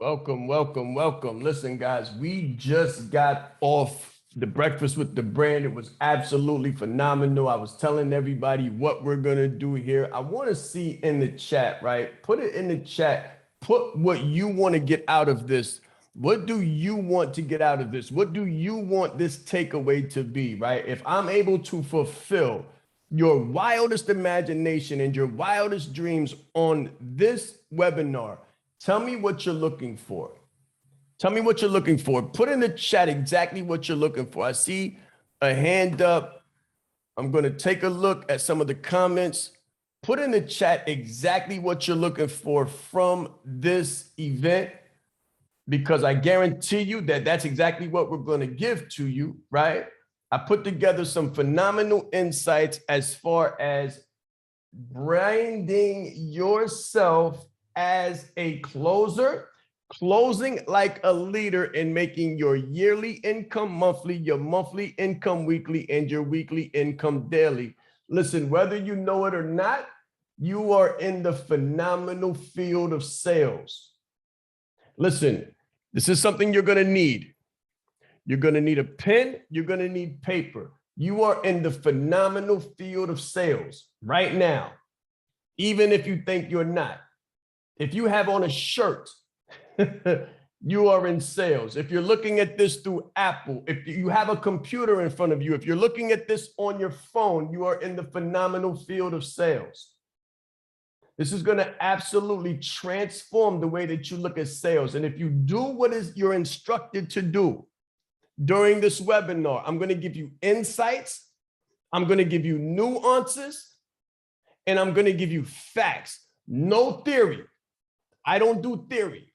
Welcome, welcome, welcome. Listen, guys, we just got off the Breakfast with the Brand. It was absolutely phenomenal. I was telling everybody what we're going to do here. I want to see in the chat, right? Put it in the chat. Put what you want to get out of this. What do you want to get out of this? What do you want this takeaway to be, right? If I'm able to fulfill your wildest imagination and your wildest dreams on this webinar, tell me what you're looking for. Tell me what you're looking for. Put in the chat exactly what you're looking for. I see a hand up. I'm going to take a look at some of the comments. Put in the chat exactly what you're looking for from this event, because I guarantee you that that's exactly what we're going to give to you, right? I put together some phenomenal insights as far as branding yourself as a closer, closing like a leader, and making your yearly income monthly, your monthly income weekly, and your weekly income daily. Listen, whether you know it or not, you are in the phenomenal field of sales. Listen, this is something you're going to need. You're going to need a pen. You're going to need paper. You are in the phenomenal field of sales right now, even if you think you're not. If you have on a shirt, you are in sales. If you're looking at this through Apple, if you have a computer in front of you, if you're looking at this on your phone, you are in the phenomenal field of sales. This is going to absolutely transform the way that you look at sales. And if you do what you're instructed to do during this webinar, I'm going to give you insights, I'm going to give you nuances, and I'm going to give you facts. No theory. I don't do theory,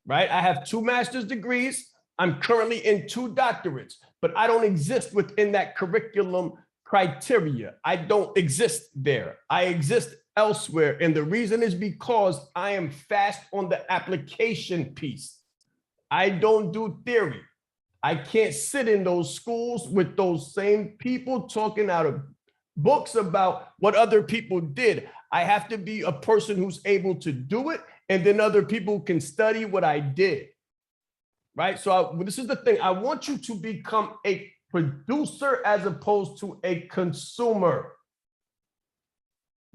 right? I have 2 master's degrees. I'm currently in 2 doctorates, but I don't exist within that curriculum criteria. I don't exist there. I exist elsewhere. And the reason is because I am fast on the application piece. I don't do theory. I can't sit in those schools with those same people talking out of books about what other people did. I have to be a person who's able to do it, and then other people can study what I did, right? So this is the thing. I want you to become a producer as opposed to a consumer.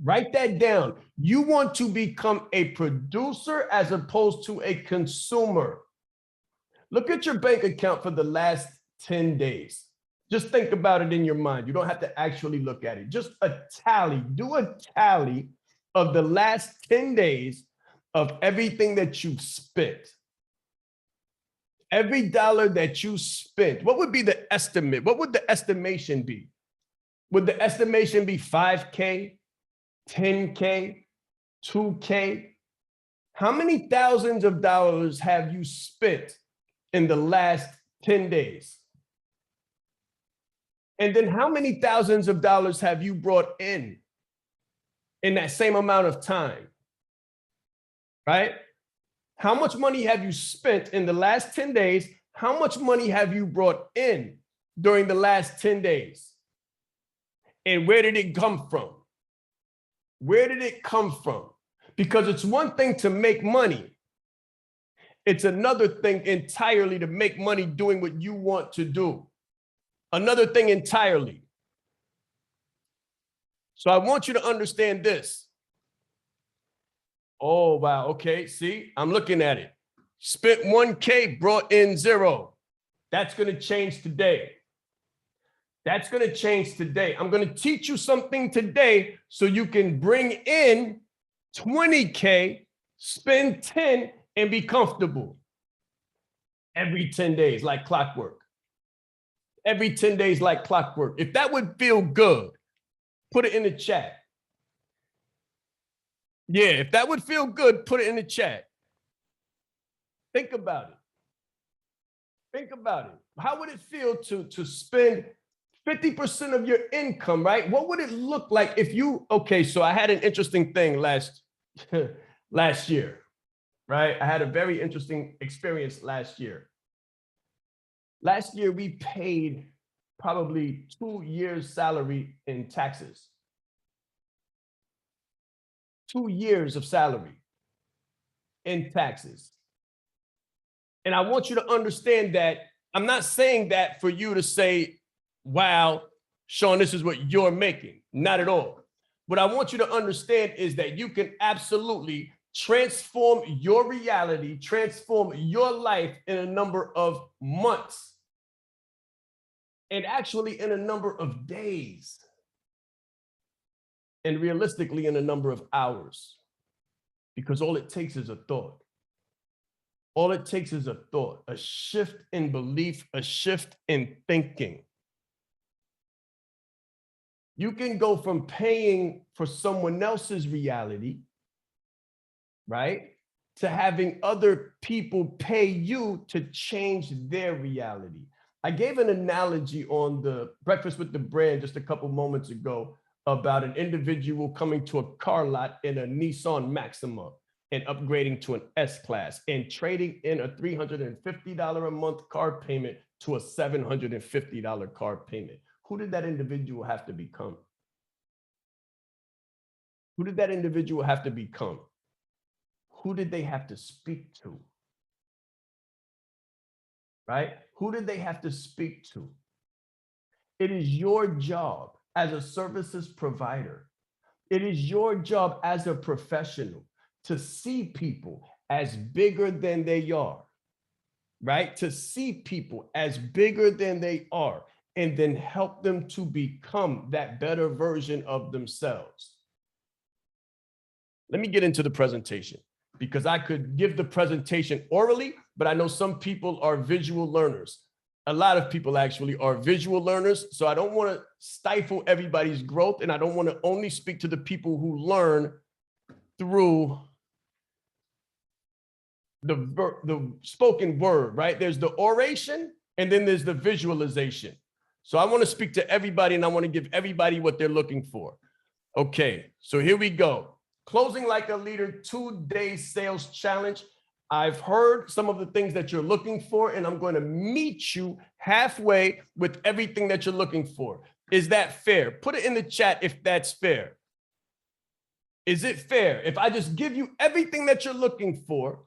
Write that down. You want to become a producer as opposed to a consumer. Look at your bank account for the last 10 days. Just think about it in your mind. You don't have to actually look at it. Just a tally. Do a tally of the last 10 days of everything that you've spent. Every dollar that you spent. What would be the estimate? What would the estimation be? Would the estimation be 5K, 10K, 2K? How many thousands of dollars have you spent in the last 10 days? And then how many thousands of dollars have you brought in that same amount of time, right? How much money have you spent in the last 10 days? How much money have you brought in during the last 10 days? And where did it come from? Where did it come from? Because it's one thing to make money. It's another thing entirely to make money doing what you want to do. Another thing entirely. So I want you to understand this. Oh, wow. Okay. See, I'm looking at it. Spent 1K, brought in 0. That's going to change today. That's going to change today. I'm going to teach you something today so you can bring in 20K, spend 10, and be comfortable. Every 10 days, like clockwork. Every 10 days, like clockwork. If that would feel good, put it in the chat. Yeah, if that would feel good, put it in the chat. Think about it. Think about it. How would it feel to spend 50% of your income, right? What would it look like if you, okay, so I had an interesting thing last year, right? I had a very interesting experience last year. Last year, we paid probably 2 years' salary in taxes. 2 years of salary in taxes. And I want you to understand that I'm not saying that for you to say, wow, Shaan, this is what you're making. Not at all. What I want you to understand is that you can absolutely transform your reality, transform your life in a number of months, and actually in a number of days, and realistically in a number of hours, because all it takes is a thought. All it takes is a thought, a shift in belief, a shift in thinking. You can go from paying for someone else's reality, right, to having other people pay you to change their reality. I gave an analogy on the Breakfast with the Brand just a couple moments ago about an individual coming to a car lot in a Nissan Maxima and upgrading to an S-Class and trading in a $350 a month car payment to a $750 car payment. Who did that individual have to become? Who did that individual have to become? Who did they have to speak to? Right? Who did they have to speak to? It is your job as a services provider. It is your job as a professional to see people as bigger than they are, right? To see people as bigger than they are, and then help them to become that better version of themselves. Let me get into the presentation, because I could give the presentation orally, but I know some people are visual learners. A lot of people actually are visual learners. So I don't want to stifle everybody's growth, and I don't want to only speak to the people who learn through the spoken word, right? There's the oration, and then there's the visualization. So I want to speak to everybody, and I want to give everybody what they're looking for. Okay, so here we go. Closing Like a Leader 2-day sales challenge. I've heard some of the things that you're looking for, and I'm going to meet you halfway with everything that you're looking for. Is that fair? Put it in the chat if that's fair. Is it fair if I just give you everything that you're looking for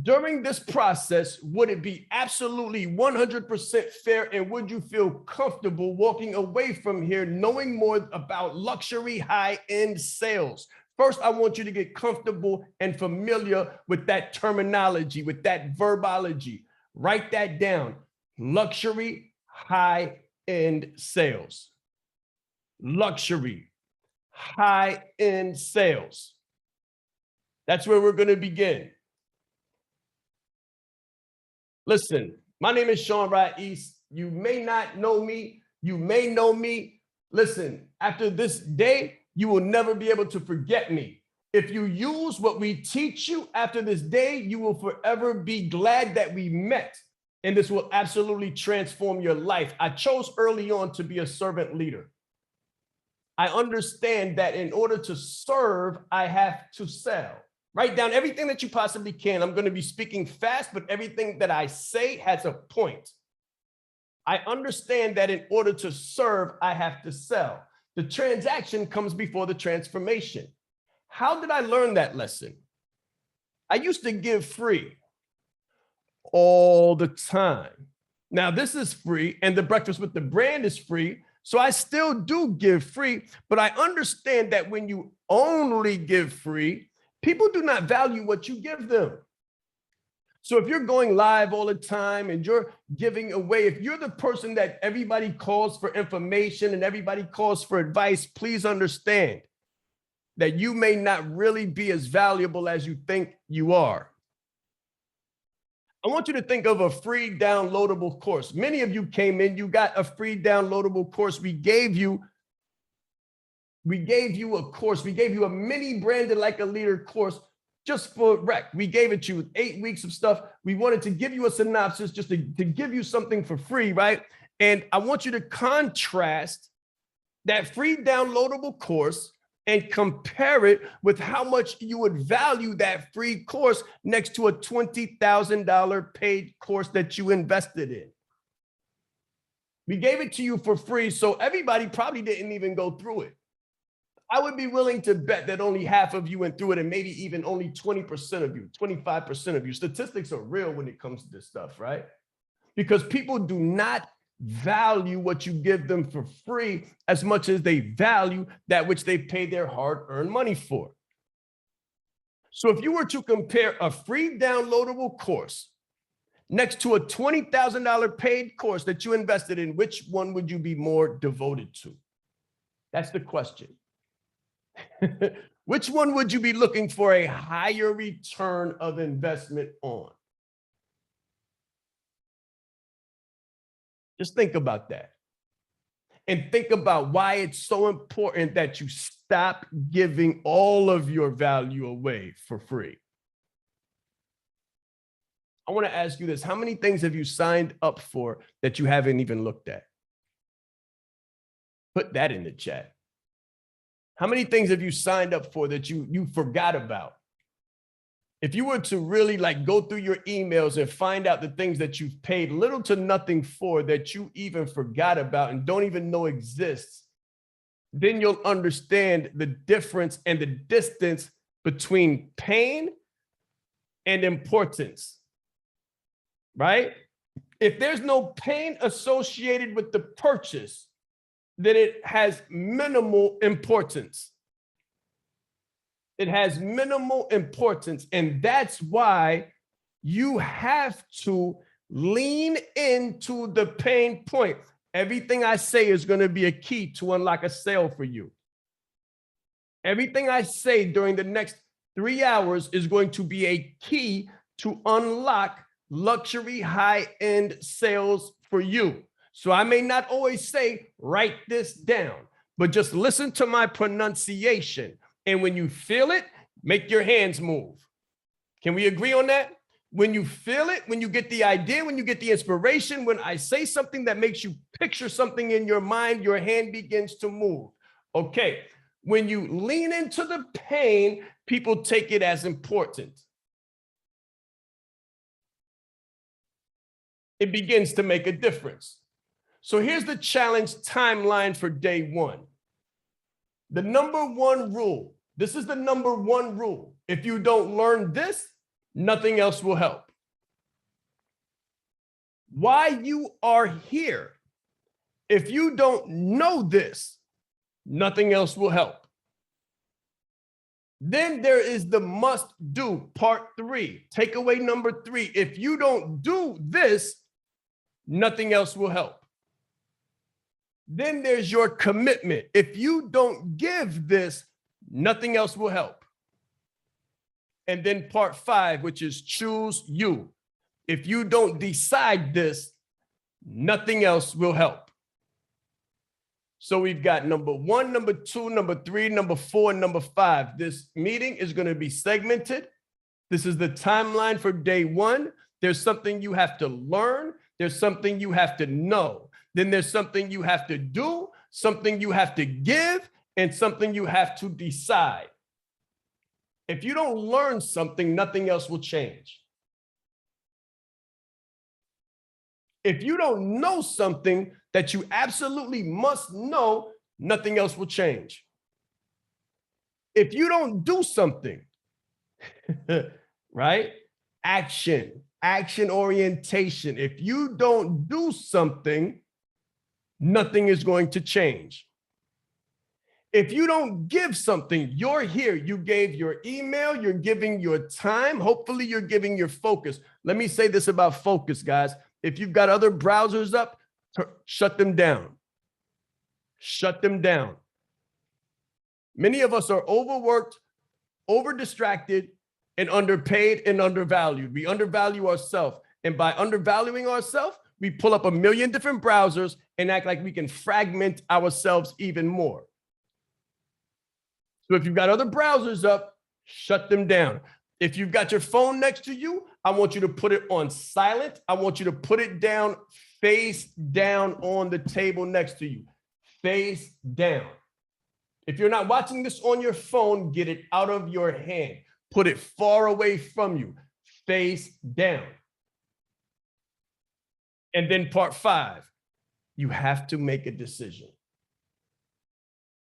during this process? Would it be absolutely 100% fair? And would you feel comfortable walking away from here knowing more about luxury high-end sales? First, I want you to get comfortable and familiar with that terminology, with that verbology. Write that down. Luxury high-end sales. Luxury high-end sales. That's where we're going to begin. Listen, my name is Shaan Rais. You may not know me. You may know me. Listen, after this day, you will never be able to forget me. If you use what we teach you after this day, you will forever be glad that we met. And this will absolutely transform your life. I chose early on to be a servant leader. I understand that in order to serve, I have to sell. Write down everything that you possibly can. I'm going to be speaking fast, but everything that I say has a point. I understand that in order to serve, I have to sell. The transaction comes before the transformation. How did I learn that lesson? I used to give free all the time. Now, this is free, and the Breakfast with the Brand is free. So I still do give free, but I understand that when you only give free, people do not value what you give them. So if you're going live all the time and you're giving away, if you're the person that everybody calls for information and everybody calls for advice, please understand that you may not really be as valuable as you think you are. I want you to think of a free downloadable course. Many of you came in, you got a free downloadable course. We gave you a course. We gave you a mini Branded Like a Leader course just for rec. We gave it to you 8 weeks of stuff. We wanted to give you a synopsis just to give you something for free, right? And I want you to contrast that free downloadable course and compare it with how much you would value that free course next to a $20,000 paid course that you invested in. We gave it to you for free, so everybody probably didn't even go through it. I would be willing to bet that only half of you went through it, and maybe even only 20% of you, 25% of you. Statistics are real when it comes to this stuff, right? Because people do not value what you give them for free as much as they value that which they pay their hard-earned money for. So if you were to compare a free downloadable course next to a $20,000 paid course that you invested in, which one would you be more devoted to? That's the question. Which one would you be looking for a higher return of investment on? Just think about that. And think about why it's so important that you stop giving all of your value away for free. I want to ask you this. How many things have you signed up for that you haven't even looked at? Put that in the chat. How many things have you signed up for that you forgot about? If you were to really like go through your emails and find out the things that you've paid little to nothing for that you even forgot about and don't even know exists, then you'll understand the difference and the distance between pain and importance, right? If there's no pain associated with the purchase, then it has minimal importance. It has minimal importance. And that's why you have to lean into the pain point. Everything I say is going to be a key to unlock a sale for you. Everything I say during the next 3 hours is going to be a key to unlock luxury high-end sales for you. So I may not always say, write this down, but just listen to my pronunciation. And when you feel it, make your hands move. Can we agree on that? When you feel it, when you get the idea, when you get the inspiration, when I say something that makes you picture something in your mind, your hand begins to move. Okay. When you lean into the pain, people take it as important. It begins to make a difference. So here's the challenge timeline for day one. The number one rule. This is the number one rule. If you don't learn this, nothing else will help. Why you are here. If you don't know this, nothing else will help. Then there is the must do, part 3. Takeaway number 3. If you don't do this, nothing else will help. Then there's your commitment. If you don't give this, nothing else will help. And then part 5, which is choose you. If you don't decide this, nothing else will help. So we've got number 1, number 2, number 3, number 4, and number 5. This meeting is going to be segmented. This is the timeline for day 1. There's something you have to learn. There's something you have to know. Then there's something you have to do, something you have to give, and something you have to decide. If you don't learn something, nothing else will change. If you don't know something that you absolutely must know, nothing else will change. If you don't do something, right? Action orientation. If you don't do something, nothing is going to change. If you don't give something, you're here. You gave your email, you're giving your time. Hopefully you're giving your focus. Let me say this about focus, guys. If you've got other browsers up, shut them down. Shut them down. Many of us are overworked, over-distracted, and underpaid and undervalued. We undervalue ourselves. And by undervaluing ourselves, we pull up a million different browsers and act like we can fragment ourselves even more. So if you've got other browsers up, shut them down. If you've got your phone next to you, I want you to put it on silent. I want you to put it down, face down on the table next to you. Face down. If you're not watching this on your phone, get it out of your hand. Put it far away from you. Face down. And then part 5, you have to make a decision.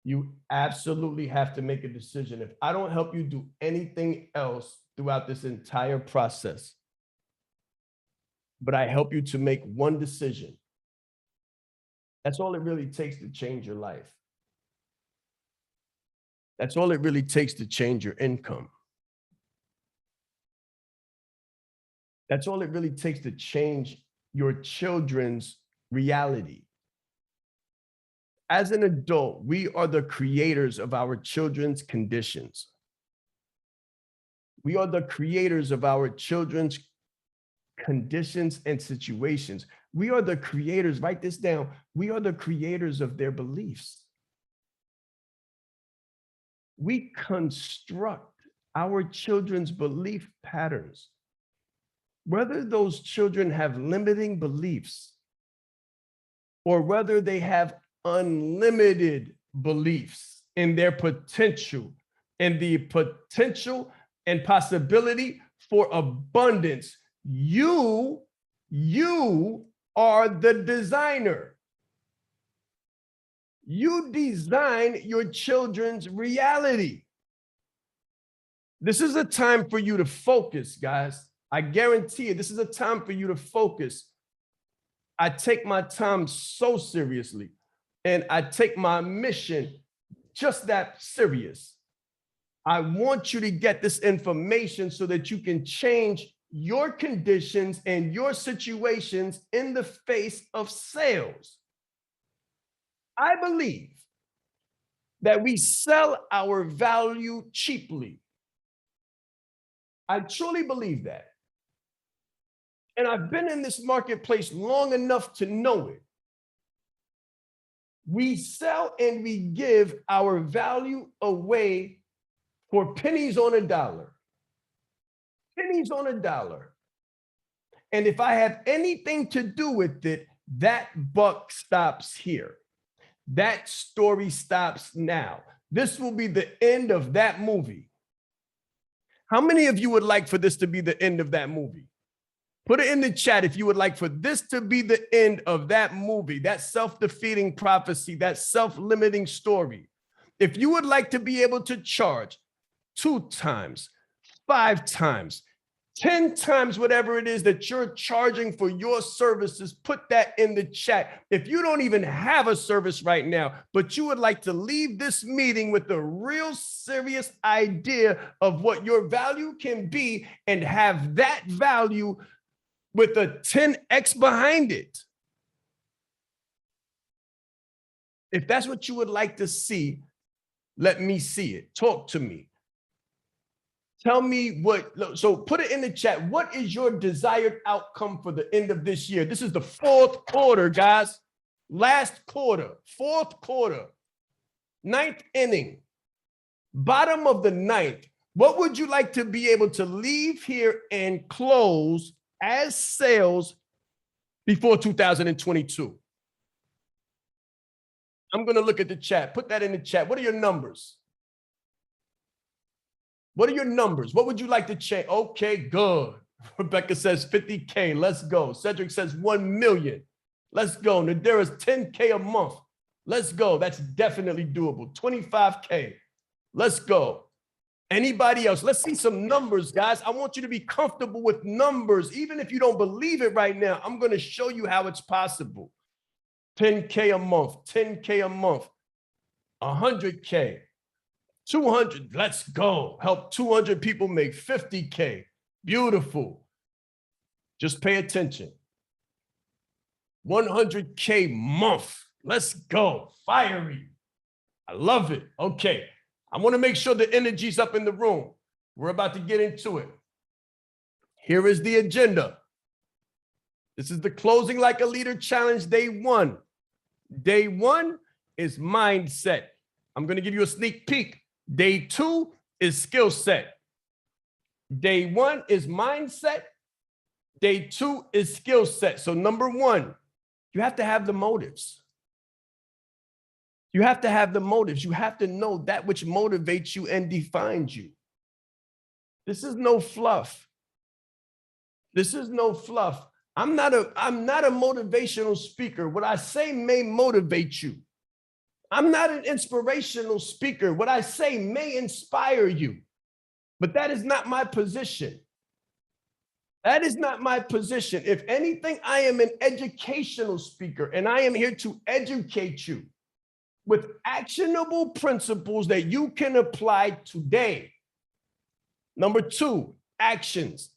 You absolutely have to make a decision. If I don't help you do anything else throughout this entire process, but I help you to make one decision, that's all it really takes to change your life. That's all it really takes to change your income. That's all it really takes to change your children's reality. As an adult, we are the creators of our children's conditions. We are the creators of our children's conditions and situations. We are the creators, write this down. We are the creators of their beliefs. We construct our children's belief patterns. Whether those children have limiting beliefs or whether they have unlimited beliefs in their potential and the potential and possibility for abundance, you are the designer. You design your children's reality. This is a time for you to focus, guys. I guarantee you, this is a time for you to focus. I take my time so seriously, and I take my mission just that serious. I want you to get this information so that you can change your conditions and your situations in the face of sales. I believe that we sell our value cheaply. I truly believe that. And I've been in this marketplace long enough to know it. We sell and we give our value away for pennies on a dollar. Pennies on a dollar. And if I have anything to do with it, that buck stops here. That story stops now. This will be the end of that movie. How many of you would like for this to be the end of that movie? Put it in the chat if you would like for this to be the end of that movie, that self-defeating prophecy, that self-limiting story. If you would like to be able to charge 2 times, 5 times, 10 times whatever it is that you're charging for your services, put that in the chat. If you don't even have a service right now, but you would like to leave this meeting with a real serious idea of what your value can be and have that value with a 10x behind it. If that's what you would like to see, let me see it. Talk to me. Tell me so put it in the chat. What is your desired outcome for the end of this year? This is the 4th quarter, guys. Last quarter, 4th quarter, 9th inning, bottom of the 9th. What would you like to be able to leave here and close as sales before 2022? I'm going to look at the chat. Put that in the chat. What are your numbers? What are your numbers? What would you like to change? Okay, good. Rebecca says 50K. Let's go. Cedric says 1 million. Let's go. Nadira's 10K a month. Let's go. That's definitely doable. 25K. Let's go. Anybody else? Let's see some numbers, guys. I want you to be comfortable with numbers. Even if you don't believe it right now, I'm going to show you how it's possible. 10K a month, 10K a month, 100K, 200. Let's go. Help 200 people make 50K. Beautiful. Just pay attention. 100K month. Let's go. Fiery. I love it. Okay. I want to make sure the energy's up in the room. We're about to get into it. Here is the agenda. This is the Closing Like a Leader Challenge Day 1. Day 1 is mindset. I'm going to give you a sneak peek. Day 2 is skill set. Day 1 is mindset. Day 2 is skill set. So number 1, you have to have the motives. You have to have the motives. You have to know that which motivates you and defines you. This is no fluff. This is no fluff. I'm not a motivational speaker. What I say may motivate you. I'm not an inspirational speaker. What I say may inspire you, but that is not my position. That is not my position. If anything, I am an educational speaker, and I am here to educate you with actionable principles that you can apply today. Number two, actions.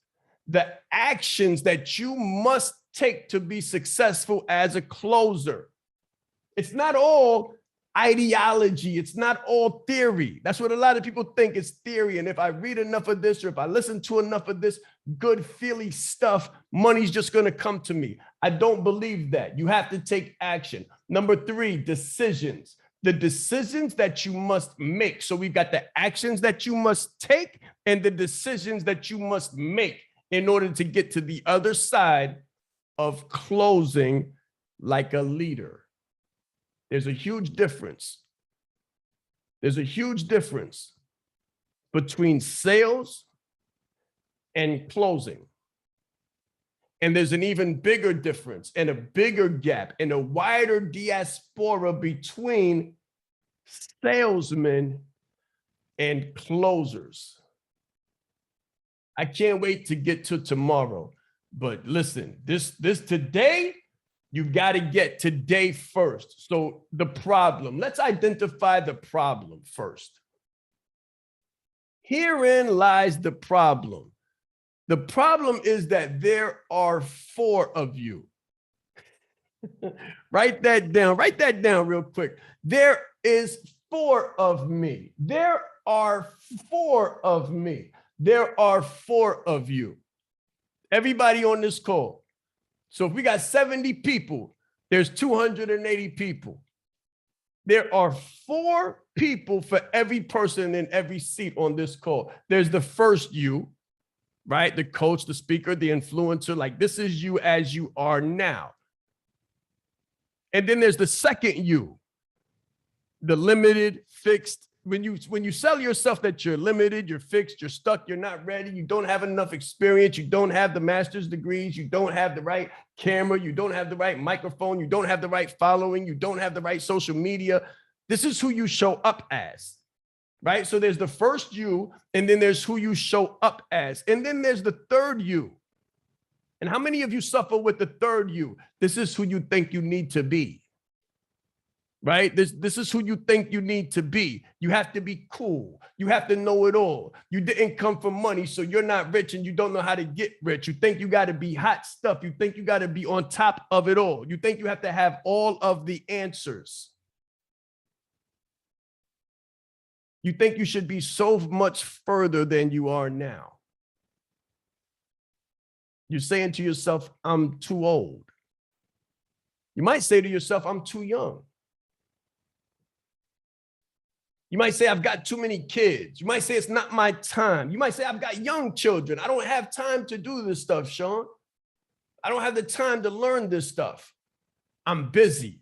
The actions that you must take to be successful as a closer. It's not all ideology. It's not all theory. That's what a lot of people think is theory. And if I read enough of this, or if I listen to enough of this good feely stuff, money's just going to come to me. I don't believe that. You have to take action. Number three, decisions. The decisions that you must make. So we've got the actions that you must take and the decisions that you must make in order to get to the other side of closing like a leader. There's a huge difference. There's a huge difference between sales and closing. And there's an even bigger difference and a bigger gap and a wider diaspora between salesmen and closers. I can't wait to get to tomorrow. But listen, this today, you've got to get today first. So the problem, let's identify the problem first. Herein lies the problem. The problem is that there are 4 of you. Write that down real quick. There is 4 of me. There are 4 of me. There are 4 of you. Everybody on this call. So if we got 70 people, there's 280 people. There are 4 people for every person in every seat on this call. There's the first you, right? The coach, the speaker, the influencer, like this is you as you are now. And then there's the second you, the limited, fixed. When you sell yourself that you're limited, you're fixed, you're stuck, you're not ready, you don't have enough experience, you don't have the master's degrees, you don't have the right camera, you don't have the right microphone, you don't have the right following, you don't have the right social media. This is who you show up as, right? So there's the first you, and then there's who you show up as. And then there's the third you. And how many of you suffer with the third you? This is who you think you need to be. Right? This is who you think you need to be. You have to be cool. You have to know it all. You didn't come from money, so you're not rich and you don't know how to get rich. You think you got to be hot stuff. You think you got to be on top of it all. You think you have to have all of the answers. You think you should be so much further than you are now. You're saying to yourself, I'm too old. You might say to yourself, I'm too young. You might say, I've got too many kids. You might say, it's not my time. You might say, I've got young children. I don't have time to do this stuff, Shaan. I don't have the time to learn this stuff. I'm busy.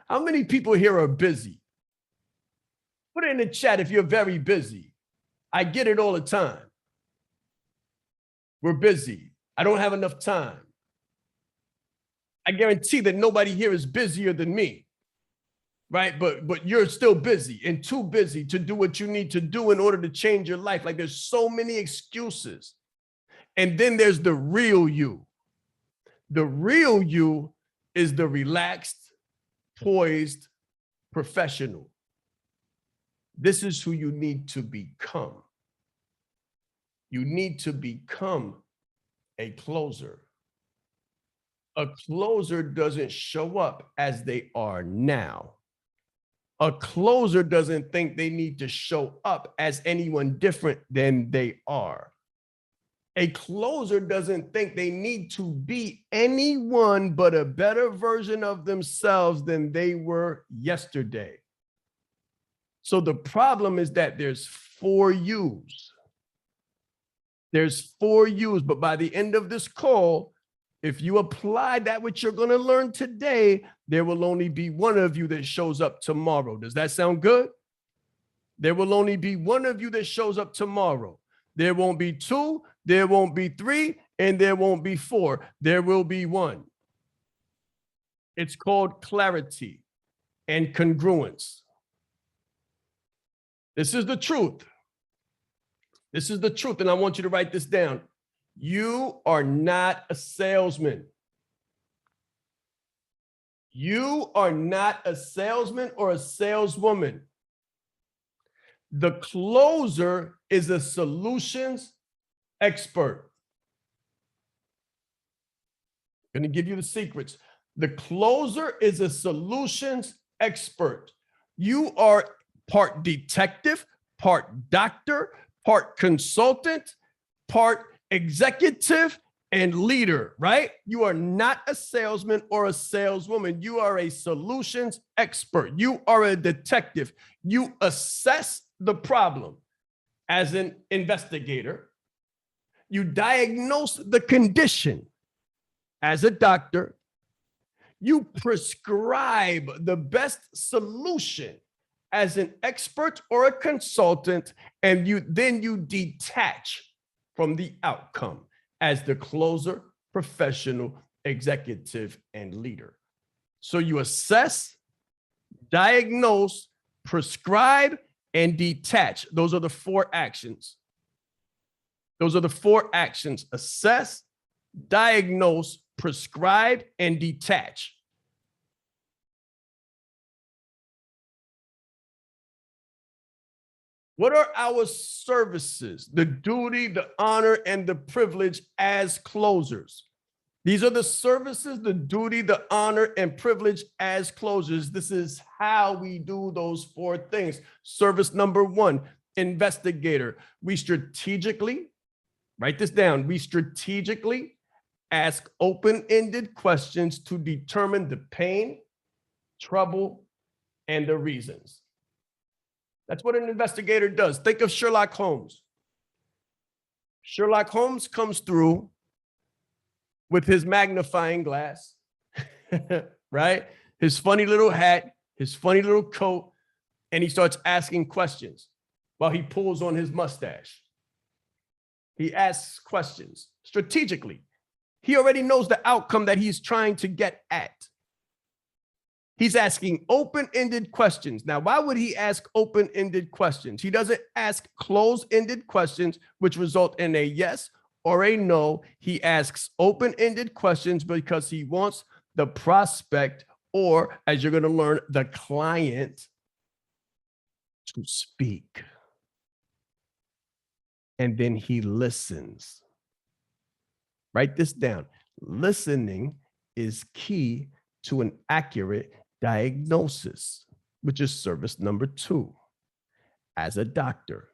How many people here are busy? Put it in the chat if you're very busy. I get it all the time. We're busy. I don't have enough time. I guarantee that nobody here is busier than me. Right? But you're still busy and too busy to do what you need to do in order to change your life. Like there's so many excuses. And then there's the real you. The real you is the relaxed, poised professional. This is who you need to become. You need to become a closer. A closer doesn't show up as they are now. A closer doesn't think they need to show up as anyone different than they are. A closer doesn't think they need to be anyone but a better version of themselves than they were yesterday. So the problem is that there's 4 yous. There's 4 yous, but by the end of this call, if you apply that which you're going to learn today, there will only be 1 of you that shows up tomorrow. Does that sound good? There will only be 1 of you that shows up tomorrow. There won't be 2, there won't be 3, and there won't be 4. There will be 1. It's called clarity. and congruence. This is the truth. This is the truth, and I want you to write this down. You are not a salesman. You are not a salesman or a saleswoman. The closer is a solutions expert. I'm going to give you the secrets. The closer is a solutions expert. You are part detective, part doctor, part consultant, part executive, and leader, right? You are not a salesman or a saleswoman. You are a solutions expert. You are a detective. You assess the problem as an investigator. You diagnose the condition as a doctor. You prescribe the best solution as an expert or a consultant, and then you detach from the outcome as the closer, professional, executive, and leader. So you assess, diagnose, prescribe, and detach. Those are the 4 actions. Those are the 4 actions: assess, diagnose, prescribe, and detach. What are our services, the duty, the honor, and the privilege as closers? These are the services, the duty, the honor, and privilege as closers. This is how we do those 4 things. Service number 1, investigator. We strategically, write this down, we strategically ask open-ended questions to determine the pain, trouble, and the reasons. That's what an investigator does. Think of Sherlock Holmes. Sherlock Holmes comes through with his magnifying glass, right? His funny little hat, his funny little coat, and he starts asking questions while he pulls on his mustache. He asks questions strategically. He already knows the outcome that he's trying to get at. He's asking open-ended questions. Now, why would he ask open-ended questions? He doesn't ask closed-ended questions, which result in a yes or a no. He asks open-ended questions because he wants the prospect, or as you're going to learn, the client, to speak. And then he listens. Write this down. Listening is key to an accurate diagnosis, which is service number 2. As a doctor,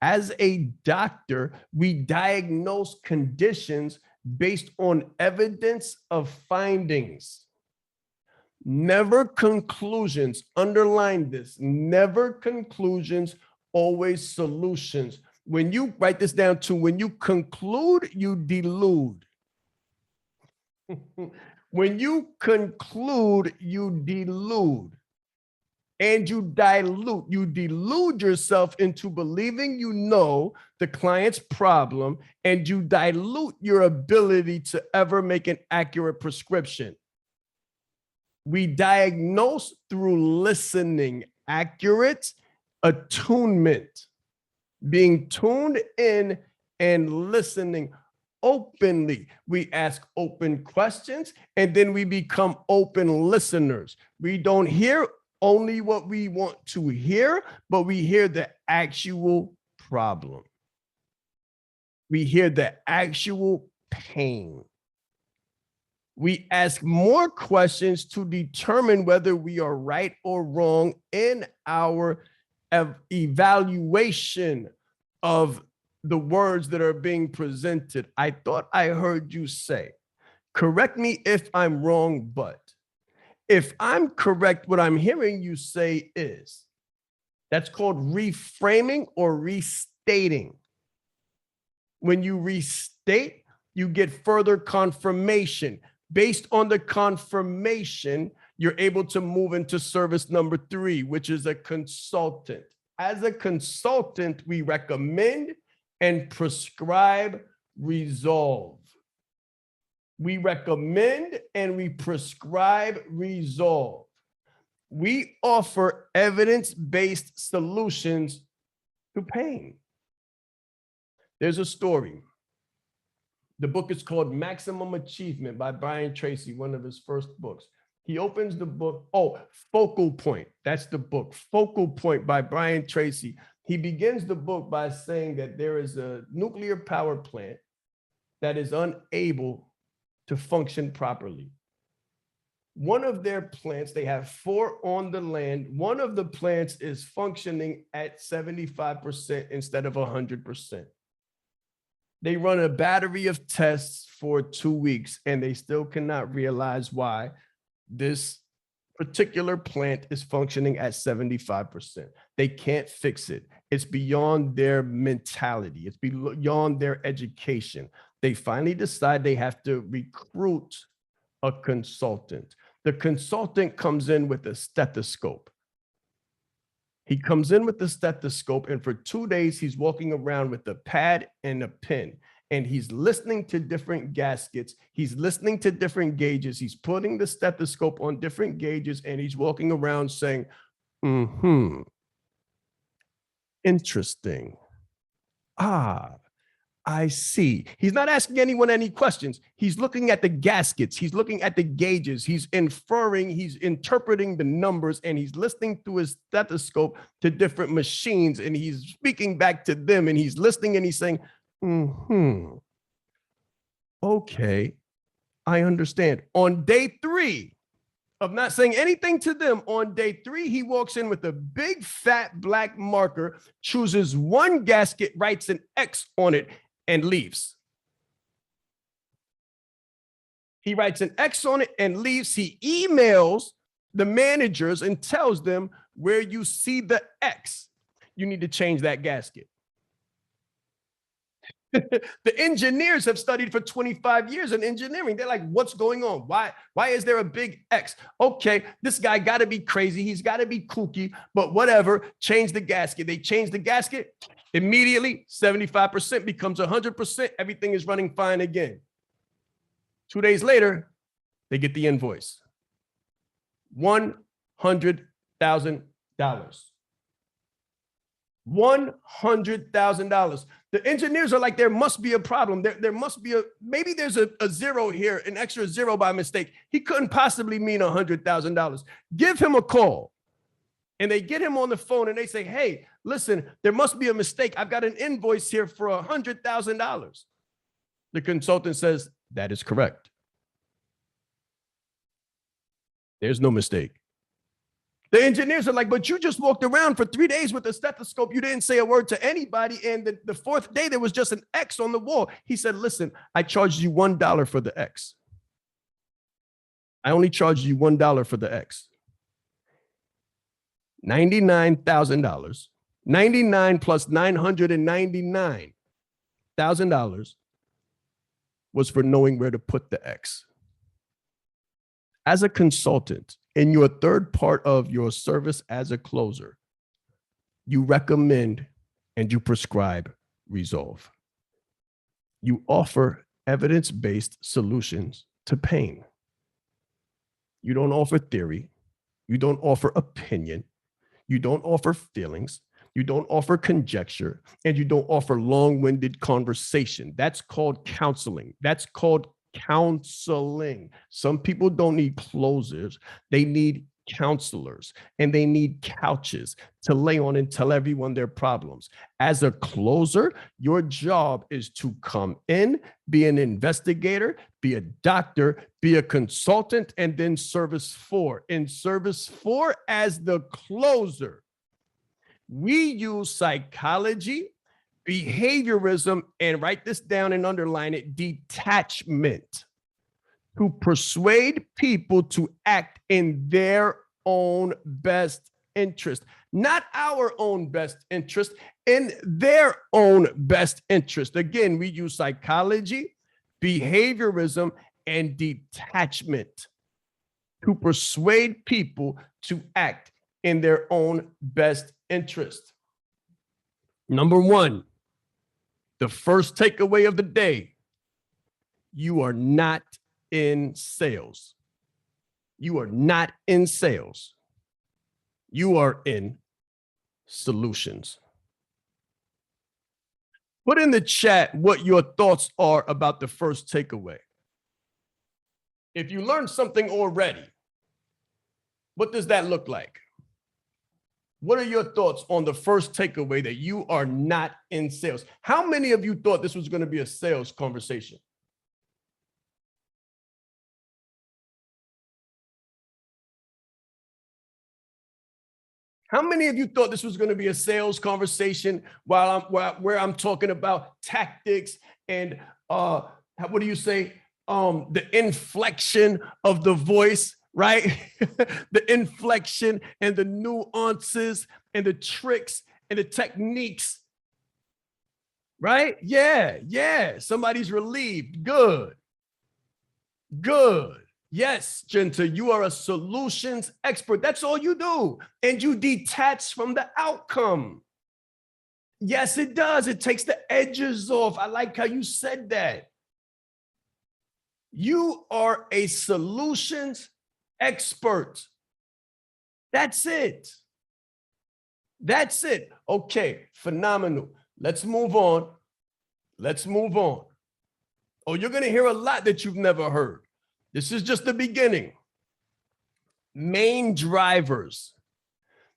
as a doctor, we diagnose conditions based on evidence of findings, never conclusions. Underline this: never conclusions, always solutions. When you write this down too, when you conclude, you delude. When you conclude, you delude, and you dilute. You delude yourself into believing you know the client's problem, and you dilute your ability to ever make an accurate prescription. We diagnose through listening, accurate attunement, being tuned in and listening openly. We ask open questions, and then we become open listeners. We don't hear only what we want to hear, but we hear the actual problem. We hear the actual pain. We ask more questions to determine whether we are right or wrong in our evaluation of the words that are being presented. I thought I heard you say, correct me if I'm wrong, but if I'm correct, what I'm hearing you say is, that's called reframing or restating. When you restate, you get further confirmation. Based on the confirmation, you're able to move into service number 3, which is a consultant. As a consultant, we recommend and prescribe resolve. We recommend and we prescribe resolve. We offer evidence-based solutions to pain. There's a story. The book is called Maximum Achievement by Brian Tracy, one of his first books. He opens the book, Focal Point. That's the book, Focal Point by Brian Tracy. He begins the book by saying that there is a nuclear power plant that is unable to function properly. One of their plants, they have 4 on the land. One of the plants is functioning at 75% instead of 100%. They run a battery of tests for 2 weeks, and they still cannot realize why this particular plant is functioning at 75%. They can't fix it. It's beyond their mentality. It's beyond their education. They finally decide they have to recruit a consultant. The consultant comes in with a stethoscope. He comes in with the stethoscope, and for 2 days, he's walking around with a pad and a pen, and he's listening to different gaskets. He's listening to different gauges. He's putting the stethoscope on different gauges, and he's walking around saying, interesting. I see. He's not asking anyone any questions. He's looking at the gaskets. He's looking at the gauges. He's inferring, he's interpreting the numbers, and he's listening through his stethoscope to different machines, and he's speaking back to them, and he's listening, and he's saying, okay, I understand. On day 3 of not saying anything to them, on day 3, he walks in with a big fat black marker, chooses one gasket, writes an X on it, and leaves. He writes an X on it and leaves. He emails the managers and tells them, where you see the X, you need to change that gasket. The engineers have studied for 25 years in engineering. They're like, what's going on? Why is there a big X? Okay, this guy got to be crazy. He's got to be kooky, but whatever, change the gasket. They change the gasket. Immediately, 75% becomes 100%. Everything is running fine again. 2 days later, they get the invoice. $100,000. $100,000. The engineers are like, there must be a problem. There must be maybe there's a zero here, an extra zero by mistake. He couldn't possibly mean $100,000. Give him a call. And they get him on the phone and they say, hey, listen, there must be a mistake. I've got an invoice here for $100,000. The consultant says, that is correct. There's no mistake. The engineers are like, but you just walked around for 3 days with a stethoscope. You didn't say a word to anybody. And the 4th day, there was just an X on the wall. He said, listen, I charged you $1 for the X. I only charged you $1 for the X. $99,000, 99 plus $999,000 was for knowing where to put the X. As a consultant, in your 3rd part of your service as a closer, you recommend and you prescribe resolve. You offer evidence-based solutions to pain. You don't offer theory. You don't offer opinion. You don't offer feelings. You don't offer conjecture, and you don't offer long-winded conversation. That's called counseling. That's called counseling. Some people don't need closers. They need counselors, and they need couches to lay on and tell everyone their problems. As a closer, your job is to come in, be an investigator, be a doctor, be a consultant, and then service 4. In service 4, as the closer, we use psychology, behaviorism, and write this down and underline it, detachment, to persuade people to act in their own best interest, not our own best interest, in their own best interest. Again, we use psychology, behaviorism, and detachment to persuade people to act in their own best interest. Number 1, the first takeaway of the day: you are not in sales. You are not in sales. You are in solutions. Put in the chat what your thoughts are about the first takeaway. If you learned something already, what does that look like? What are your thoughts on the first takeaway that you are not in sales? How many of you thought this was going to be a sales conversation? How many of you thought this was going to be a sales conversation where I'm talking about tactics and what do you say? The inflection of the voice, right? The inflection and the nuances and the tricks and the techniques, right? Yeah. Somebody's relieved. Good. Yes, Genta, you are a solutions expert. That's all you do. And you detach from the outcome. Yes, it does. It takes the edges off. I like how you said that. You are a solutions expert. That's it. Okay, phenomenal. Let's move on. Oh, you're going to hear a lot that you've never heard. This is just the beginning. Main drivers.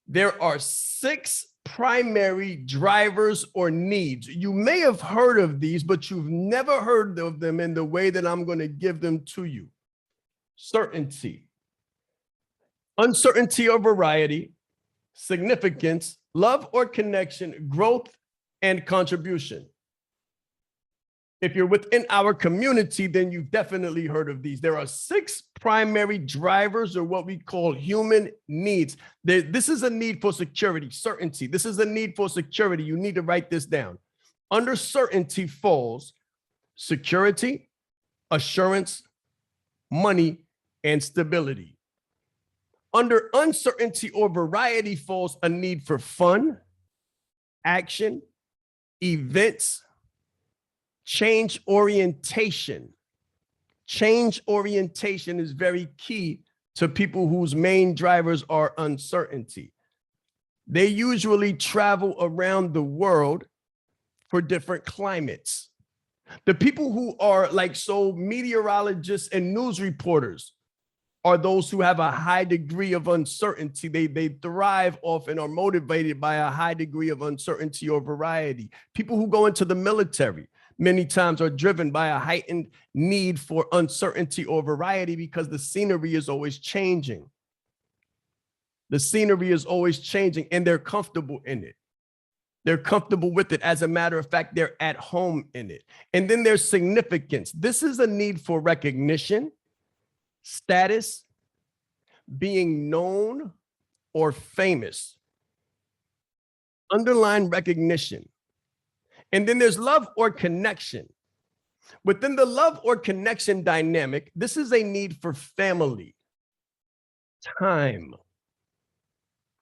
There are 6 primary drivers or needs. You may have heard of these, but you've never heard of them in the way that I'm going to give them to you. Certainty, uncertainty or variety, significance, love or connection, growth, and contribution. If you're within our community, then you've definitely heard of these. There are 6 primary drivers, or what we call human needs. This is a need for security, certainty. This is a need for security. You need to write this down. Under certainty falls security, assurance, money, and stability. Under uncertainty or variety falls a need for fun, action, events, change orientation. Change orientation is very key to people whose main drivers are uncertainty. They usually travel around the world for different climates. The people who are meteorologists and news reporters are those who have a high degree of uncertainty. They thrive off and are motivated by a high degree of uncertainty or variety. People who go into the military many times are driven by a heightened need for uncertainty or variety because the scenery is always changing. The scenery is always changing and they're comfortable in it. They're comfortable with it. As a matter of fact, they're at home in it. And then there's significance. This is a need for recognition, status, being known or famous. Underline recognition. And then there's love or connection. Within the love or connection dynamic, this is a need for family, time,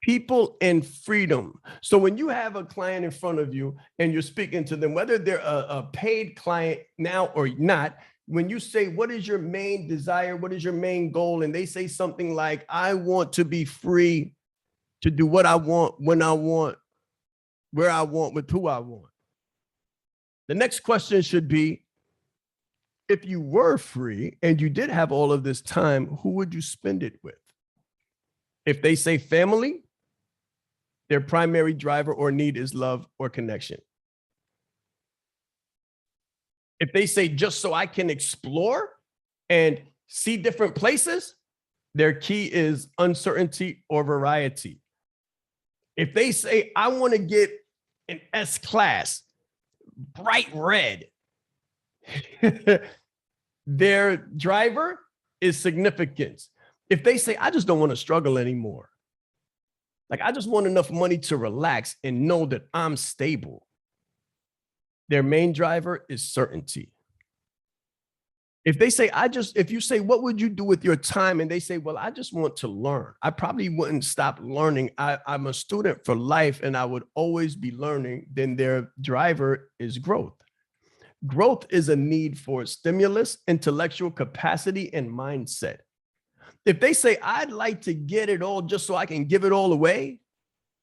people, and freedom. So when you have a client in front of you and you're speaking to them, whether they're a paid client now or not, when you say, what is your main desire? What is your main goal? And they say something like, I want to be free to do what I want, when I want, where I want, with who I want. The next question should be, if you were free and you did have all of this time, who would you spend it with? If they say family, their primary driver or need is love or connection. If they say just so I can explore and see different places, their key is uncertainty or variety. If they say I want to get an S class, bright red, their driver is significance. If they say, I just don't want to struggle anymore, like I just want enough money to relax and know that I'm stable, their main driver is certainty. If they say, if you say, what would you do with your time? And they say, well, I just want to learn. I probably wouldn't stop learning. I'm a student for life and I would always be learning. Then their driver is growth. Growth is a need for stimulus, intellectual capacity, and mindset. If they say, I'd like to get it all just so I can give it all away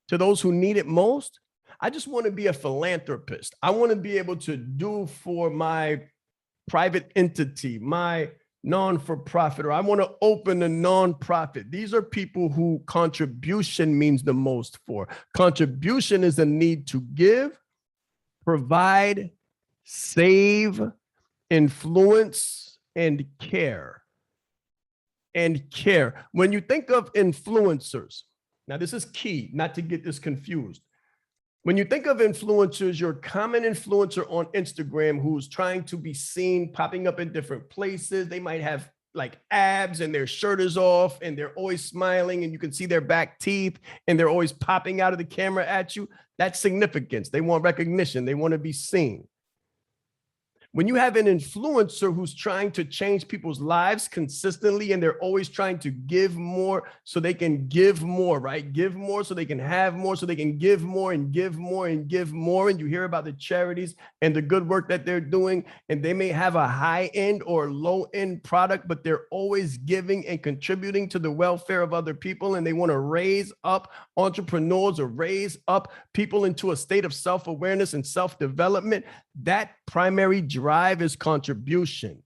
to those who need it most, I just want to be a philanthropist. I want to be able to do for my private entity, my non-for-profit, or I want to open a non-profit. These are people who contribution means the most for. Contribution is a need to give, provide, save, influence, and care. And care. When you think of influencers, now this is key, not to get this confused. When you think of influencers, your common influencer on Instagram who's trying to be seen, popping up in different places. They might have like abs and their shirt is off and they're always smiling and you can see their back teeth and they're always popping out of the camera at you. That's significance. They want recognition. They want to be seen. When you have an influencer who's trying to change people's lives consistently and they're always trying to give more so they can give more, right? Give more so they can have more, so they can give more and give more and give more. And you hear about the charities and the good work that they're doing. And they may have a high end or low end product, but they're always giving and contributing to the welfare of other people. And they want to raise up entrepreneurs or raise up people into a state of self-awareness and self-development. That primary drive is contribution.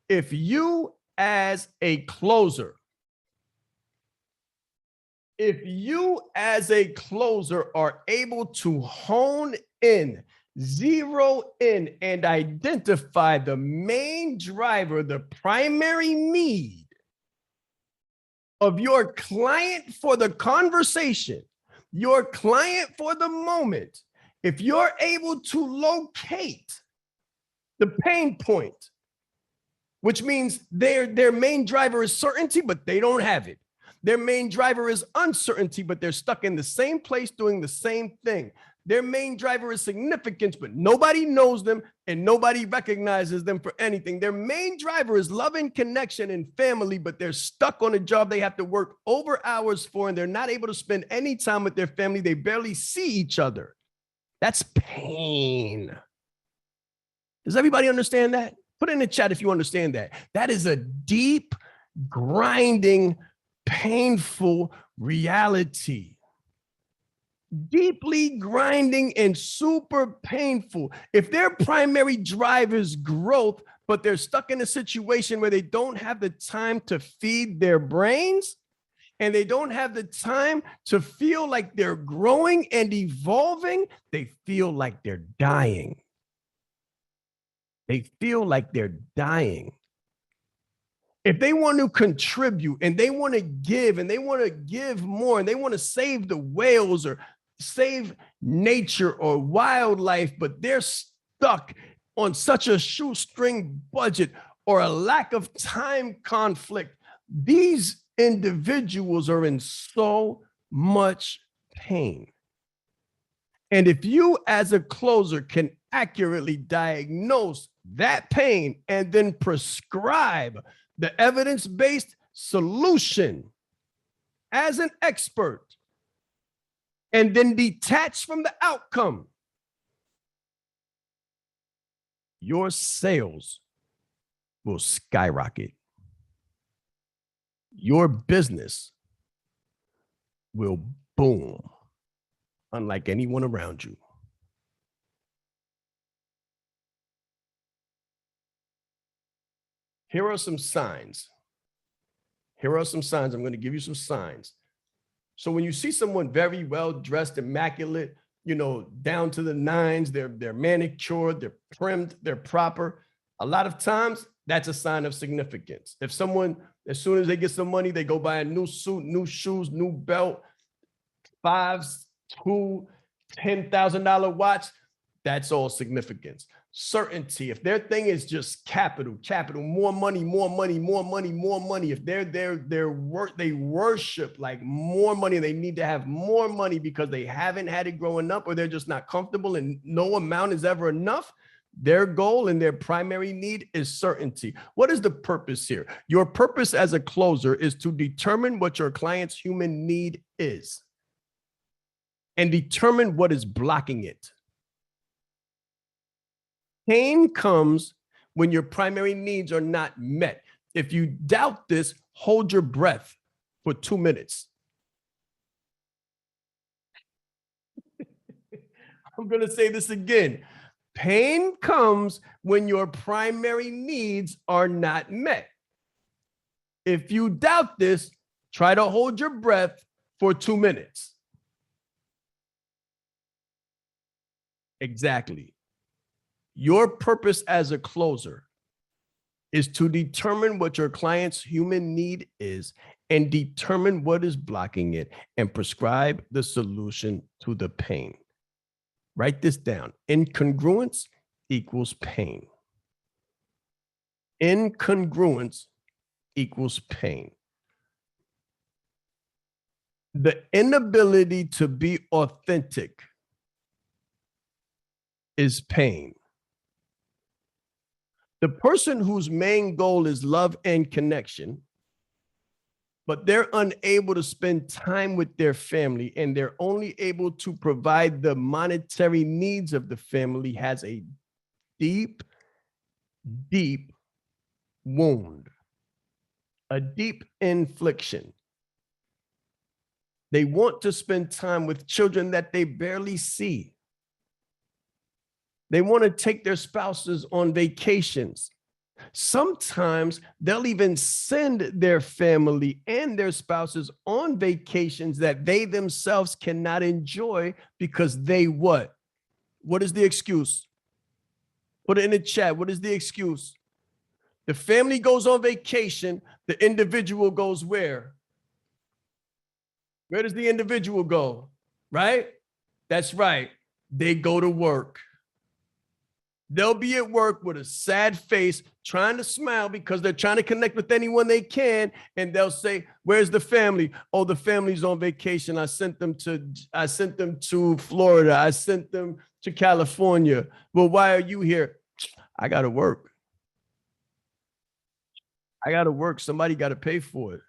If you as a closer are able to hone in, zero in, and identify the main driver, the primary need of your client for the conversation, your client for the moment, if you're able to locate the pain point, which means their main driver is certainty, but they don't have it. Their main driver is uncertainty, but they're stuck in the same place doing the same thing. Their main driver is significance, but nobody knows them and nobody recognizes them for anything. Their main driver is love and connection and family, but they're stuck on a job they have to work over hours for, and they're not able to spend any time with their family. They barely see each other. That's pain. Does everybody understand that? Put it in the chat if you understand that. That is a deep, grinding, painful reality. Deeply grinding and super painful. If their primary drive is growth, but they're stuck in a situation where they don't have the time to feed their brains, and they don't have the time to feel like they're growing and evolving, they feel like they're dying. They feel like they're dying. If they want to contribute and they want to give and they want to give more and they want to save the whales or save nature or wildlife, but they're stuck on such a shoestring budget or a lack of time conflict, these individuals are in so much pain. And if you as a closer can accurately diagnose that pain and then prescribe the evidence-based solution as an expert and then detach from the outcome, your sales will skyrocket. Your business will boom, unlike anyone around you. Here are some signs. Here are some signs. I'm going to give you some signs. So when you see someone very well dressed, immaculate, you know, down to the nines, they're manicured, they're trimmed, they're proper, a lot of times that's a sign of significance. If someone, as soon as they get some money, they go buy a new suit, new shoes, new belt, $10,000 watch, that's all significance. Certainty. If their thing is just capital, more money, if they worship like more money, they need to have more money because they haven't had it growing up or they're just not comfortable and no amount is ever enough. Their goal and their primary need is certainty. What is the purpose here? Your purpose as a closer is to determine what your client's human need is and determine what is blocking it. Pain comes when your primary needs are not met. If you doubt this, hold your breath for 2 minutes. I'm going to say this again. Pain comes when your primary needs are not met. If you doubt this, try to hold your breath for 2 minutes. Exactly. Your purpose as a closer is to determine what your client's human need is and determine what is blocking it and prescribe the solution to the pain. Write this down. Incongruence equals pain. Incongruence equals pain. The inability to be authentic is pain. The person whose main goal is love and connection, but they're unable to spend time with their family and they're only able to provide the monetary needs of the family, has a deep, deep wound, a deep infliction. They want to spend time with children that they barely see. They want to take their spouses on vacations. Sometimes they'll even send their family and their spouses on vacations that they themselves cannot enjoy because they what? What is the excuse? Put it in the chat. What is the excuse? The family goes on vacation. The individual goes where? Where does the individual go? Right? That's right. They go to work. They'll be at work with a sad face, trying to smile because they're trying to connect with anyone they can. And they'll say, "Where's the family?" "Oh, the family's on vacation. I sent them to Florida. I sent them to California." "Well, why are you here?" "I got to work. I got to work. Somebody got to pay for it."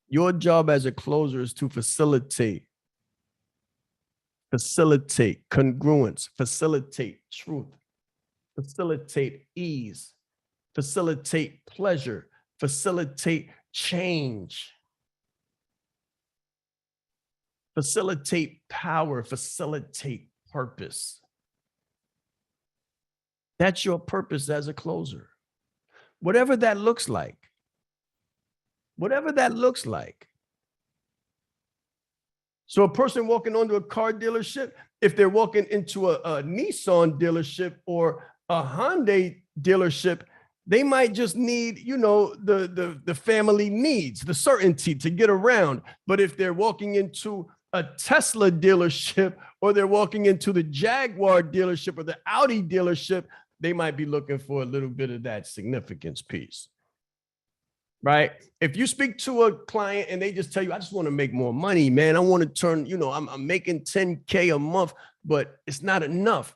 Your job as a closer is to facilitate congruence, facilitate truth, facilitate ease, facilitate pleasure, facilitate change, facilitate power, facilitate purpose. That's your purpose as a closer. Whatever that looks like. Whatever that looks like. So a person walking onto a car dealership, if they're walking into a Nissan dealership or a Hyundai dealership, they might just need, the family needs, the certainty to get around. But if they're walking into a Tesla dealership or they're walking into the Jaguar dealership or the Audi dealership, they might be looking for a little bit of that significance piece. Right? If you speak to a client and they just tell you, "I just want to make more money, man. I want to turn, I'm making 10K a month, but it's not enough.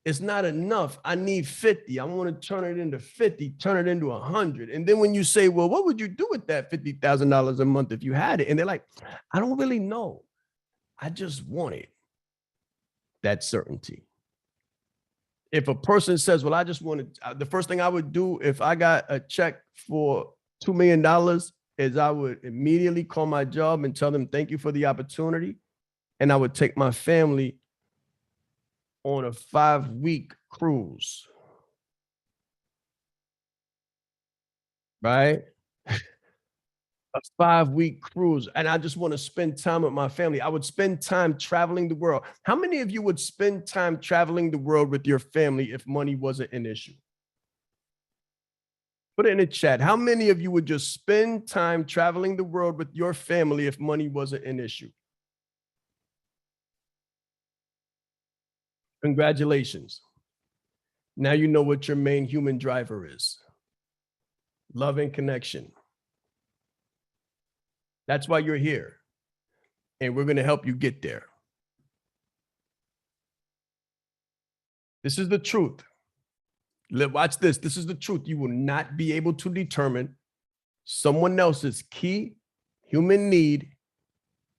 It's not enough. I need 50. I want to turn it into 50, turn it into 100." And then when you say, "Well, what would you do with that $50,000 a month if you had it?" And they're like, "I don't really know. I just want it." That certainty. If a person says, "Well, I just want to," the first thing I would do if I got a check for $2 million is I would immediately call my job and tell them, "Thank you for the opportunity." And I would take my family on a 5-week cruise, right? A 5-week cruise. And I just want to spend time with my family. I would spend time traveling the world. How many of you would spend time traveling the world with your family if money wasn't an issue? Put it in the chat. How many of you would just spend time traveling the world with your family if money wasn't an issue? Congratulations. Now you know what your main human driver is. Love and connection. That's why you're here. And we're going to help you get there. This is the truth. Watch this. This is the truth. You will not be able to determine someone else's key human need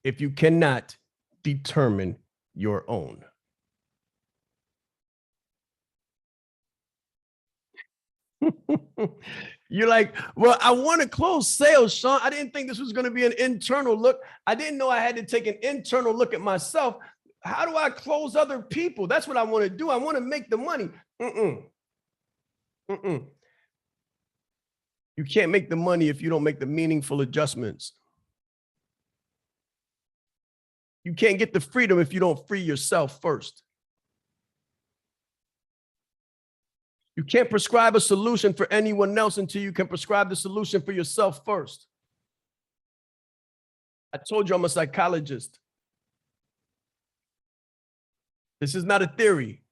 if you cannot determine your own. You're like, well, I want to close sales, Shaan. I didn't think this was going to be an internal look. I didn't know I had to take an internal look at myself. How do I close other people? That's what I want to do. I want to make the money. Mm-mm. Mm-mm. You can't make the money if you don't make the meaningful adjustments. You can't get the freedom if you don't free yourself first. You can't prescribe a solution for anyone else until you can prescribe the solution for yourself first. I told you I'm a psychologist. This is not a theory.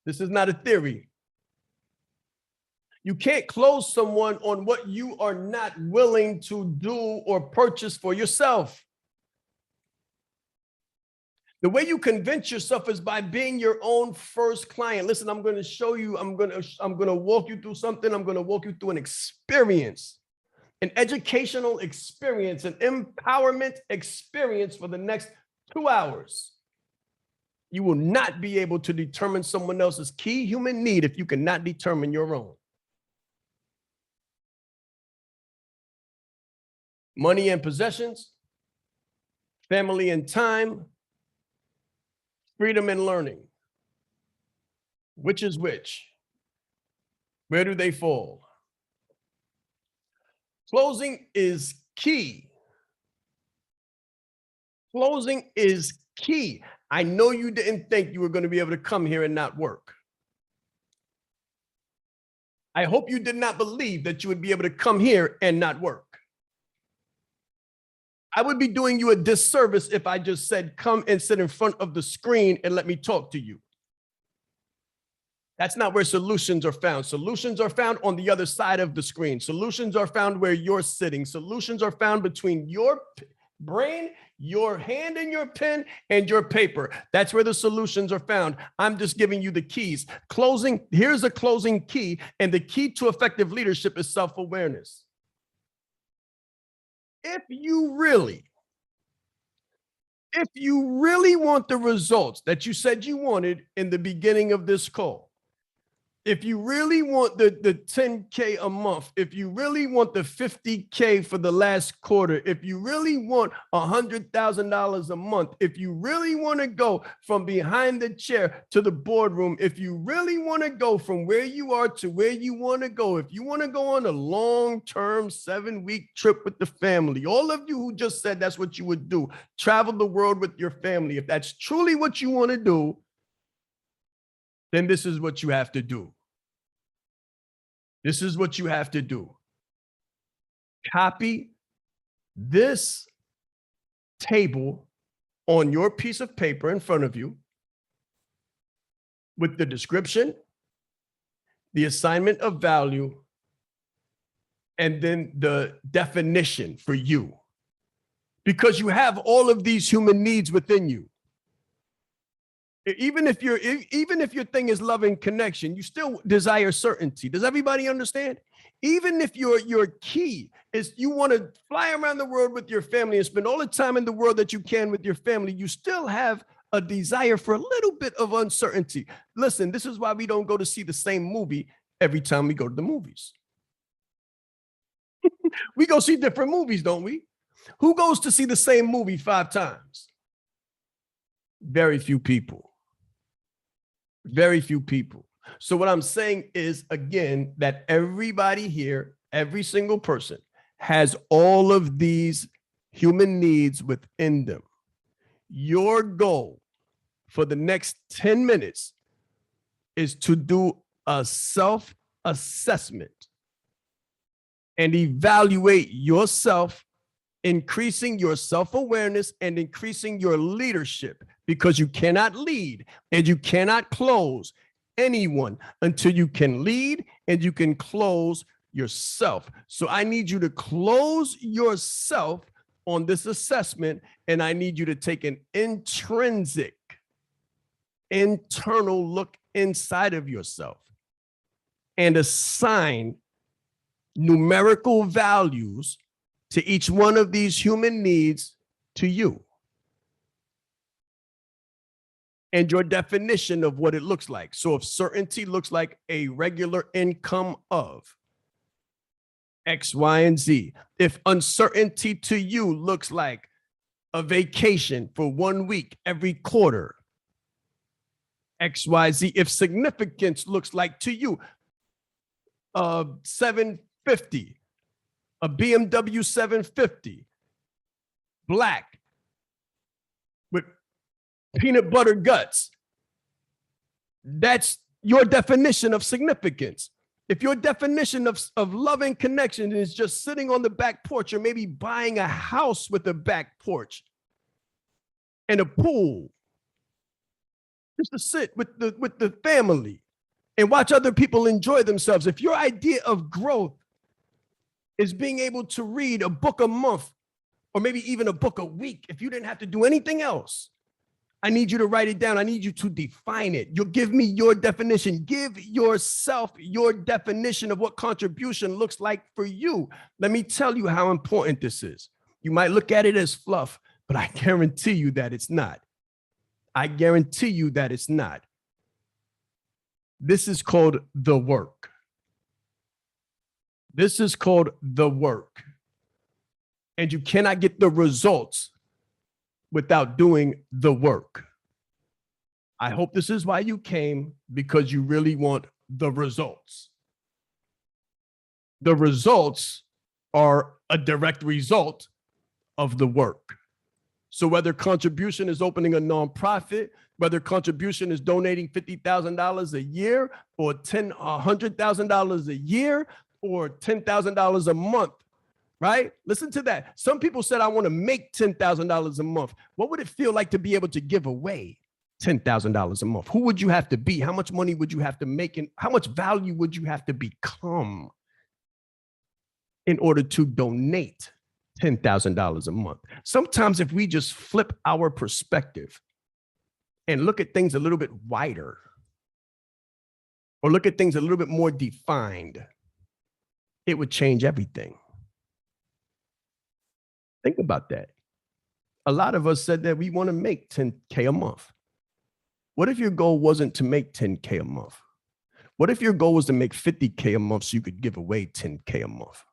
This is not a theory. You can't close someone on what you are not willing to do or purchase for yourself. The way you convince yourself is by being your own first client. Listen, I'm going to show you, I'm going to walk you through something. I'm going to walk you through an experience, an educational experience, an empowerment experience for the next 2 hours. You will not be able to determine someone else's key human need if you cannot determine your own. Money and possessions, family and time, freedom and learning. Which is which? Where do they fall? Closing is key. Closing is key. I know you didn't think you were going to be able to come here and not work. I hope you did not believe that you would be able to come here and not work. I would be doing you a disservice if I just said, come and sit in front of the screen and let me talk to you. That's not where solutions are found. Solutions are found on the other side of the screen. Solutions are found where you're sitting. Solutions are found between your brain, your hand and your pen, and your paper. That's where the solutions are found. I'm just giving you the keys. Closing, here's a closing key, and the key to effective leadership is self-awareness. If you really want the results that you said you wanted in the beginning of this call, if you really want the 10K a month, if you really want the 50K for the last quarter, if you really want $100,000 a month, if you really want to go from behind the chair to the boardroom, if you really want to go from where you are to where you want to go, if you want to go on a long-term 7-week trip with the family, all of you who just said that's what you would do, travel the world with your family, if that's truly what you want to do, then this is what you have to do. This is what you have to do. Copy this table on your piece of paper in front of you with the description, the assignment of value, and then the definition for you. Because you have all of these human needs within you. Even if your thing is love and connection, you still desire certainty. Does everybody understand? Even if your key is you want to fly around the world with your family and spend all the time in the world that you can with your family, you still have a desire for a little bit of uncertainty. Listen, this is why we don't go to see the same movie every time we go to the movies. We go see different movies, don't we? Who goes to see the same movie 5 times? Very few people. Very few people. So what I'm saying is, again, that everybody here, every single person has all of these human needs within them. Your goal for the next 10 minutes is to do a self-assessment and evaluate yourself, increasing your self-awareness and increasing your leadership, because you cannot lead and you cannot close anyone until you can lead and you can close yourself. So I need you to close yourself on this assessment, and I need you to take an intrinsic, internal look inside of yourself and assign numerical values to each one of these human needs to you. and your definition of what it looks like. So if certainty looks like a regular income of X, Y, and Z, if uncertainty to you looks like a vacation for 1 week every quarter, X, Y, Z, if significance looks like to you 750, a BMW 750, black with peanut butter guts, that's your definition of significance. If your definition of love and connection is just sitting on the back porch, or maybe buying a house with a back porch and a pool, just to sit with the family and watch other people enjoy themselves. If your idea of growth is being able to read a book a month, or maybe even a book a week, if you didn't have to do anything else, I need you to write it down. I need you to define it. You'll give me your definition. Give yourself your definition of what contribution looks like for you. Let me tell you how important this is. You might look at it as fluff, but I guarantee you that it's not. I guarantee you that it's not. This is called the work. This is called the work. And you cannot get the results without doing the work. I hope this is why you came, because you really want the results. The results are a direct result of the work. So whether contribution is opening a nonprofit, whether contribution is donating $50,000 a year, or $100,000 a year, or $10,000 a month, right? Listen to that. Some people said, I want to make $10,000 a month. What would it feel like to be able to give away $10,000 a month? Who would you have to be? How much money would you have to make? And how much value would you have to become in order to donate $10,000 a month? Sometimes if we just flip our perspective and look at things a little bit wider, or look at things a little bit more defined, it would change everything. Think about that. A lot of us said that we want to make 10K a month. What if your goal wasn't to make 10K a month? What if your goal was to make 50K a month so you could give away 10K a month?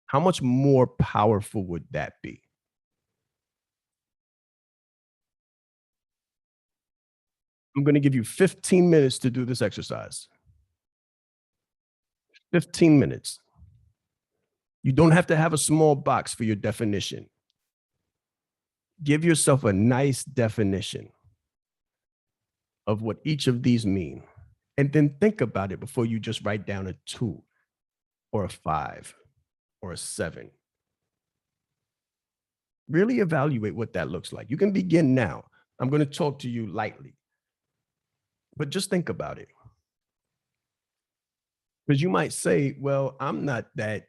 How much more powerful would that be? I'm going to give you 15 minutes to do this exercise. 15 minutes. You don't have to have a small box for your definition. Give yourself a nice definition of what each of these mean. And then think about it before you just write down a 2 or a 5 or a 7. Really evaluate what that looks like. You can begin now. I'm going to talk to you lightly, but just think about it. Because you might say, well, I'm not that,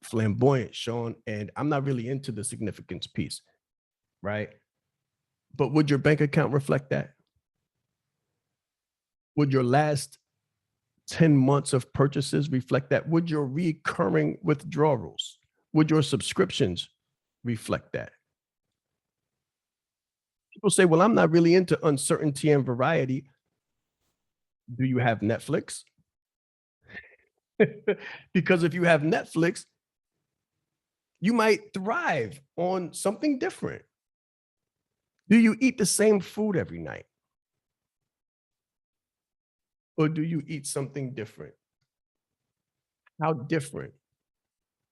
flamboyant, Shaan, and I'm not really into the significance piece, right? But would your bank account reflect that? Would your last 10 months of purchases reflect that? Would your recurring withdrawals, would your subscriptions reflect that? People say, well, I'm not really into uncertainty and variety. Do you have Netflix? Because if you have Netflix, you might thrive on something different. Do you eat the same food every night? Or do you eat something different? How different?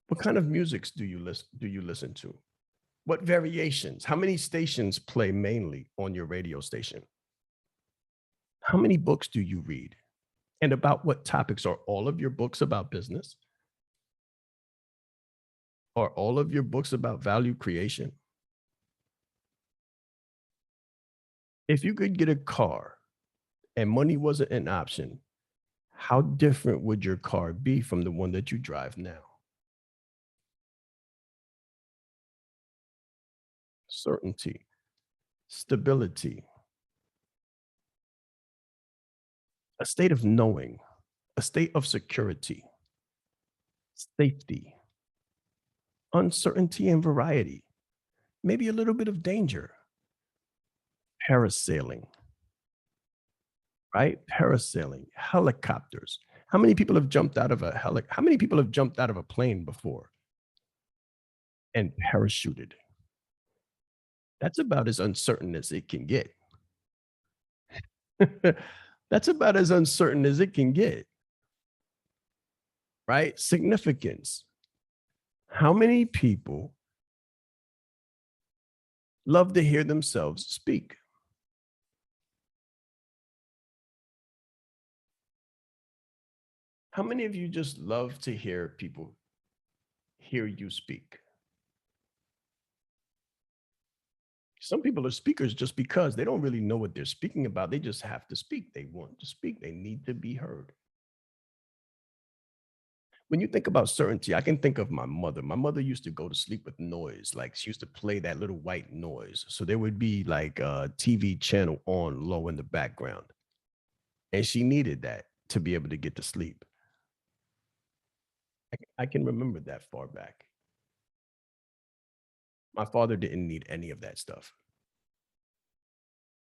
What kind of music do you listen to? What variations? How many stations play mainly on your radio station? How many books do you read? And about what topics? Are all of your books about business? Are all of your books about value creation? If you could get a car and money wasn't an option, how different would your car be from the one that you drive now? Certainty, stability, a state of knowing, a state of security, safety, uncertainty and variety, maybe a little bit of danger, parasailing, right? Parasailing, helicopters. How many people have jumped out of a how many people have jumped out of a plane before and parachuted? That's about as uncertain as it can get. That's about as uncertain as it can get, right? Significance. How many people love to hear themselves speak? How many of you just love to hear people hear you speak? Some people are speakers just because they don't really know what they're speaking about. They just have to speak. They want to speak. They need to be heard. When you think about certainty, I can think of my mother. My mother used to go to sleep with noise. Like she used to play that little white noise. So there would be like a TV channel on low in the background. And she needed that to be able to get to sleep. I can remember that far back. My father didn't need any of that stuff.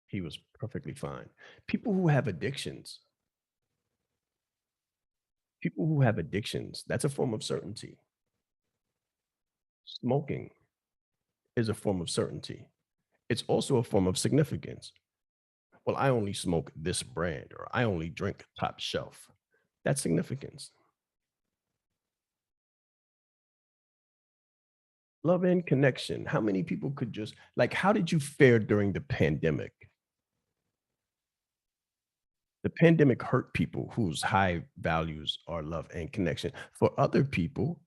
He was perfectly fine. People who have addictions, people who have addictions, that's a form of certainty. Smoking is a form of certainty. It's also a form of significance. Well, I only smoke this brand or I only drink top shelf. That's significance. Love and connection. How many people could just like how did you fare during the pandemic? The pandemic hurt people whose high values are love and connection. For other people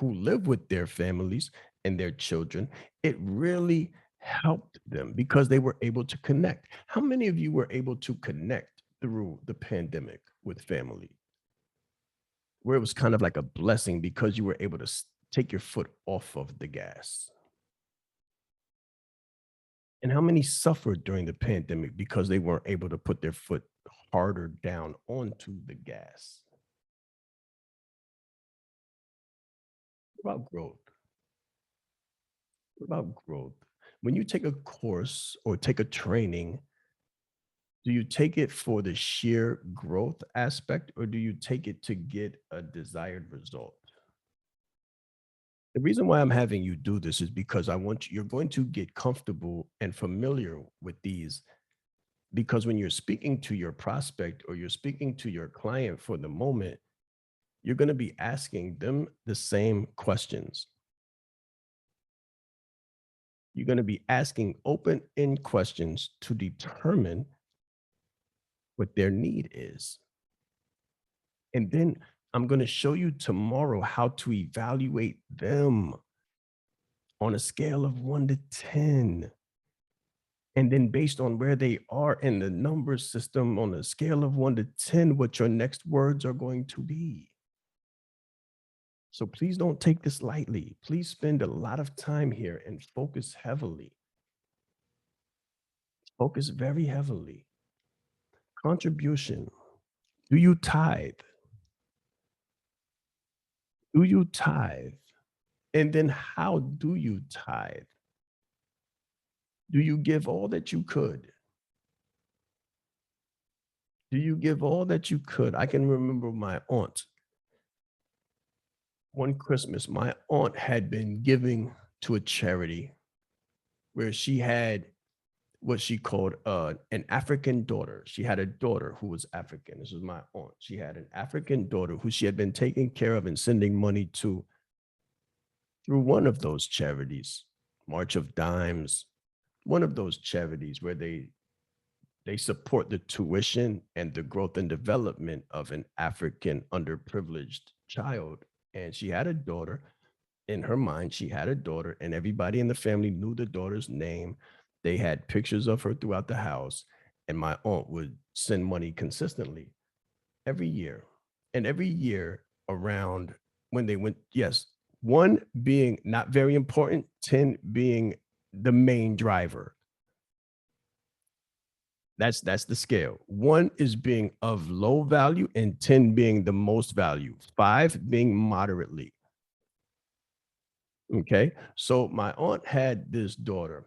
who live with their families and their children, it really helped them because they were able to connect. How many of you were able to connect through the pandemic with family, where it was kind of like a blessing because you were able to take your foot off of the gas? And how many suffered during the pandemic because they weren't able to put their foot harder down onto the gas? What about growth? What about growth? When you take a course or take a training, do you take it for the sheer growth aspect or do you take it to get a desired result? The reason why I'm having you do this is because I want you, you're going to get comfortable and familiar with these because when you're speaking to your prospect or you're speaking to your client for the moment, you're going to be asking them the same questions. You're going to be asking open end questions to determine what their need is. And then I'm going to show you tomorrow how to evaluate them on a scale of 1 to 10. And then based on where they are in the number system on a scale of 1 to 10, what your next words are going to be. So please don't take this lightly. Please spend a lot of time here and focus heavily. Focus very heavily. Contribution. Do you tithe? Do you tithe? And then how do you tithe? Do you give all that you could? Do you give all that you could? I can remember my aunt. One Christmas, my aunt had been giving to a charity where she had what she called an African daughter. She had a daughter who was African. This was my aunt. She had an African daughter who she had been taking care of and sending money to through one of those charities, March of Dimes, one of those charities where they support the tuition and the growth and development of an African underprivileged child. And she had a daughter. In her mind, she had a daughter, and everybody in the family knew the daughter's name. They had pictures of her throughout the house, and my aunt would send money consistently every year. And every year around when they went, yes, one being not very important, 10 being the main driver. That's the scale. One is being of low value and 10 being the most value, five being moderately. Okay. So my aunt had this daughter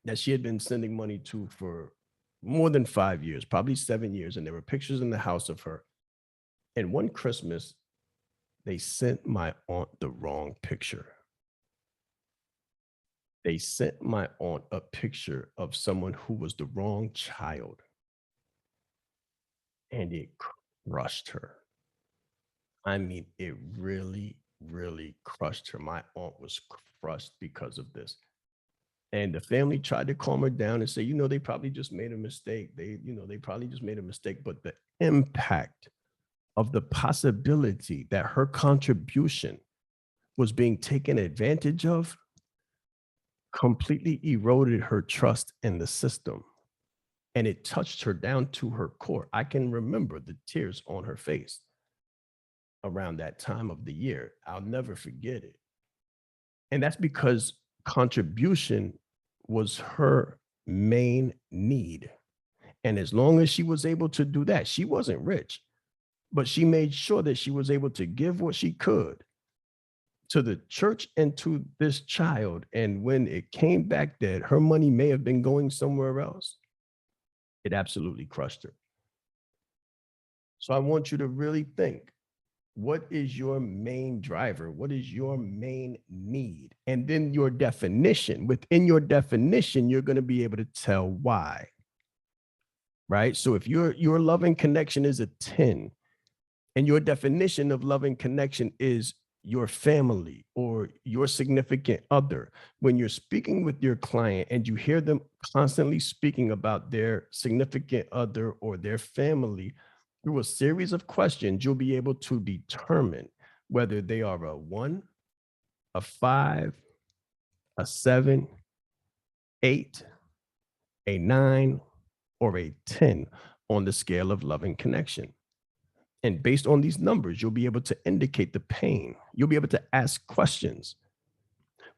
that she had been sending money to for more than 5 years, probably 7 years. And there were pictures in the house of her. And one Christmas, they sent my aunt the wrong picture. They sent my aunt a picture of someone who was the wrong child, and it crushed her. I mean, it really, really crushed her. My aunt was crushed because of this. And the family tried to calm her down and say, they probably just made a mistake. They probably just made a mistake. But the impact of the possibility that her contribution was being taken advantage of completely eroded her trust in the system. And it touched her down to her core. I can remember the tears on her face around that time of the year. I'll never forget it. And that's because contribution was her main need. And as long as she was able to do that, she wasn't rich, but she made sure that she was able to give what she could to the church and to this child. And when it came back that her money may have been going somewhere else, it absolutely crushed her. So I want you to really think, what is your main driver? What is your main need? And then your definition. Within your definition, you're going to be able to tell why. Right? So if your loving connection is a 10, and your definition of loving connection is your family or your significant other, when you're speaking with your client and you hear them constantly speaking about their significant other or their family, through a series of questions, you'll be able to determine whether they are a 1, a 5, a 7, 8, a 9, or a 10 on the scale of loving connection. And based on these numbers, you'll be able to indicate the pain. You'll be able to ask questions.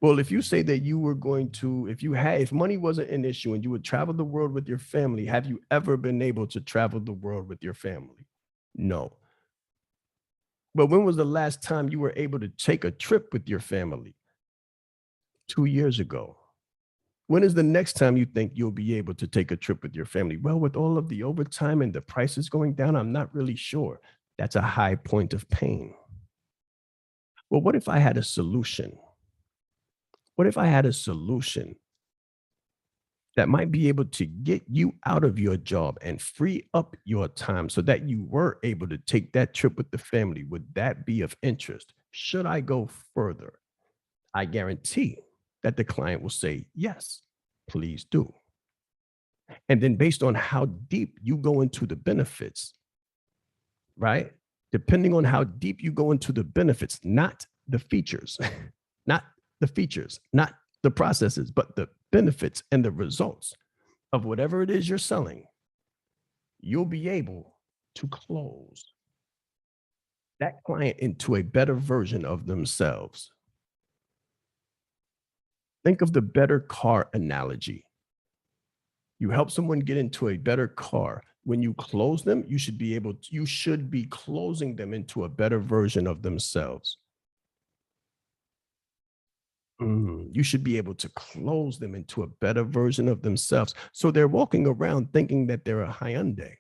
Well, if you say that you were going to, if money wasn't an issue and you would travel the world with your family, have you ever been able to travel the world with your family? No. But when was the last time you were able to take a trip with your family? 2 years ago. When is the next time you think you'll be able to take a trip with your family? Well, with all of the overtime and the prices going down, I'm not really sure. That's a high point of pain. Well, what if I had a solution? What if I had a solution that might be able to get you out of your job and free up your time so that you were able to take that trip with the family? Would that be of interest? Should I go further? I guarantee that the client will say, yes, please do. And then based on how deep you go into the benefits, right? Depending on how deep you go into the benefits, not the features, not the features, not the processes, but the benefits and the results of whatever it is you're selling, you'll be able to close that client into a better version of themselves. Think of the better car analogy. You help someone get into a better car. When you close them, you should be closing them into a better version of themselves. You should be able to close them into a better version of themselves. So they're walking around thinking that they're a Hyundai.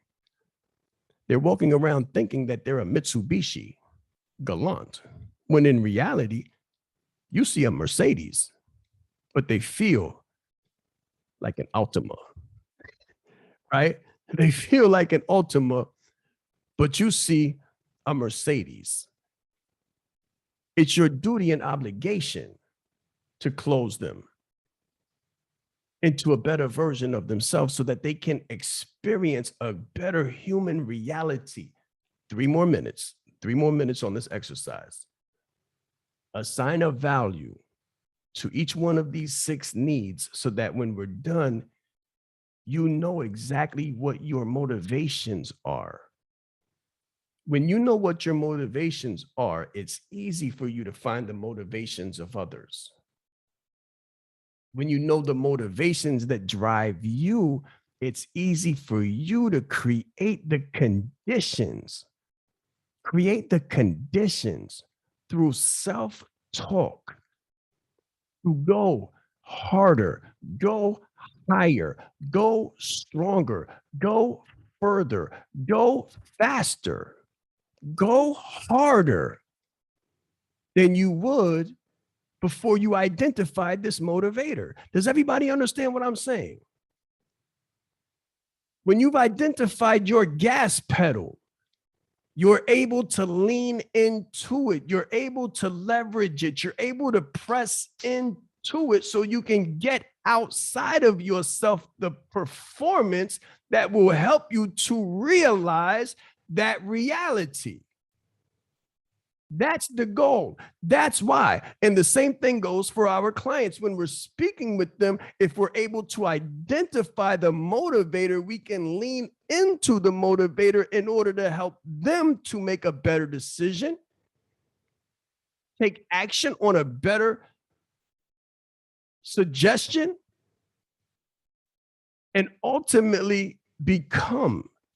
They're walking around thinking that they're a Mitsubishi Galant, when in reality, you see a Mercedes, but they feel like an Altima, right? They feel like an Altima, but you see a Mercedes. It's your duty and obligation to close them into a better version of themselves so that they can experience a better human reality. 3 more minutes on this exercise. Assign a value to each one of these 6 needs so that when we're done, you know exactly what your motivations are. When you know what your motivations are, it's easy for you to find the motivations of others. When you know the motivations that drive you, it's easy for you to create the conditions through self-talk to go harder, go higher, go stronger, go further, go faster, go harder than you would before you identified this motivator. Does everybody understand what I'm saying? When you've identified your gas pedal, you're able to lean into it. You're able to leverage it. You're able to press into it so you can get outside of yourself the performance that will help you to realize that reality. That's the goal. That's why. And the same thing goes for our clients. When we're speaking with them, if we're able to identify the motivator, we can lean into the motivator in order to help them to make a better decision, take action on a better suggestion, and ultimately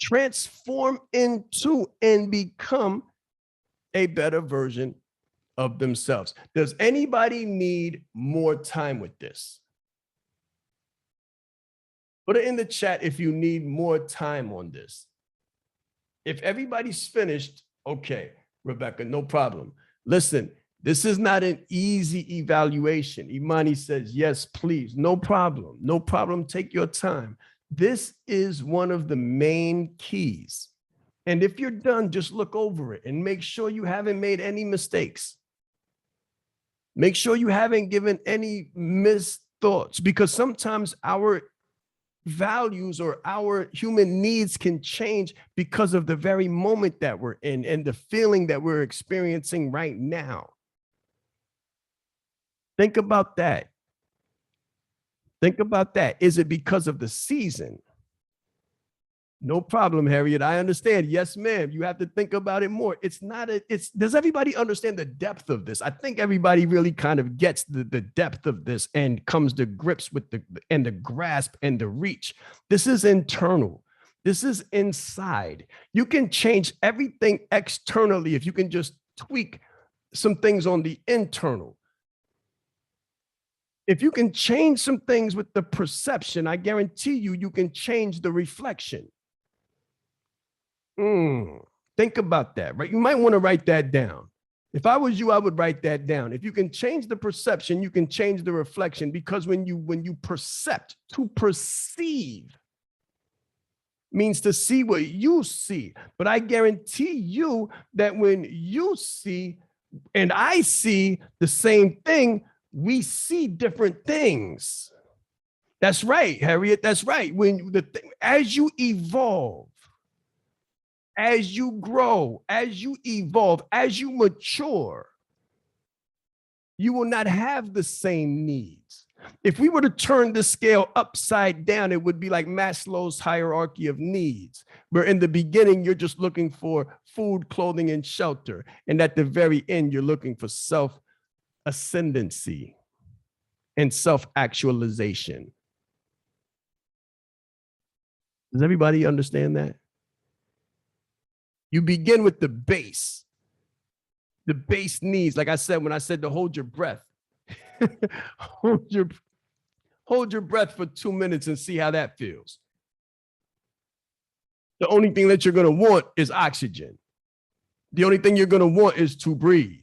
transform into and become a better version of themselves. Does anybody need more time with this? Put it in the chat if you need more time on this. If everybody's finished, okay, Rebecca, no problem. Listen, this is not an easy evaluation. Imani says, yes, please, no problem. No problem, take your time. This is one of the main keys. And if you're done, just look over it and make sure you haven't made any mistakes. Make sure you haven't given any missed thoughts, because sometimes our values or our human needs can change because of the very moment that we're in and the feeling that we're experiencing right now. Think about that. Think about that. Is it because of the season? No problem, Harriet. I understand. Yes, ma'am. You have to think about it more. It's not does everybody understand the depth of this? I think everybody really kind of gets the depth of this and comes to grips with the grasp and the reach. This is internal. This is inside. You can change everything externally if you can just tweak some things on the internal. If you can change some things with the perception, I guarantee you can change the reflection. Think about that, right? You might want to write that down. If I was you, I would write that down. If you can change the perception, you can change the reflection, because when you percept, to perceive means to see what you see. But I guarantee you that when you see and I see the same thing, we see different things. That's right, Harriet. That's right. As you evolve, as you grow, as you evolve, as you mature, you will not have the same needs. If we were to turn the scale upside down, it would be like Maslow's hierarchy of needs, where in the beginning, you're just looking for food, clothing, and shelter. And at the very end, you're looking for self-ascendancy and self-actualization. Does everybody understand that? You begin with the base needs. Like I said, when I said to hold your breath, hold your breath for 2 minutes and see how that feels. The only thing that you're going to want is oxygen. The only thing you're going to want is to breathe.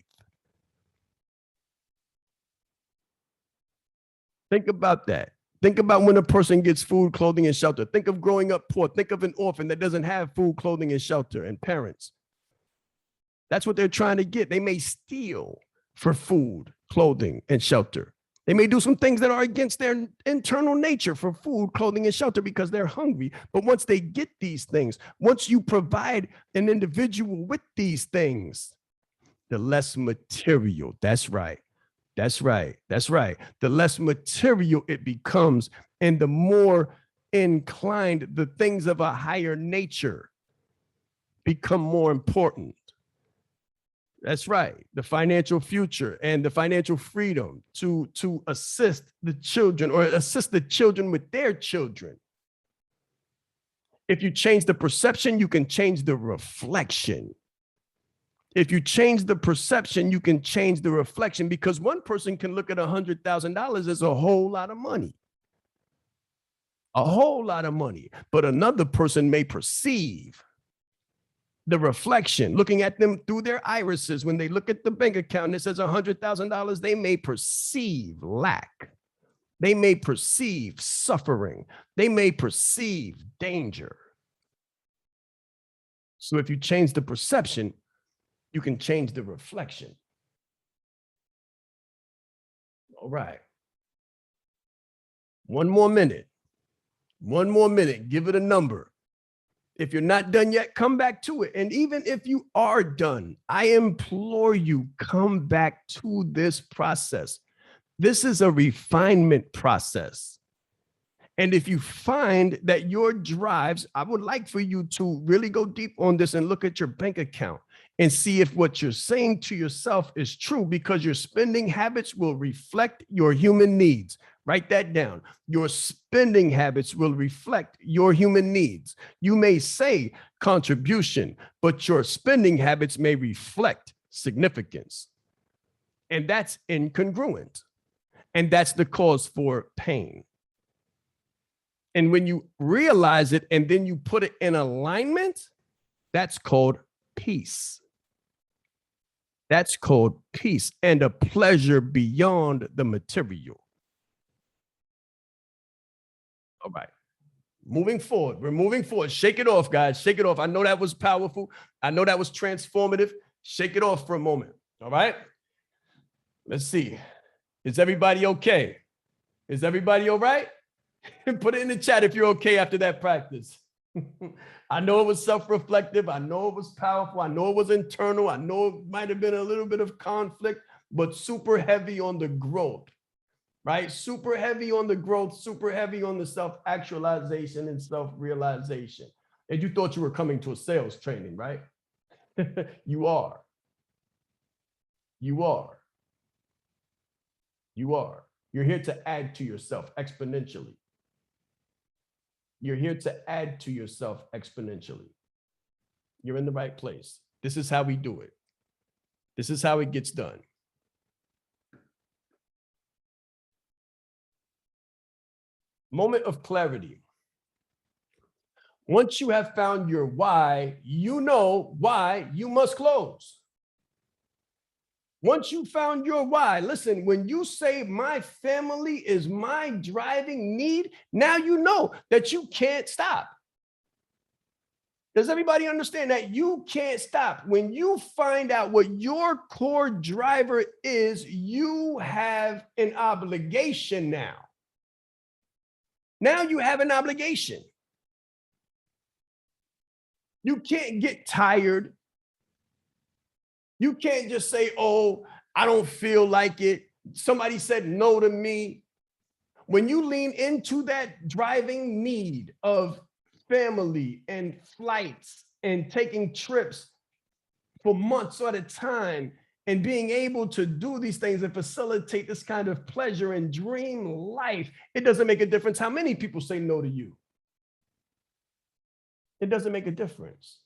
Think about that. Think about when a person gets food, clothing, and shelter. Think of growing up poor. Think of an orphan that doesn't have food, clothing, and shelter, and parents. That's what they're trying to get. They may steal for food, clothing, and shelter. They may do some things that are against their internal nature for food, clothing, and shelter because they're hungry. But once they get these things, once you provide an individual with these things, the less material, that's right. That's right. That's right. The less material it becomes, and the more inclined the things of a higher nature become more important. That's right. The financial future and the financial freedom to assist the children, or assist the children with their children. If you change the perception, you can change the reflection. If you change the perception, you can change the reflection, because one person can look at $100,000 as a whole lot of money. a whole lot of money, but another person may perceive the reflection, looking at them through their irises. When they look at the bank account and it says $100,000, they may perceive lack. They may perceive suffering. They may perceive danger. So if you change the perception, you can change the reflection. All right. One more minute. One more minute. Give it a number. If you're not done yet, come back to it. And even if you are done, I implore you, come back to this process. This is a refinement process. And if you find that your drives, I would like for you to really go deep on this and look at your bank account and see if what you're saying to yourself is true, because your spending habits will reflect your human needs. Write that down. Your spending habits will reflect your human needs. You may say contribution, but your spending habits may reflect significance. And that's incongruent. And that's the cause for pain. And when you realize it and then you put it in alignment, that's called peace. That's called peace and a pleasure beyond the material. All right. Moving forward. We're moving forward. Shake it off, guys. Shake it off. I know that was powerful. I know that was transformative. Shake it off for a moment. All right. Let's see. Is everybody okay? Is everybody all right? Put it in the chat if you're okay after that practice. I know it was self-reflective. I know it was powerful. I know it was internal. I know it might have been a little bit of conflict, but super heavy on the growth, right? Super heavy on the growth, super heavy on the self-actualization and self-realization. And you thought you were coming to a sales training, right? You are. You are. You are. You're here to add to yourself exponentially. You're here to add to yourself exponentially. You're in the right place. This is how we do it. This is how it gets done. Moment of clarity. Once you have found your why, you know why you must close. Once you found your why, listen, when you say my family is my driving need, now you know that you can't stop. Does everybody understand that you can't stop? When you find out what your core driver is, you have an obligation now. Now you have an obligation. You can't get tired. You can't just say, oh, I don't feel like it. Somebody said no to me. When you lean into that driving need of family and flights and taking trips for months at a time and being able to do these things and facilitate this kind of pleasure and dream life, it doesn't make a difference how many people say no to you. It doesn't make a difference.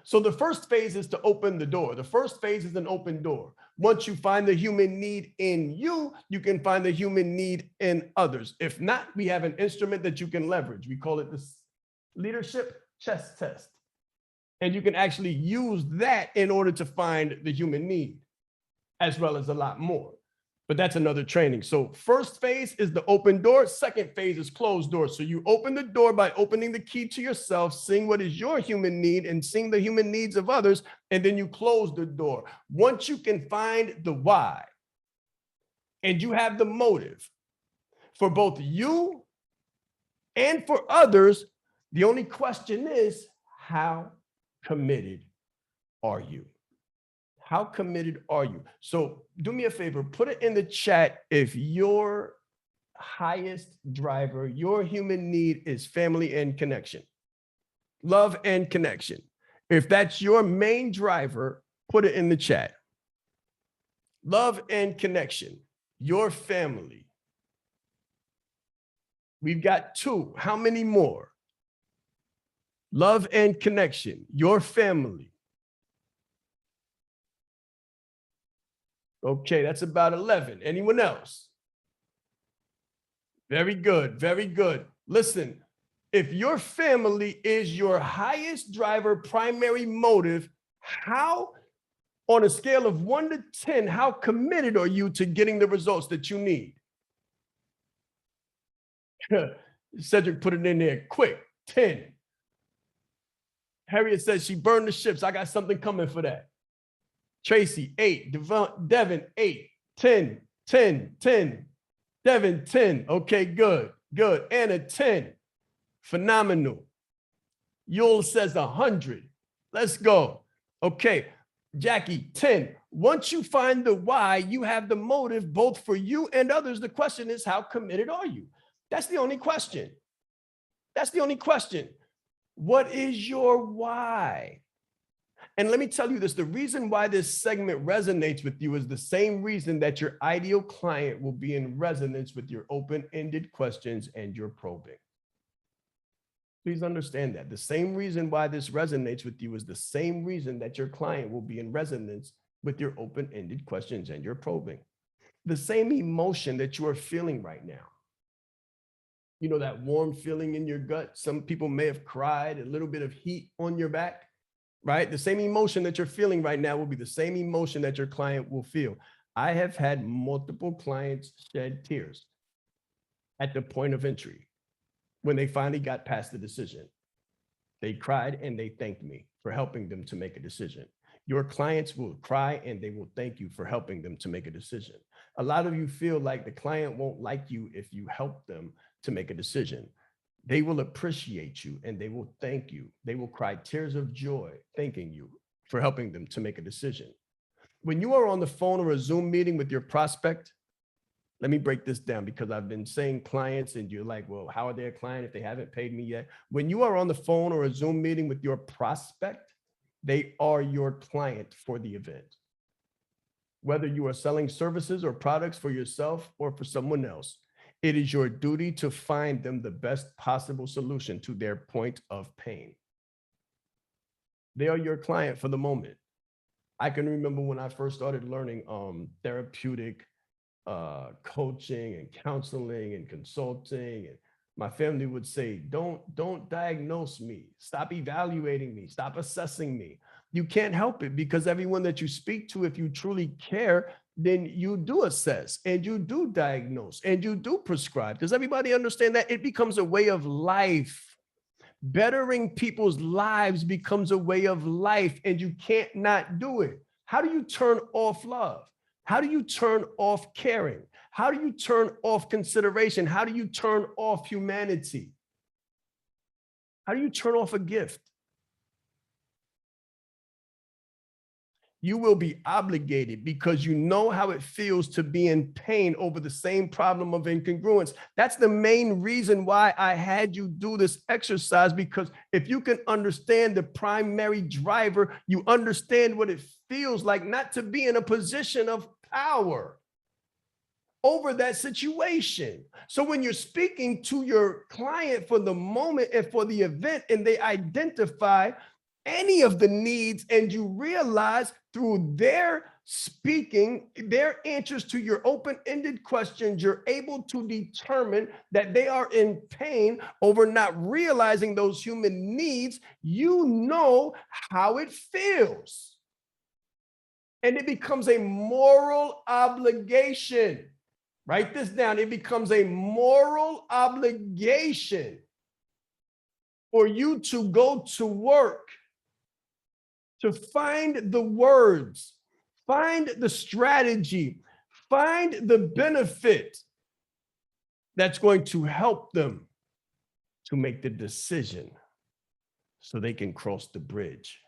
So the first phase is to open the door. The first phase is an open door. Once you find the human need in you, you can find the human need in others. If not, we have an instrument that you can leverage. We call it the leadership chess test. And you can actually use that in order to find the human need, as well as a lot more. But that's another training. So first phase is the open door. Second phase is closed door. So you open the door by opening the key to yourself, seeing what is your human need and seeing the human needs of others. And then you close the door. Once you can find the why and you have the motive for both you and for others, the only question is, how committed are you? How committed are you? So do me a favor, put it in the chat if your highest driver, your human need is family and connection, love and connection. If that's your main driver, put it in the chat. Love and connection, your family. We've got 2. How many more? Love and connection, your family. Okay, that's about 11. Anyone else? Very good, very good. Listen, if your family is your highest driver, primary motive, how, on a scale of 1 to 10, how committed are you to getting the results that you need? Cedric put it in there quick, 10. Harriet says she burned the ships. I got something coming for that. Tracy, 8. Devin, 8. 10, 10, 10. Devin, 10. Okay, good, good. Anna, 10. Phenomenal. Yul says 100. Let's go. Okay, Jackie, 10. Once you find the why, you have the motive both for you and others. The question is, how committed are you? That's the only question. That's the only question. What is your why? And let me tell you this, the reason why this segment resonates with you is the same reason that your ideal client will be in resonance with your open-ended questions and your probing. Please understand that. The same reason why this resonates with you is the same reason that your client will be in resonance with your open-ended questions and your probing. The same emotion that you are feeling right now. You know, that warm feeling in your gut. Some people may have cried, a little bit of heat on your back, right? The same emotion that you're feeling right now will be the same emotion that your client will feel. I have had multiple clients shed tears at the point of entry when they finally got past the decision. They cried and they thanked me for helping them to make a decision. Your clients will cry and they will thank you for helping them to make a decision. A lot of you feel like the client won't like you if you help them to make a decision. They will appreciate you and they will thank you. They will cry tears of joy, thanking you for helping them to make a decision. When you are on the phone or a Zoom meeting with your prospect, let me break this down because I've been saying clients and you're like, well, how are they a client if they haven't paid me yet? When you are on the phone or a Zoom meeting with your prospect, they are your client for the event. Whether you are selling services or products for yourself or for someone else, it is your duty to find them the best possible solution to their point of pain. They are your client for the moment. I can remember when I first started learning therapeutic coaching and counseling and consulting, and my family would say, don't diagnose me, stop evaluating me, stop assessing me. You can't help it because everyone that you speak to, if you truly care, then you do assess and you do diagnose and you do prescribe. Does everybody understand that? It becomes a way of life. Bettering people's lives becomes a way of life, and you can't not do it. How do you turn off love? How do you turn off caring? How do you turn off consideration? How do you turn off humanity? How do you turn off a gift? You will be obligated because you know how it feels to be in pain over the same problem of incongruence. That's the main reason why I had you do this exercise, because if you can understand the primary driver, you understand what it feels like not to be in a position of power over that situation. So when you're speaking to your client for the moment and for the event, and they identify any of the needs, and you realize through their speaking, their answers to your open-ended questions, you're able to determine that they are in pain over not realizing those human needs. You know how it feels. And it becomes a moral obligation. Write this down. It becomes a moral obligation for you to go to work, to find the words, find the strategy, find the benefit that's going to help them to make the decision so they can cross the bridge.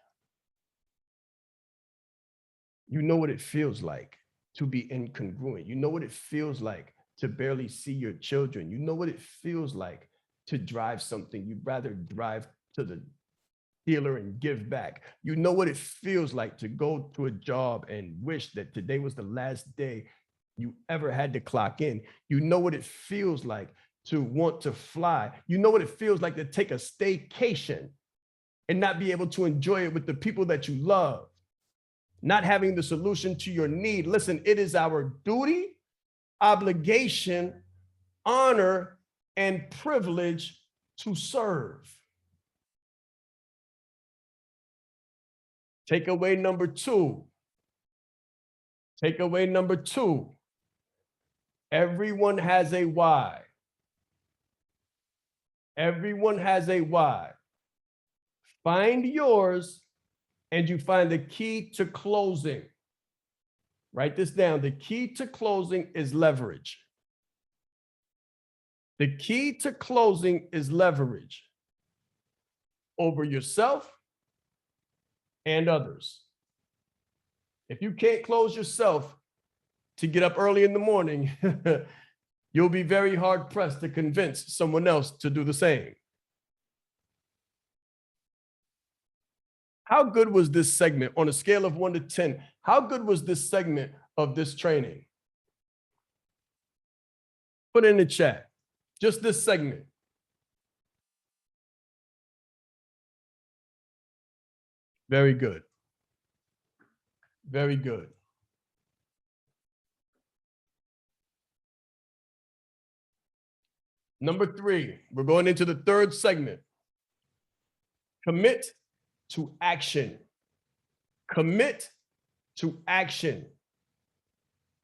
You know what it feels like to be incongruent. You know what it feels like to barely see your children. You know what it feels like to drive something you'd rather drive to the dealer and give back. You know what it feels like to go to a job and wish that today was the last day you ever had to clock in. You know what it feels like to want to fly. You know what it feels like to take a staycation and not be able to enjoy it with the people that you love, not having the solution to your need. Listen, it is our duty, obligation, honor, and privilege to serve. Takeaway number two. Takeaway number two. Everyone has a why. Everyone has a why. Find yours and you find the key to closing. Write this down. The key to closing is leverage. The key to closing is leverage over yourself and others. If you can't close yourself to get up early in the morning, you'll be very hard pressed to convince someone else to do the same. How good was this segment on a scale of 1 to 10? How good was this segment of this training? Put it in the chat. Just this segment. Very good. Very good. Number 3, we're going into the third segment. Commit to action. Commit to action.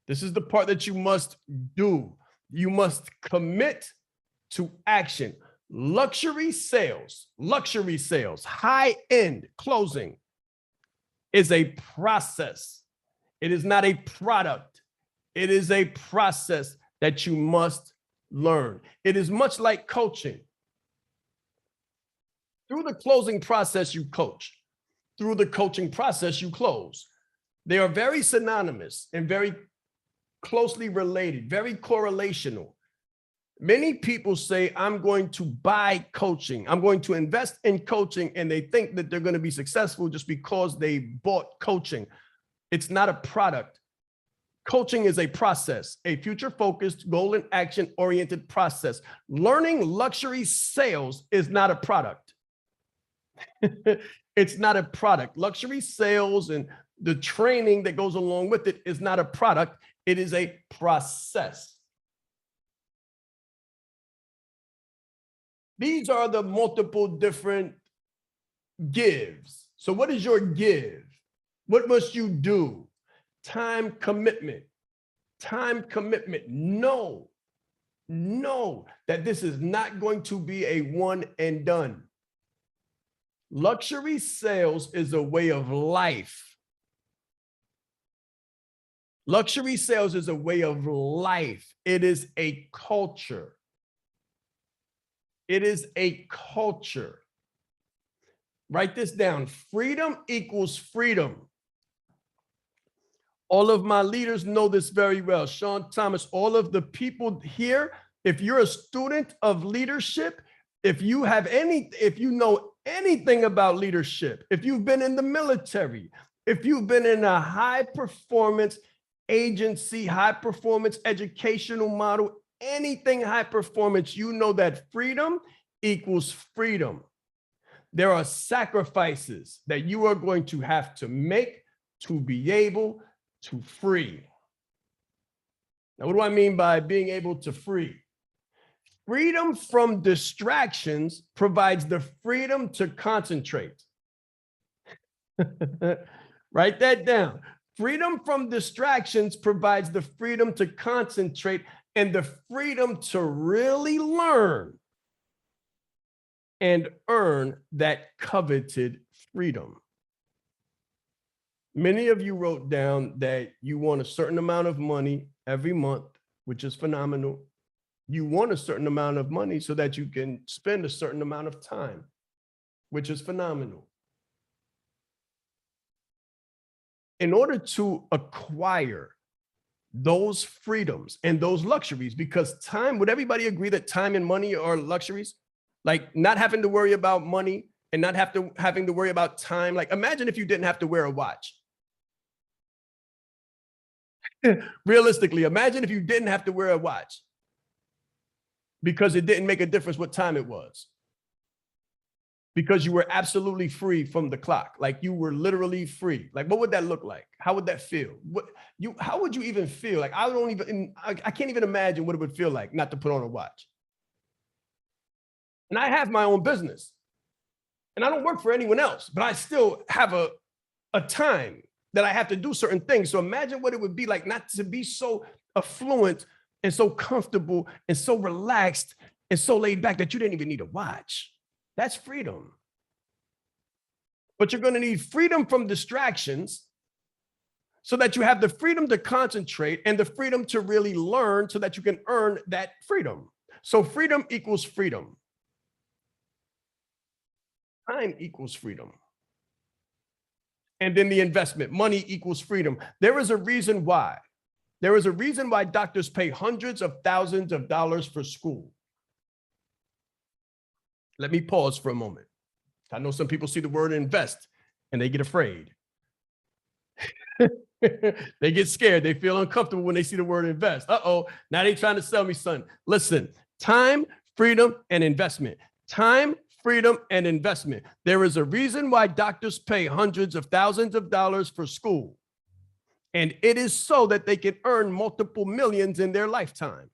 This is the part that you must do. You must commit to action. Luxury sales, high-end closing is a process. It is not a product. It is a process that you must learn. It is much like coaching. Through the closing process, you coach. Through the coaching process, you close. They are very synonymous and very closely related, very correlational. Many people say, I'm going to buy coaching. I'm going to invest in coaching, and they think that they're going to be successful just because they bought coaching. It's not a product. Coaching is a process, a future-focused, goal and action-oriented process. Learning luxury sales is not a product. It's not a product. Luxury sales and the training that goes along with it is not a product. It is a process. These are the multiple different gives. So what is your give? What must you do? Time commitment. Time commitment. Know that this is not going to be a one and done. Luxury sales is a way of life. Luxury sales is a way of life. It is a culture. It is a culture. Write this down. Freedom equals freedom. All of my leaders know this very well. Sean Thomas, all of the people here, if you're a student of leadership, if you know anything about leadership, if you've been in the military, if you've been in a high performance agency, high performance educational model, anything high performance, you know that freedom equals freedom. There are sacrifices that you are going to have to make to be able to free. Now, what do I mean by being able to free? Freedom from distractions provides the freedom to concentrate. Write that down. Freedom from distractions provides the freedom to concentrate and the freedom to really learn and earn that coveted freedom. Many of you wrote down that you want a certain amount of money every month, which is phenomenal. You want a certain amount of money so that you can spend a certain amount of time, which is phenomenal. In order to acquire those freedoms and those luxuries, because time, would everybody agree that time and money are luxuries? Like not having to worry about money and not having to worry about time. Like imagine if you didn't have to wear a watch. Realistically, imagine if you didn't have to wear a watch because it didn't make a difference what time it was. Because you were absolutely free from the clock. Like you were literally free. Like what would that look like? How would that feel? How would you even feel? Like I can't even imagine what it would feel like not to put on a watch. And I have my own business. And I don't work for anyone else, but I still have a time that I have to do certain things. So imagine what it would be like not to be so affluent and so comfortable and so relaxed and so laid back that you didn't even need a watch. That's freedom. But you're going to need freedom from distractions so that you have the freedom to concentrate and the freedom to really learn so that you can earn that freedom. So freedom equals freedom. Time equals freedom. And then the investment, money equals freedom. There is a reason why. There is a reason why doctors pay hundreds of thousands of dollars for school. Let me pause for a moment. I know some people see the word invest and they get afraid. They get scared. They feel uncomfortable when they see the word invest. Uh-oh, now they're trying to sell me something. Listen, time, freedom, and investment. Time, freedom, and investment. There is a reason why doctors pay hundreds of thousands of dollars for school. And it is so that they can earn multiple millions in their lifetime.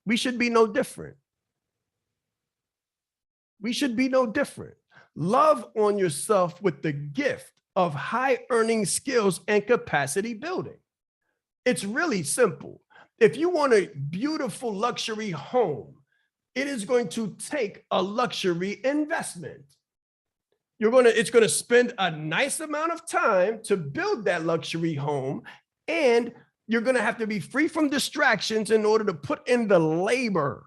We should be no different. We should be no different. Love on yourself with the gift of high earning skills and capacity building. It's really simple. If you want a beautiful luxury home, it is going to take a luxury investment. It's going to spend a nice amount of time to build that luxury home, and you're going to have to be free from distractions in order to put in the labor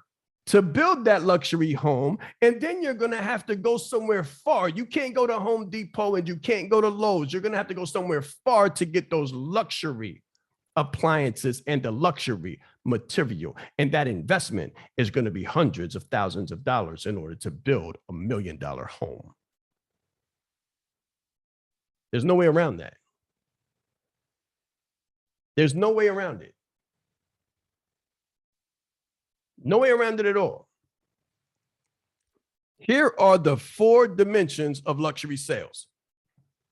to build that luxury home. And then you're going to have to go somewhere far. You can't go to Home Depot and you can't go to Lowe's. You're going to have to go somewhere far to get those luxury appliances and the luxury material. And that investment is going to be hundreds of thousands of dollars in order to build $1 million home. There's no way around that. There's no way around it. No way around it at all. Here are the 4 dimensions of luxury sales.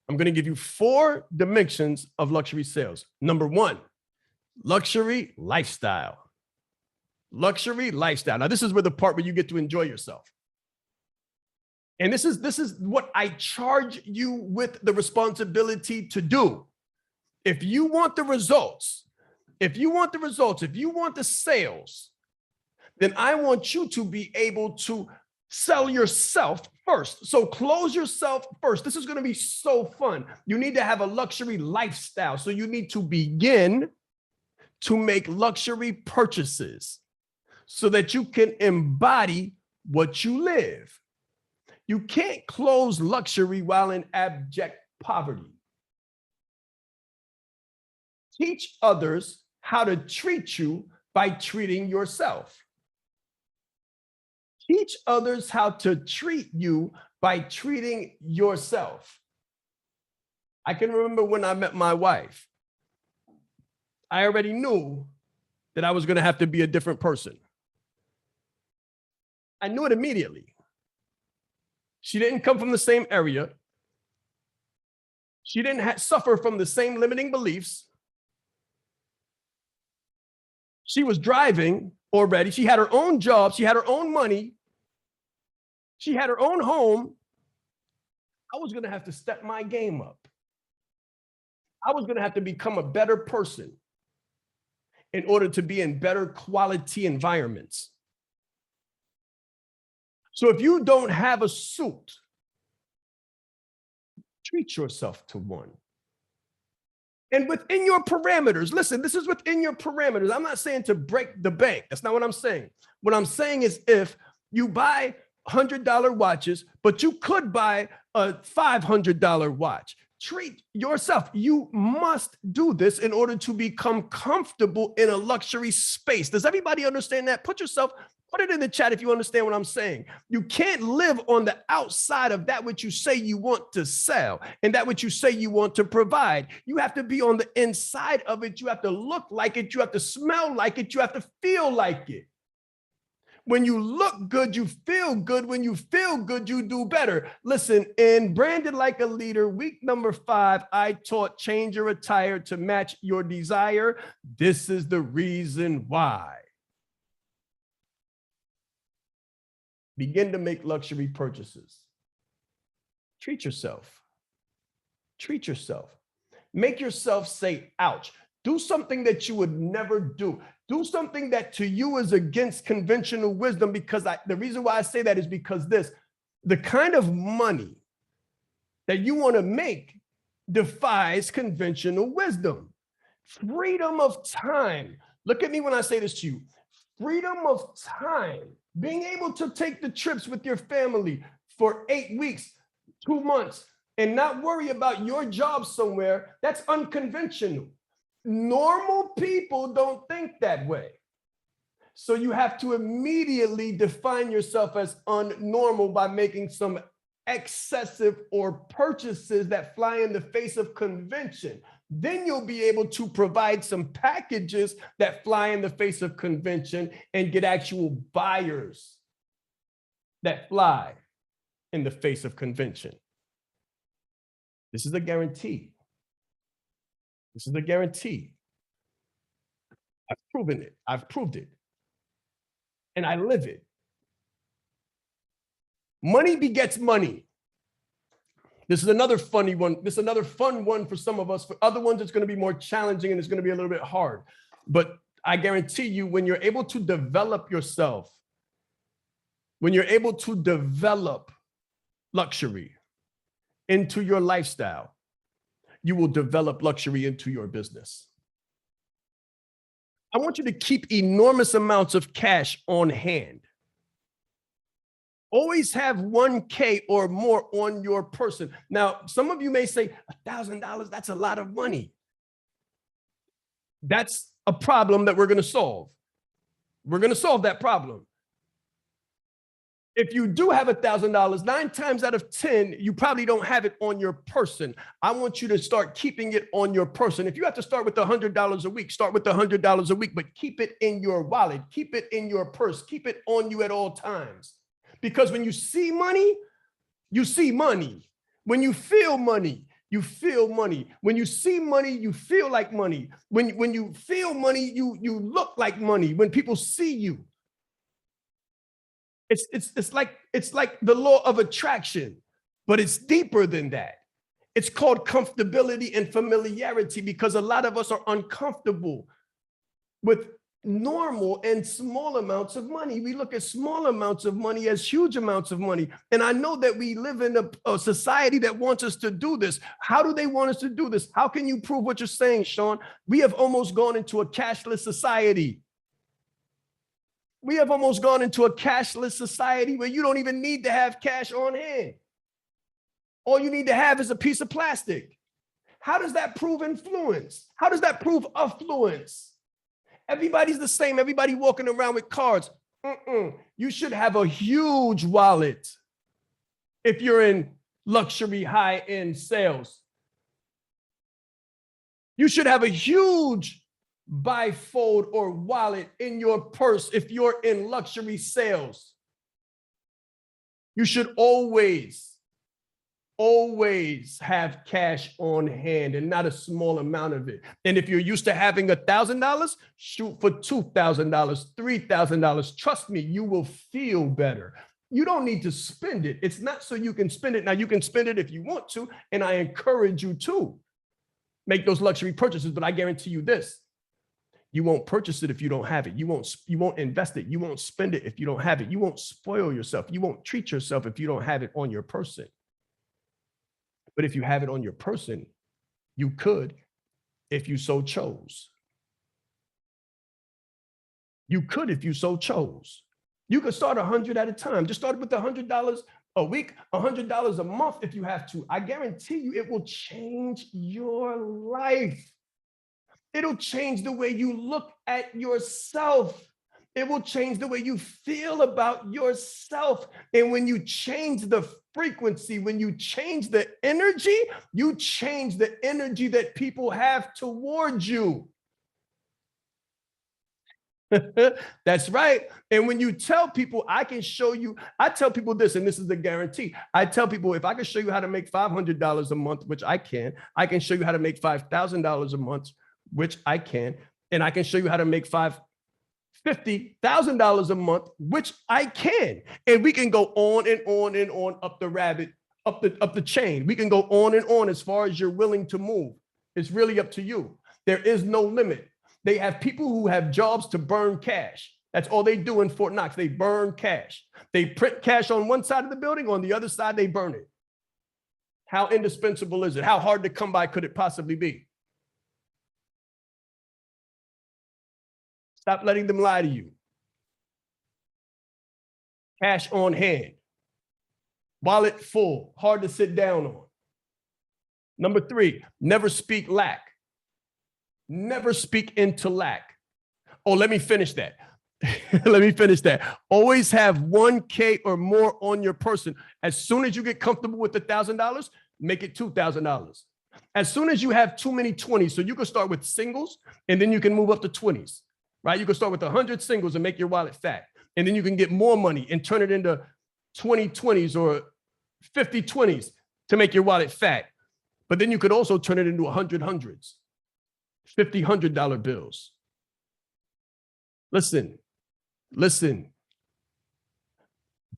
I'm going to give you 4 dimensions of luxury sales. Number 1, luxury lifestyle. Luxury lifestyle. Now, this is where the part where you get to enjoy yourself. And this is what I charge you with the responsibility to do. If you want the results, if you want the sales, then I want you to be able to sell yourself first. So close yourself first. This is going to be so fun. You need to have a luxury lifestyle. So you need to begin to make luxury purchases so that you can embody what you live. You can't close luxury while in abject poverty. Teach others how to treat you by treating yourself. Teach others how to treat you by treating yourself. I can remember when I met my wife, I already knew that I was going to have to be a different person. I knew it immediately. She didn't come from the same area. She didn't suffer from the same limiting beliefs. She was driving already. She had her own job. She had her own money. She had her own home. I was going to have to step my game up. I was going to have to become a better person in order to be in better quality environments. So if you don't have a suit, treat yourself to one. And within your parameters, listen, this is within your parameters. I'm not saying to break the bank. That's not what I'm saying. What I'm saying is if you buy $100 watches, but you could buy a $500 watch, treat yourself. You must do this in order to become comfortable in a luxury space. Does everybody understand that? Put it in the chat if you understand what I'm saying. You can't live on the outside of that which you say you want to sell and that which you say you want to provide. You have to be on the inside of it. You have to look like it. You have to smell like it. You have to feel like it. When you look good, you feel good. When you feel good, you do better. Listen, in Branded Like a Leader, week number 5, I taught change your attire to match your desire. This is the reason why. Begin to make luxury purchases. Treat yourself. Treat yourself. Make yourself say, ouch. Do something that you would never do. Do something that to you is against conventional wisdom, because the reason why I say that is because the kind of money that you want to make defies conventional wisdom. Freedom of time. Look at me when I say this to you. Freedom of time. Being able to take the trips with your family for 8 weeks, 2 months, and not worry about your job somewhere, that's unconventional. Normal people don't think that way. So you have to immediately define yourself as unnormal by making some excessive or purchases that fly in the face of convention. Then you'll be able to provide some packages that fly in the face of convention and get actual buyers that fly in the face of convention. This is a guarantee. This is a guarantee. I've proven it. I've proved it. And I live it. Money begets money. This is another funny one. This is another fun one for some of us. For other ones, it's going to be more challenging and it's going to be a little bit hard. But I guarantee you, when you're able to develop yourself, when you're able to develop luxury into your lifestyle, you will develop luxury into your business. I want you to keep enormous amounts of cash on hand. Always have 1K or more on your person. Now, some of you may say, $1,000, that's a lot of money. That's a problem that we're going to solve. We're going to solve that problem. If you do have $1,000, 9 times out of 10, you probably don't have it on your person. I want you to start keeping it on your person. If you have to start with $100 a week, start with $100 a week, but keep it in your wallet, keep it in your purse, keep it on you at all times. Because when you see money, you see money. When you feel money, you feel money. When you see money, you feel like money. When you feel money, you look like money. When people see you, it's like the law of attraction, but it's deeper than that. It's called comfortability and familiarity, because a lot of us are uncomfortable with normal and small amounts of money. We look at small amounts of money as huge amounts of money. And I know that we live in a society that wants us to do this. How do they want us to do this? How can you prove what you're saying, Shaan? We have almost gone into a cashless society. We have almost gone into a cashless society where you don't even need to have cash on hand. All you need to have is a piece of plastic. How does that prove influence? How does that prove affluence? Everybody's the same. Everybody walking around with cards. You should have a huge wallet if you're in luxury high-end sales. You should have a huge bifold or wallet in your purse if you're in luxury sales. You should always have cash on hand and not a small amount of it. And if you're used to having $1,000, shoot for $2,000, $3,000. Trust me, you will feel better. You don't need to spend it. It's not so you can spend it. Now, you can spend it if you want to, and I encourage you to make those luxury purchases, but I guarantee you this: you won't purchase it if you don't have it. You won't invest it. You won't spend it if you don't have it. You won't spoil yourself. You won't treat yourself if you don't have it on your person. But if you have it on your person, you could, if you so chose. You could, if you so chose. You could start 100 at a time. Just start with $100 a week, $100 a month if you have to. I guarantee you it will change your life. It'll change the way you look at yourself. It will change the way you feel about yourself. And when you change the frequency, when you change the energy, you change the energy that people have towards you. That's right. And when you tell people, I can show you, I tell people this, and this is the guarantee. I tell people, if I can show you how to make $500 a month, which I can show you how to make $5,000 a month, which I can, and I can show you how to make $50,000 a month, which I can. And we can go on and on and on up the chain. We can go on and on as far as you're willing to move. It's really up to you. There is no limit. They have people who have jobs to burn cash. That's all they do in Fort Knox. They burn cash. They print cash on one side of the building. On the other side, they burn it. How indispensable is it? How hard to come by could it possibly be? Stop letting them lie to you. Cash on hand. Wallet full. Hard to sit down on. Number 3, never speak lack. Never speak into lack. Oh, let me finish that. Let me finish that. Always have 1K or more on your person. As soon as you get comfortable with $1,000, make it $2,000. As soon as you have too many 20s, so you can start with singles and then you can move up to 20s, right? You can start with 100 singles and make your wallet fat. And then you can get more money and turn it into 20 20s or 50 20s to make your wallet fat. But then you could also turn it into 100 hundreds, 50 $100 bills. Listen.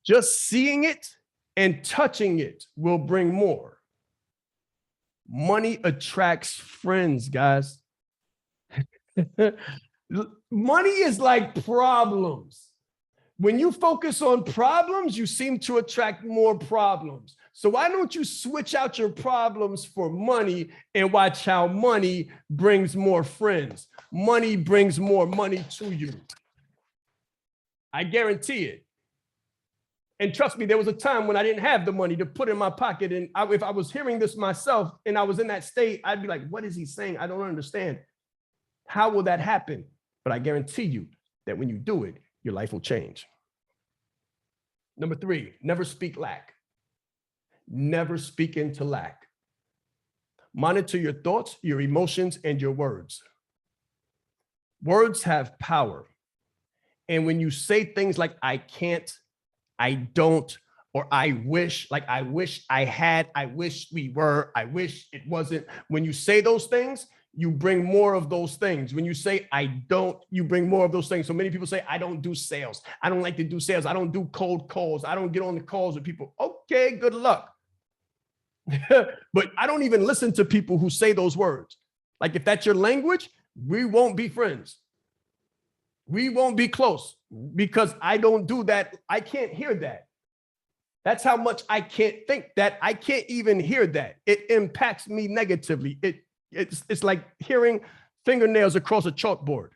Just seeing it and touching it will bring more. Money attracts friends, guys. Money is like problems. When you focus on problems, you seem to attract more problems. So why don't you switch out your problems for money and watch how money brings more friends? Money brings more money to you. I guarantee it. And trust me, there was a time when I didn't have the money to put in my pocket. And if I was hearing this myself and I was in that state, I'd be like, what is he saying? I don't understand. How will that happen? But I guarantee you that when you do it, your life will change. Number 3, never speak lack. Never speak into lack. Monitor your thoughts, your emotions, and your words. Words have power. And when you say things like, I can't, I don't, or I wish, like I wish I had, I wish we were, I wish it wasn't. When you say those things, you bring more of those things. When you say, I don't, you bring more of those things. So many people say, I don't do sales. I don't like to do sales. I don't do cold calls. I don't get on the calls with people. Okay, good luck. But I don't even listen to people who say those words. Like if that's your language, we won't be friends. We won't be close because I don't do that. I can't hear that. That's how much I can't think that. I can't even hear that. It impacts me negatively. It's like hearing fingernails across a chalkboard.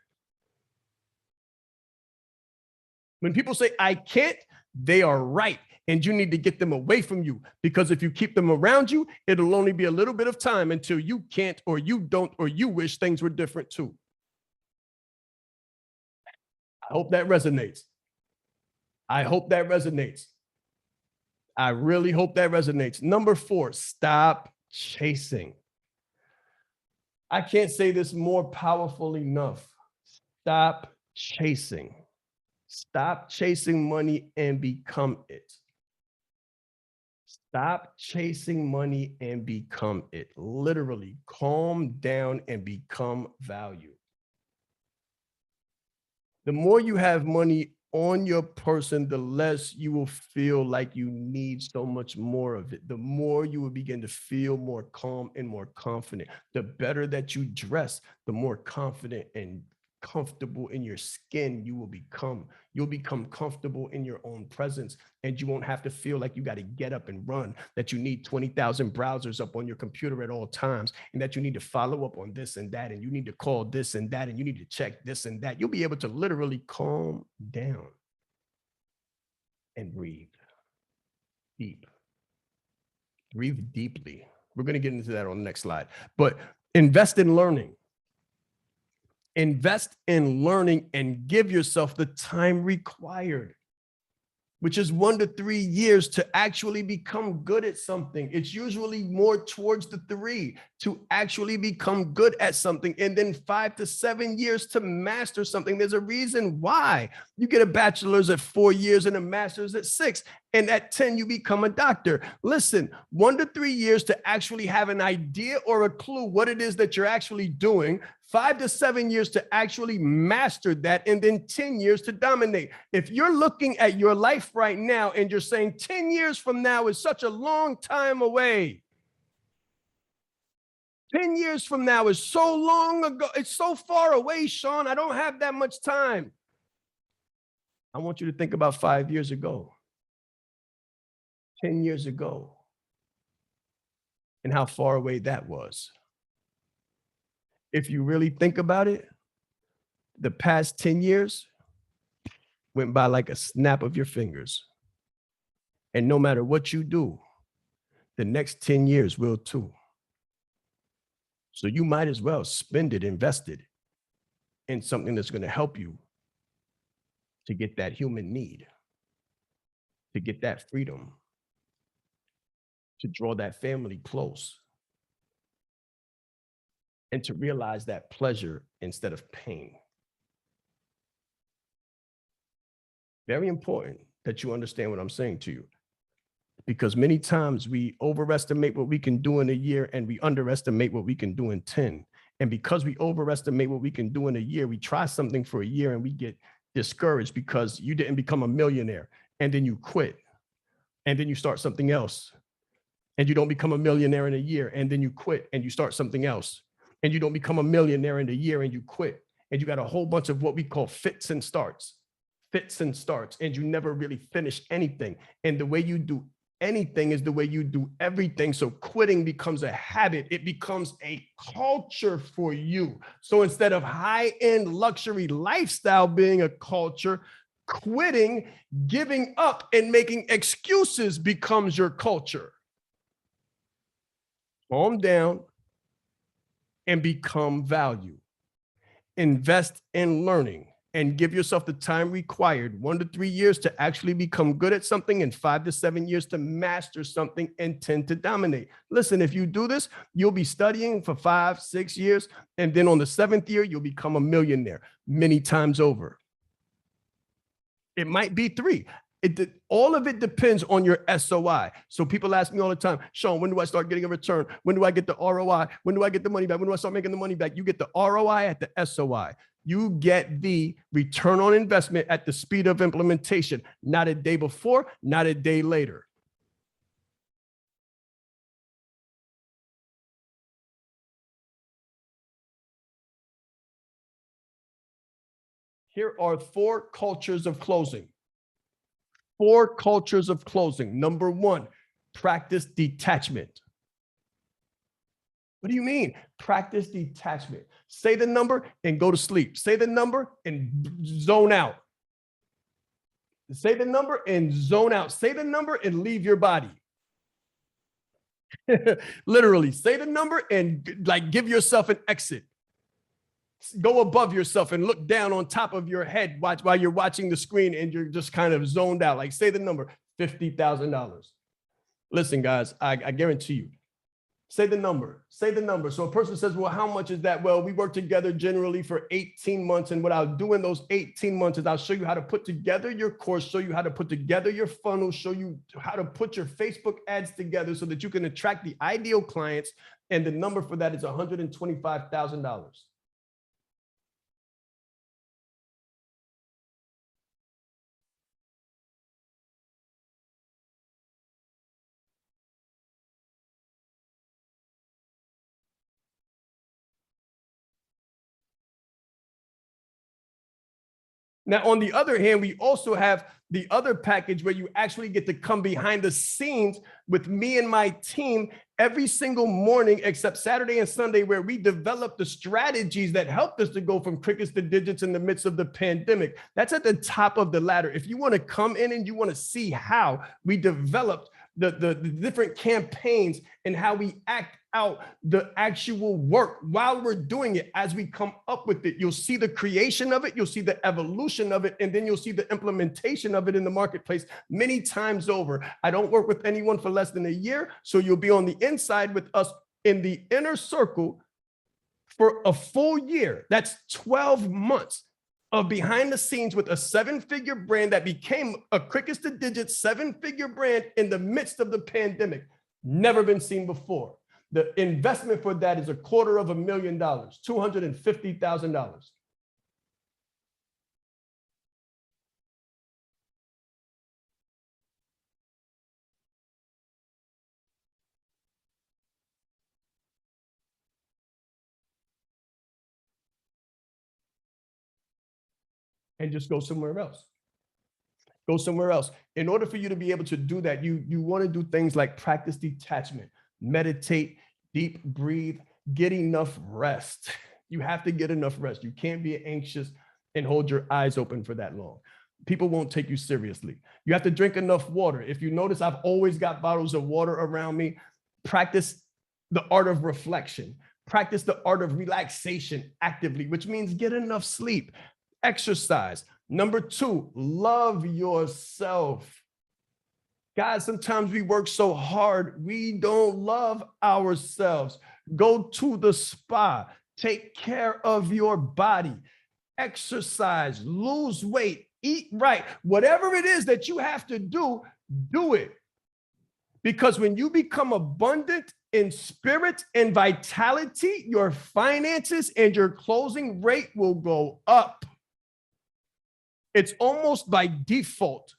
When people say, I can't, they are right. And you need to get them away from you, because if you keep them around you, it'll only be a little bit of time until you can't, or you don't, or you wish things were different too. I hope that resonates. I hope that resonates. I really hope that resonates. Number 4, stop chasing. I can't say this more powerful enough. Stop chasing. Stop chasing money and become it. Stop chasing money and become it. Literally, calm down and become value. The more you have money on your person, the less you will feel like you need so much more of it. The more you will begin to feel more calm and more confident. The better that you dress, the more confident and comfortable in your skin you will become. You'll become comfortable in your own presence, and you won't have to feel like you got to get up and run, that you need 20,000 browsers up on your computer at all times, and that you need to follow up on this and that, and you need to call this and that, and you need to check this and that. You'll be able to literally calm down and breathe deep. Breathe deeply. We're going to get into that on the next slide, but invest in learning. Invest in learning and give yourself the time required, which is 1 to 3 years to actually become good at something. It's usually more towards the 3 to actually become good at something, and then 5 to 7 years to master something. There's a reason why you get a bachelor's at 4 years and a master's at 6, and at 10 you become a doctor. Listen, 1 to 3 years to actually have an idea or a clue what it is that you're actually doing. 5 to 7 years to actually master that, and then 10 years to dominate. If you're looking at your life right now and you're saying 10 years from now is such a long time away, 10 years from now is so long ago, it's so far away, Shaan, I don't have that much time. I want you to think about 5 years ago, 10 years ago, and how far away that was. If you really think about it, the past 10 years went by like a snap of your fingers. And no matter what you do, the next 10 years will too. So you might as well spend it, invest it in something that's going to help you to get that human need, to get that freedom, to draw that family close, and to realize that pleasure instead of pain. Very important that you understand what I'm saying to you, because many times we overestimate what we can do in a year and we underestimate what we can do in 10. And because we overestimate what we can do in a year, we try something for a year and we get discouraged because you didn't become a millionaire, and then you quit, and then you start something else, and you don't become a millionaire in a year, and then you quit and you start something else, and you don't become a millionaire in a year and you quit, and you got a whole bunch of what we call fits and starts, and you never really finish anything. And the way you do anything is the way you do everything. So quitting becomes a habit. It becomes a culture for you. So instead of high-end luxury lifestyle being a culture, quitting, giving up, and making excuses becomes your culture. Calm down and become value. Invest in learning and give yourself the time required, 1 to 3 years to actually become good at something, and 5 to 7 years to master something, and 10 to dominate. Listen, if you do this, you'll be studying for 5, 6 years, and then on the 7th year, you'll become a millionaire many times over. It might be 3. All of it depends on your SOI. So people ask me all the time, Shaan, when do I start getting a return? When do I get the ROI? When do I get the money back? When do I start making the money back? You get the ROI at the SOI. You get the return on investment at the speed of implementation, not a day before, not a day later. Here are 4 cultures of closing. 4 cultures of closing. Number 1, practice detachment. What do you mean? Practice detachment. Say the number and go to sleep. Say the number and zone out. Say the number and zone out. Say the number and leave your body. Literally, say the number and like give yourself an exit. Go above yourself and look down on top of your head while you're watching the screen and you're just kind of zoned out. Like say the number, $50,000. Listen, guys, I guarantee you. Say the number. Say the number. So a person says, well, how much is that? Well, we work together generally for 18 months. And what I'll do in those 18 months is I'll show you how to put together your course, show you how to put together your funnel, show you how to put your Facebook ads together so that you can attract the ideal clients. And the number for that is $125,000. Now, on the other hand, we also have the other package where you actually get to come behind the scenes with me and my team every single morning, except Saturday and Sunday, where we develop the strategies that helped us to go from crickets to digits in the midst of the pandemic. That's at the top of the ladder. If you want to come in and you want to see how we developed the different campaigns and how we act out the actual work while we're doing it, as we come up with it, you'll see the creation of it, you'll see the evolution of it, and then you'll see the implementation of it in the marketplace many times over. I don't work with anyone for less than a year, so you'll be on the inside with us in the inner circle for a full year. That's 12 months of behind the scenes with a 7-figure brand that became a crickets to digits 7-figure brand in the midst of the pandemic. Never been seen before. The investment for that is $250,000, $250,000. And just go somewhere else. Go somewhere else. In order for you to be able to do that, you want to do things like practice detachment, meditate, deep breathe, get enough rest. You have to get enough rest. You can't be anxious and hold your eyes open for that long. People won't take you seriously. You have to drink enough water. If you notice, I've always got bottles of water around me. Practice the art of reflection. Practice the art of relaxation actively, which means get enough sleep. Exercise. Number 2, love yourself. Guys, sometimes we work so hard, we don't love ourselves. Go to the spa, take care of your body, exercise, lose weight, eat right. Whatever it is that you have to do, do it. Because when you become abundant in spirit and vitality, your finances and your closing rate will go up. It's almost by default.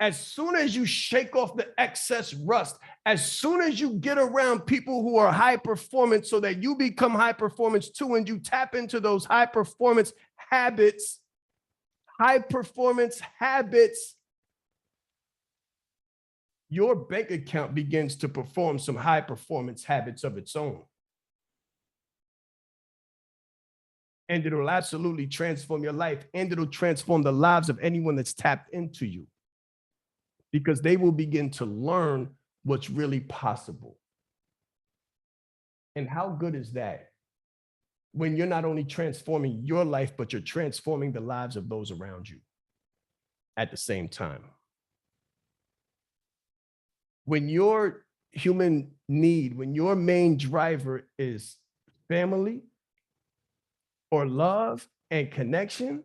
As soon as you shake off the excess rust, as soon as you get around people who are high performance so that you become high performance too, and you tap into those high performance habits, your bank account begins to perform some high performance habits of its own. And it'll absolutely transform your life, and it'll transform the lives of anyone that's tapped into you, because they will begin to learn what's really possible. And how good is that when you're not only transforming your life, but you're transforming the lives of those around you at the same time? When your human need, when your main driver is family or love and connection,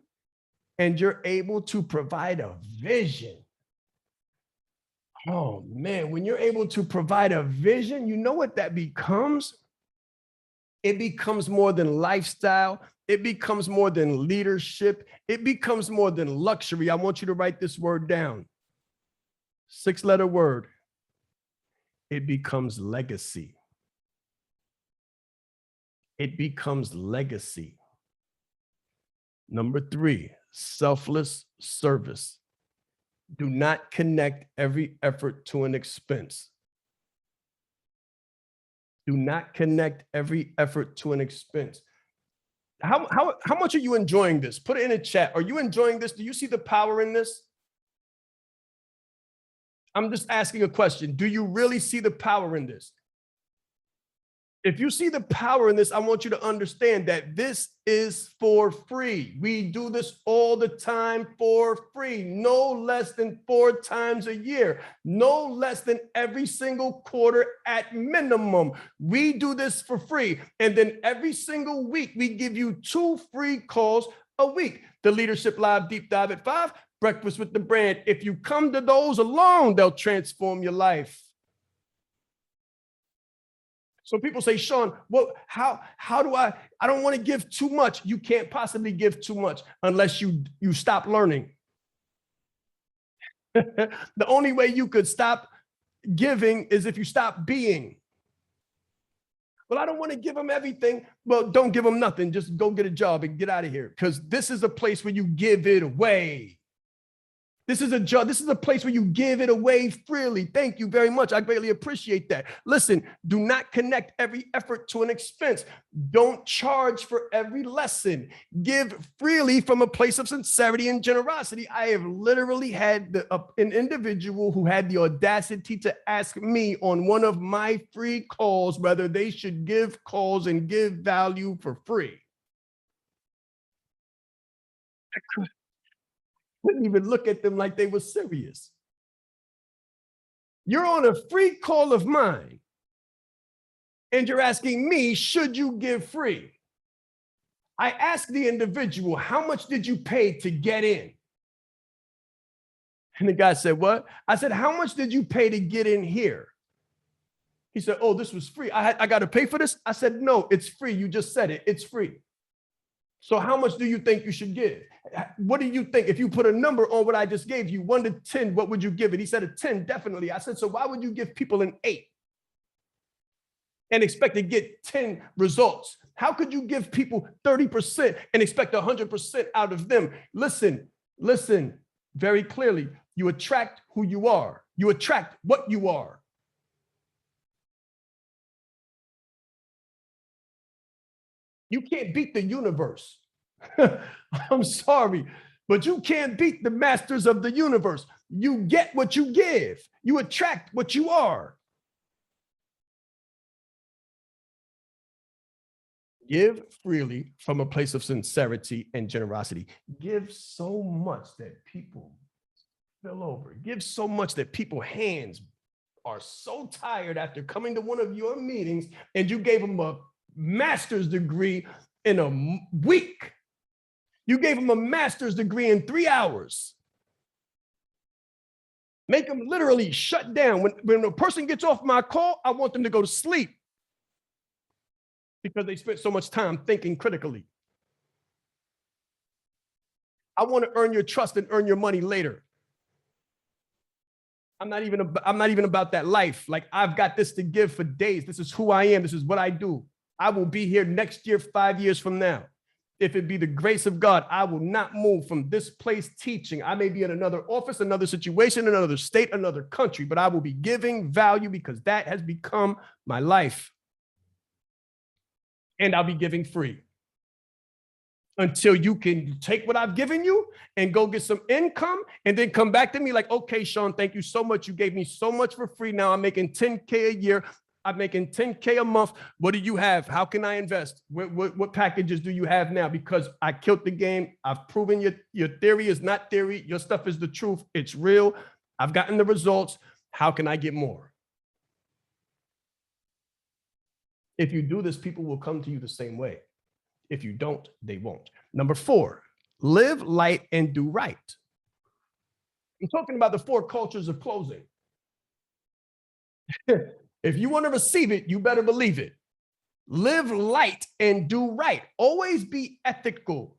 and you're able to provide a vision. Oh man, when you're able to provide a vision, you know what that becomes? It becomes more than lifestyle. It becomes more than leadership. It becomes more than luxury. I want you to write this word down. 6-letter word. It becomes legacy. It becomes legacy. Number 3, selfless service. Do not connect every effort to an expense. Do not connect every effort to an expense. How much are you enjoying this? Put it in a chat. Are you enjoying this? Do you see the power in this? I'm just asking a question. Do you really see the power in this? If you see the power in this, I want you to understand that this is for free. We do this all the time for free, no less than 4 times a year, no less than every single quarter at minimum. We do this for free. And then every single week, we give you 2 free calls a week. The Leadership Live Deep Dive at 5, Breakfast with the Brand. If you come to those alone, they'll transform your life. So people say, Shaan, well, how do I don't want to give too much. You can't possibly give too much unless you stop learning. The only way you could stop giving is if you stop being. Well, I don't want to give them everything. Well, don't give them nothing. Just go get a job and get out of here, because this is a place where you give it away. This is a job. This is a place where you give it away freely. Thank you very much. I greatly appreciate that. Listen, do not connect every effort to an expense. Don't charge for every lesson. Give freely from a place of sincerity and generosity. I have literally had an individual who had the audacity to ask me on one of my free calls whether they should give calls and give value for free. Couldn't even look at them like they were serious. You're on a free call of mine, and you're asking me, should you give free? I asked the individual, how much did you pay to get in? And the guy said, what? I said, how much did you pay to get in here? He said, oh, this was free. I got to pay for this? I said, no, it's free. You just said it. It's free. So how much do you think you should give? What do you think? If you put a number on what I just gave you, 1 to 10, what would you give it? He said a 10, definitely. I said, so why would you give people an 8 and expect to get 10 results? How could you give people 30% and expect 100% out of them? Listen very clearly. You attract who you are. You attract what you are. You can't beat the universe. I'm sorry, but you can't beat the masters of the universe. You get what you give. You attract what you are. Give freely from a place of sincerity and generosity. Give so much that people spill over. Give so much that people's hands are so tired after coming to one of your meetings and you gave them a master's degree in a week. You gave them a master's degree in 3 hours. Make them literally shut down. When a person gets off my call, I want them to go to sleep because they spent so much time thinking critically. I want to earn your trust and earn your money later. I'm not even about that life. Like, I've got this to give for days. This is who I am. This is what I do. I will be here next year, 5 years from now. If it be the grace of God, I will not move from this place teaching. I may be in another office, another situation, another state, another country, but I will be giving value because that has become my life. And I'll be giving free until you can take what I've given you and go get some income and then come back to me like, okay, Shaan, thank you so much. You gave me so much for free. Now I'm making 10K a year. I'm making 10K a month. What do you have? How can I invest? What packages do you have now? Because I killed the game. I've proven your theory is not theory. Your stuff is the truth. It's real. I've gotten the results. How can I get more? If you do this, people will come to you the same way. If you don't, they won't. Number 4, live light and do right. I'm talking about the 4 cultures of closing. If you want to receive it, you better believe it. Live light and do right. Always be ethical.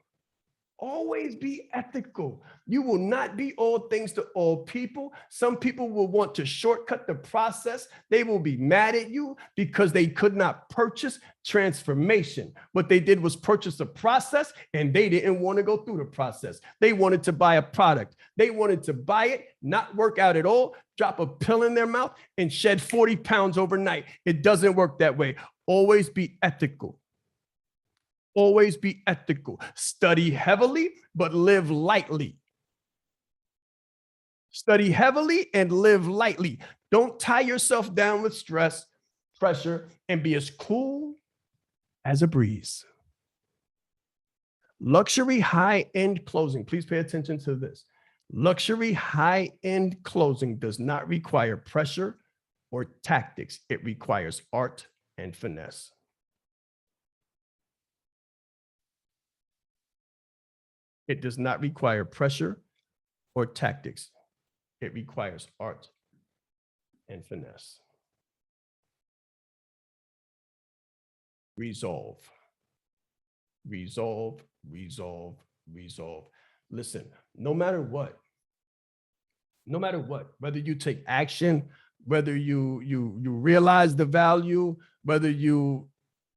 Always be ethical. You will not be all things to all people. Some people will want to shortcut the process. They will be mad at you because they could not purchase transformation. What they did was purchase a process and they didn't want to go through the process. They wanted to buy a product. They wanted to buy it, not work out at all, drop a pill in their mouth and shed 40 pounds overnight. It doesn't work that way. Always be ethical. Always be ethical. Study heavily, but live lightly. Study heavily and live lightly. Don't tie yourself down with stress, pressure, and be as cool as a breeze. Luxury high-end closing. Please pay attention to this. Luxury high-end closing does not require pressure or tactics. It requires art and finesse. It does not require pressure or tactics. It requires art and finesse. Resolve. Resolve, resolve, resolve. Listen, no matter what, whether you take action, whether you realize the value, whether you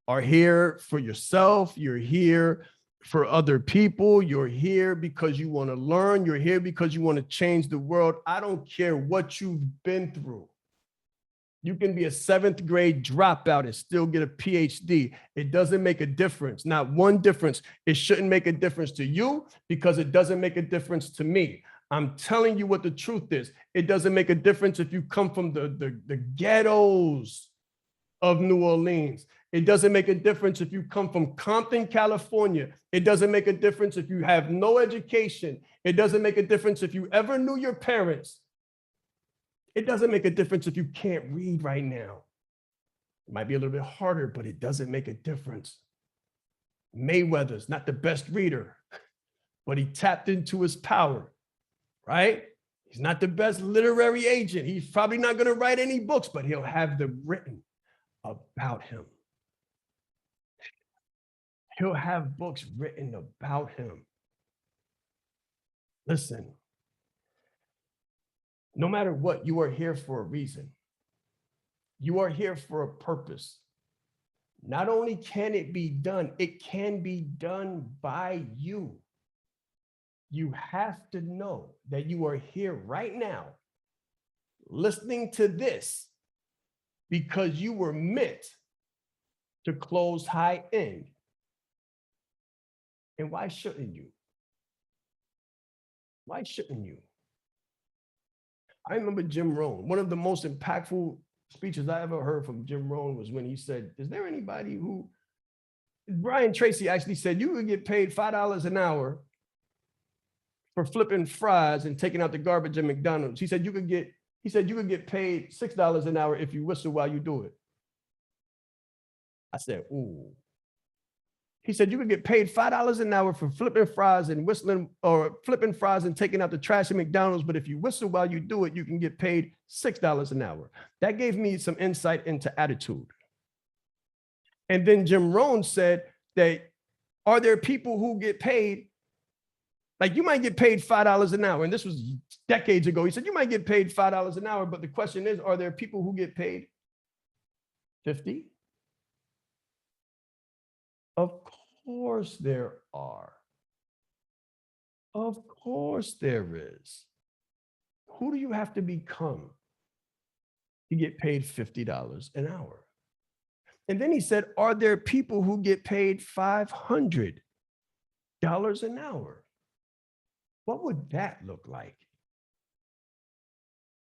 are here for yourself, you're here for other people, you're here because you want to learn, you're here because you want to change the world. I don't care what you've been through. You can be a 7th grade dropout and still get a PhD. It doesn't make a difference. Not one difference. It shouldn't make a difference to you because it doesn't make a difference to me. I'm telling you what the truth is. It doesn't make a difference if you come from the ghettos of New Orleans. It doesn't make a difference if you come from Compton, California. It doesn't make a difference if you have no education. It doesn't make a difference if you ever knew your parents. It doesn't make a difference if you can't read right now. It might be a little bit harder, but it doesn't make a difference. Mayweather's not the best reader, but he tapped into his power, right? He's not the best literary agent. He's probably not going to write any books, but he'll have them written. about him. He'll have books written about him. Listen, no matter what, you are here for a reason. You are here for a purpose. Not only can it be done, it can be done by you. You have to know that you are here right now, listening to this, because you were meant to close high end. And why shouldn't you? Why shouldn't you? I remember Jim Rohn. One of the most impactful speeches I ever heard from Jim Rohn was when he said, is there anybody who, Brian Tracy actually said, you could get paid $5 an hour for flipping fries and taking out the garbage at McDonald's. He said you could get paid $6 an hour if you whistle while you do it. I said, ooh. He said you could get paid $5 an hour for flipping fries and whistling, or flipping fries and taking out the trash at McDonald's. But if you whistle while you do it, you can get paid $6 an hour. That gave me some insight into attitude. And then Jim Rohn said that, are there people who get paid, like you might get paid $5 an hour, and this was decades ago. He said you might get paid $5 an hour, but the question is, are there people who get paid 50? Of course there are. Of course there is. Who do you have to become to get paid $50 an hour? And then he said, are there people who get paid $500 an hour? What would that look like?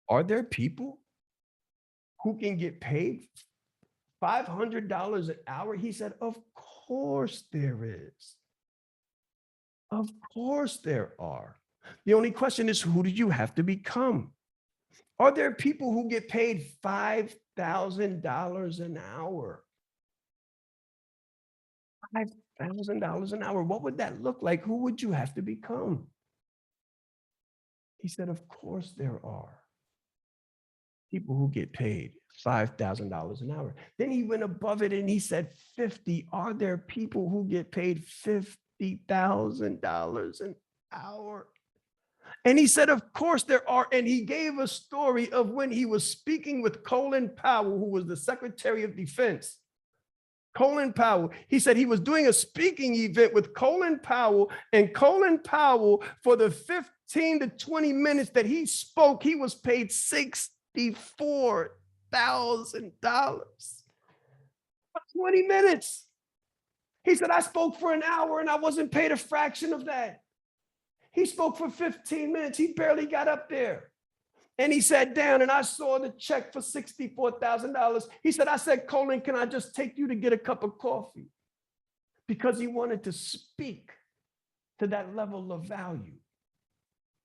Are there people who can get paid $500 an hour? He said, of course there is. Of course there are. The only question is, who do you have to become? Are there people who get paid $5,000 an hour? $5,000 an hour. What would that look like? Who would you have to become? He said, of course there are people who get paid $5,000 an hour. Then he went above it and he said 50. Are there people who get paid $50,000 an hour? And he said, of course there are. And he gave a story of when he was speaking with Colin Powell, who was the Secretary of Defense. Colin Powell, he said he was doing a speaking event with Colin Powell, and Colin Powell, for the 15 to 20 minutes that he spoke, he was paid $64,000 for 20 minutes. He said, I spoke for an hour and I wasn't paid a fraction of that. He spoke for 15 minutes. He barely got up there. And he sat down and I saw the check for $64,000. He said, I said, Colin, can I just take you to get a cup of coffee? Because he wanted to speak to that level of value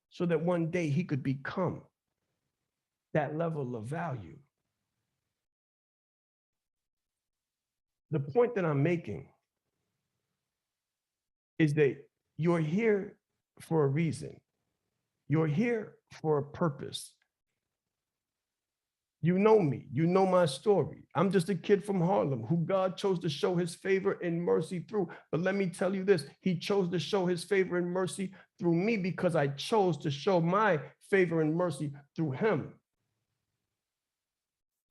so that one day he could become that level of value. The point that I'm making is that you're here for a reason. You're here for a purpose. You know me, you know my story. I'm just a kid from Harlem who God chose to show his favor and mercy through. But let me tell you this, he chose to show his favor and mercy through me because I chose to show my favor and mercy through him.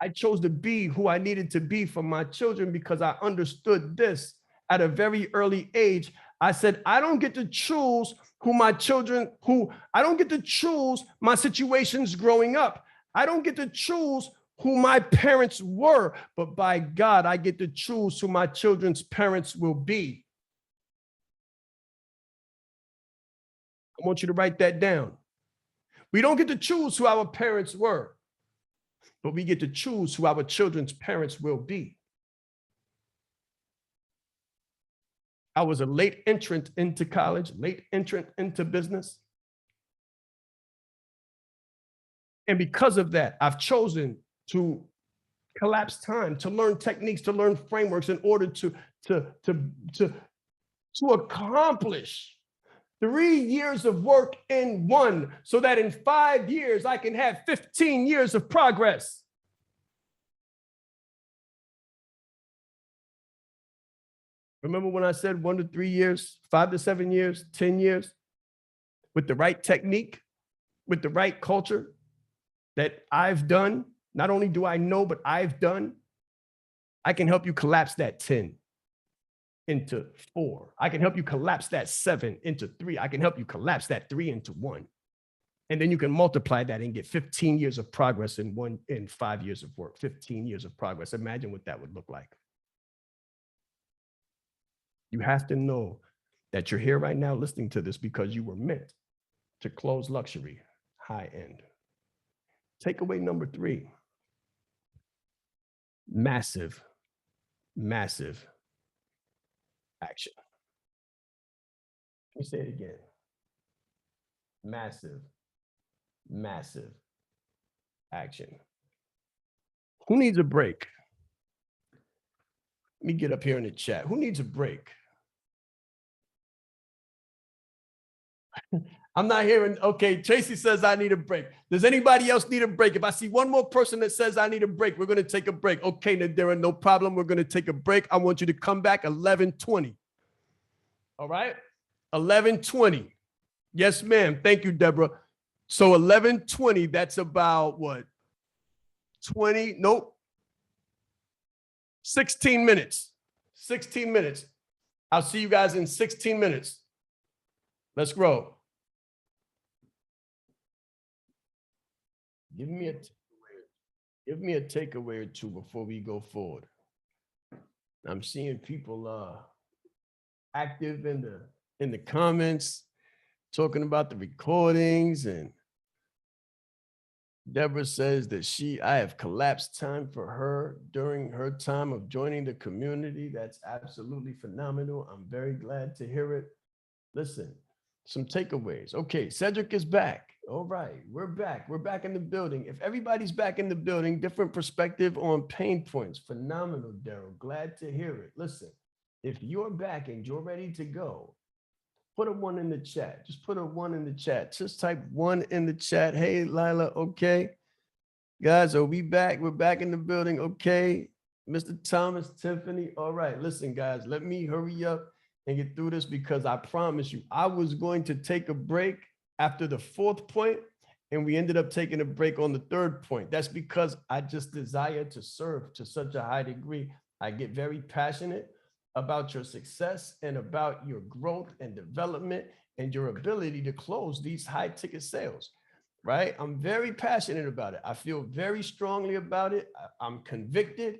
I chose to be who I needed to be for my children because I understood this at a very early age. I said, I don't get to choose I don't get to choose my situations growing up. I don't get to choose who my parents were, but by God, I get to choose who my children's parents will be. I want you to write that down. We don't get to choose who our parents were, but we get to choose who our children's parents will be. I was a late entrant into college, late entrant into business. And because of that, I've chosen to collapse time, to learn techniques, to learn frameworks in order to accomplish 3 years of work in one, so that in 5 years, I can have 15 years of progress. Remember when I said 1 to 3 years, 5 to 7 years, 10 years, with the right technique, with the right culture that I've done, not only do I know, but I've done, I can help you collapse that 10 into 4. I can help you collapse that 7 into 3. I can help you collapse that 3 into 1. And then you can multiply that and get 15 years of progress in 5 years of work, 15 years of progress. Imagine what that would look like. You have to know that you're here right now listening to this because you were meant to close luxury high end. Takeaway number 3, massive, massive action. Let me say it again. Massive, massive action. Who needs a break? Let me get up here in the chat. Who needs a break? I'm not hearing. Okay, Tracy says I need a break. Does anybody else need a break? If I see one more person that says I need a break, we're going to take a break. Okay, Nadira, no problem. We're going to take a break. I want you to come back 11:20. All right? 11:20. Yes, ma'am. Thank you, Deborah. So 11:20, that's about what? 20? Nope. 16 minutes. 16 minutes. I'll see you guys in 16 minutes. Let's grow. Give me a takeaway or two before we go forward. I'm seeing people active in the comments, talking about the recordings, and Deborah says that I have collapsed time for her during her time of joining the community. That's absolutely phenomenal. I'm very glad to hear it. Listen, some takeaways. Okay, Cedric is back. All right, we're back. We're back in the building. If everybody's back in the building, different perspective on pain points. Phenomenal, Daryl. Glad to hear it. Listen, if you're back and you're ready to go, put a 1 in the chat. Just put a 1 in the chat. Just type 1 in the chat. Hey, Lila, okay. Guys, are we back? We're back in the building. Okay. Mr. Thomas, Tiffany. All right, listen, guys, let me hurry up and get through this because I promise you, I was going to take a break after the 4th point, and we ended up taking a break on the 3rd point. That's because I just desire to serve to such a high degree. I get very passionate about your success and about your growth and development and your ability to close these high ticket sales, right? I'm very passionate about it. I feel very strongly about it. I'm convicted.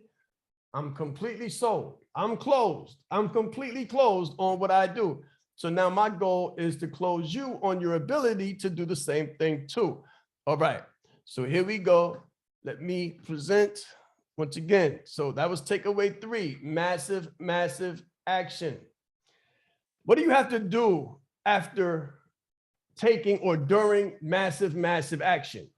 I'm completely sold. I'm closed. I'm completely closed on what I do. So now my goal is to close you on your ability to do the same thing too. All right. So here we go. Let me present once again. So that was takeaway 3, massive, massive action. What do you have to do after taking or during massive, massive action?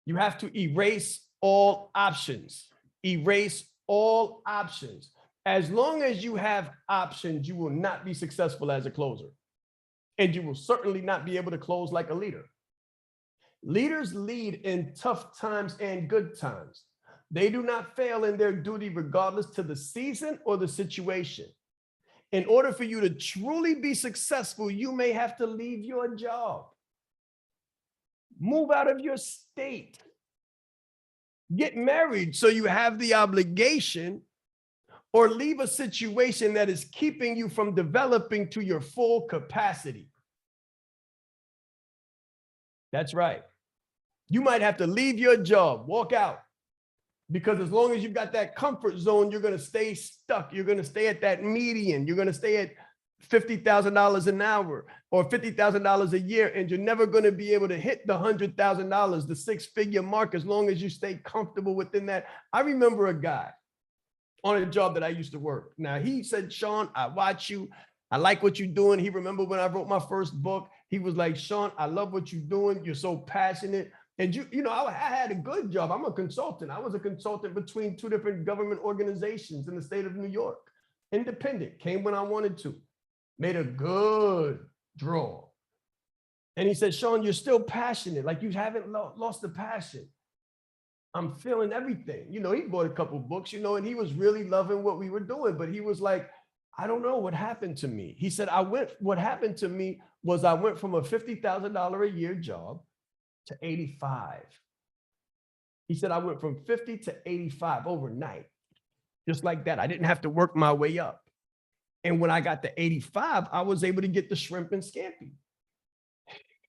You have to erase all options. Erase all options. As long as you have options, you will not be successful as a closer. And you will certainly not be able to close like a leader. Leaders lead in tough times and good times. They do not fail in their duty regardless to the season or the situation. In order for you to truly be successful, you may have to leave your job, move out of your state, get married so you have the obligation, or leave a situation that is keeping you from developing to your full capacity. That's right. You might have to leave your job, walk out, because as long as you've got that comfort zone, you're going to stay stuck. You're going to stay at that median. You're going to stay at $50,000 an hour or $50,000 a year, and you're never going to be able to hit the $100,000, the 6-figure mark, as long as you stay comfortable within that. I remember a guy on a job that I used to work. Now, he said, Shaan, I watch you. I like what you're doing. He remembered when I wrote my first book. He was like, Shaan, I love what you're doing. You're so passionate. And you know, I had a good job. I'm a consultant. I was a consultant between 2 different government organizations in the state of New York. Independent, came when I wanted to. Made a good draw. And he said, Shaan, you're still passionate. Like you haven't lost the passion. I'm feeling everything. You know, he bought a couple books, you know, and he was really loving what we were doing. But he was like, I don't know what happened to me. He said, what happened to me was I went from a $50,000 a year job to 85. He said, I went from 50 to 85 overnight, just like that. I didn't have to work my way up. And when I got to 85, I was able to get the shrimp and scampi.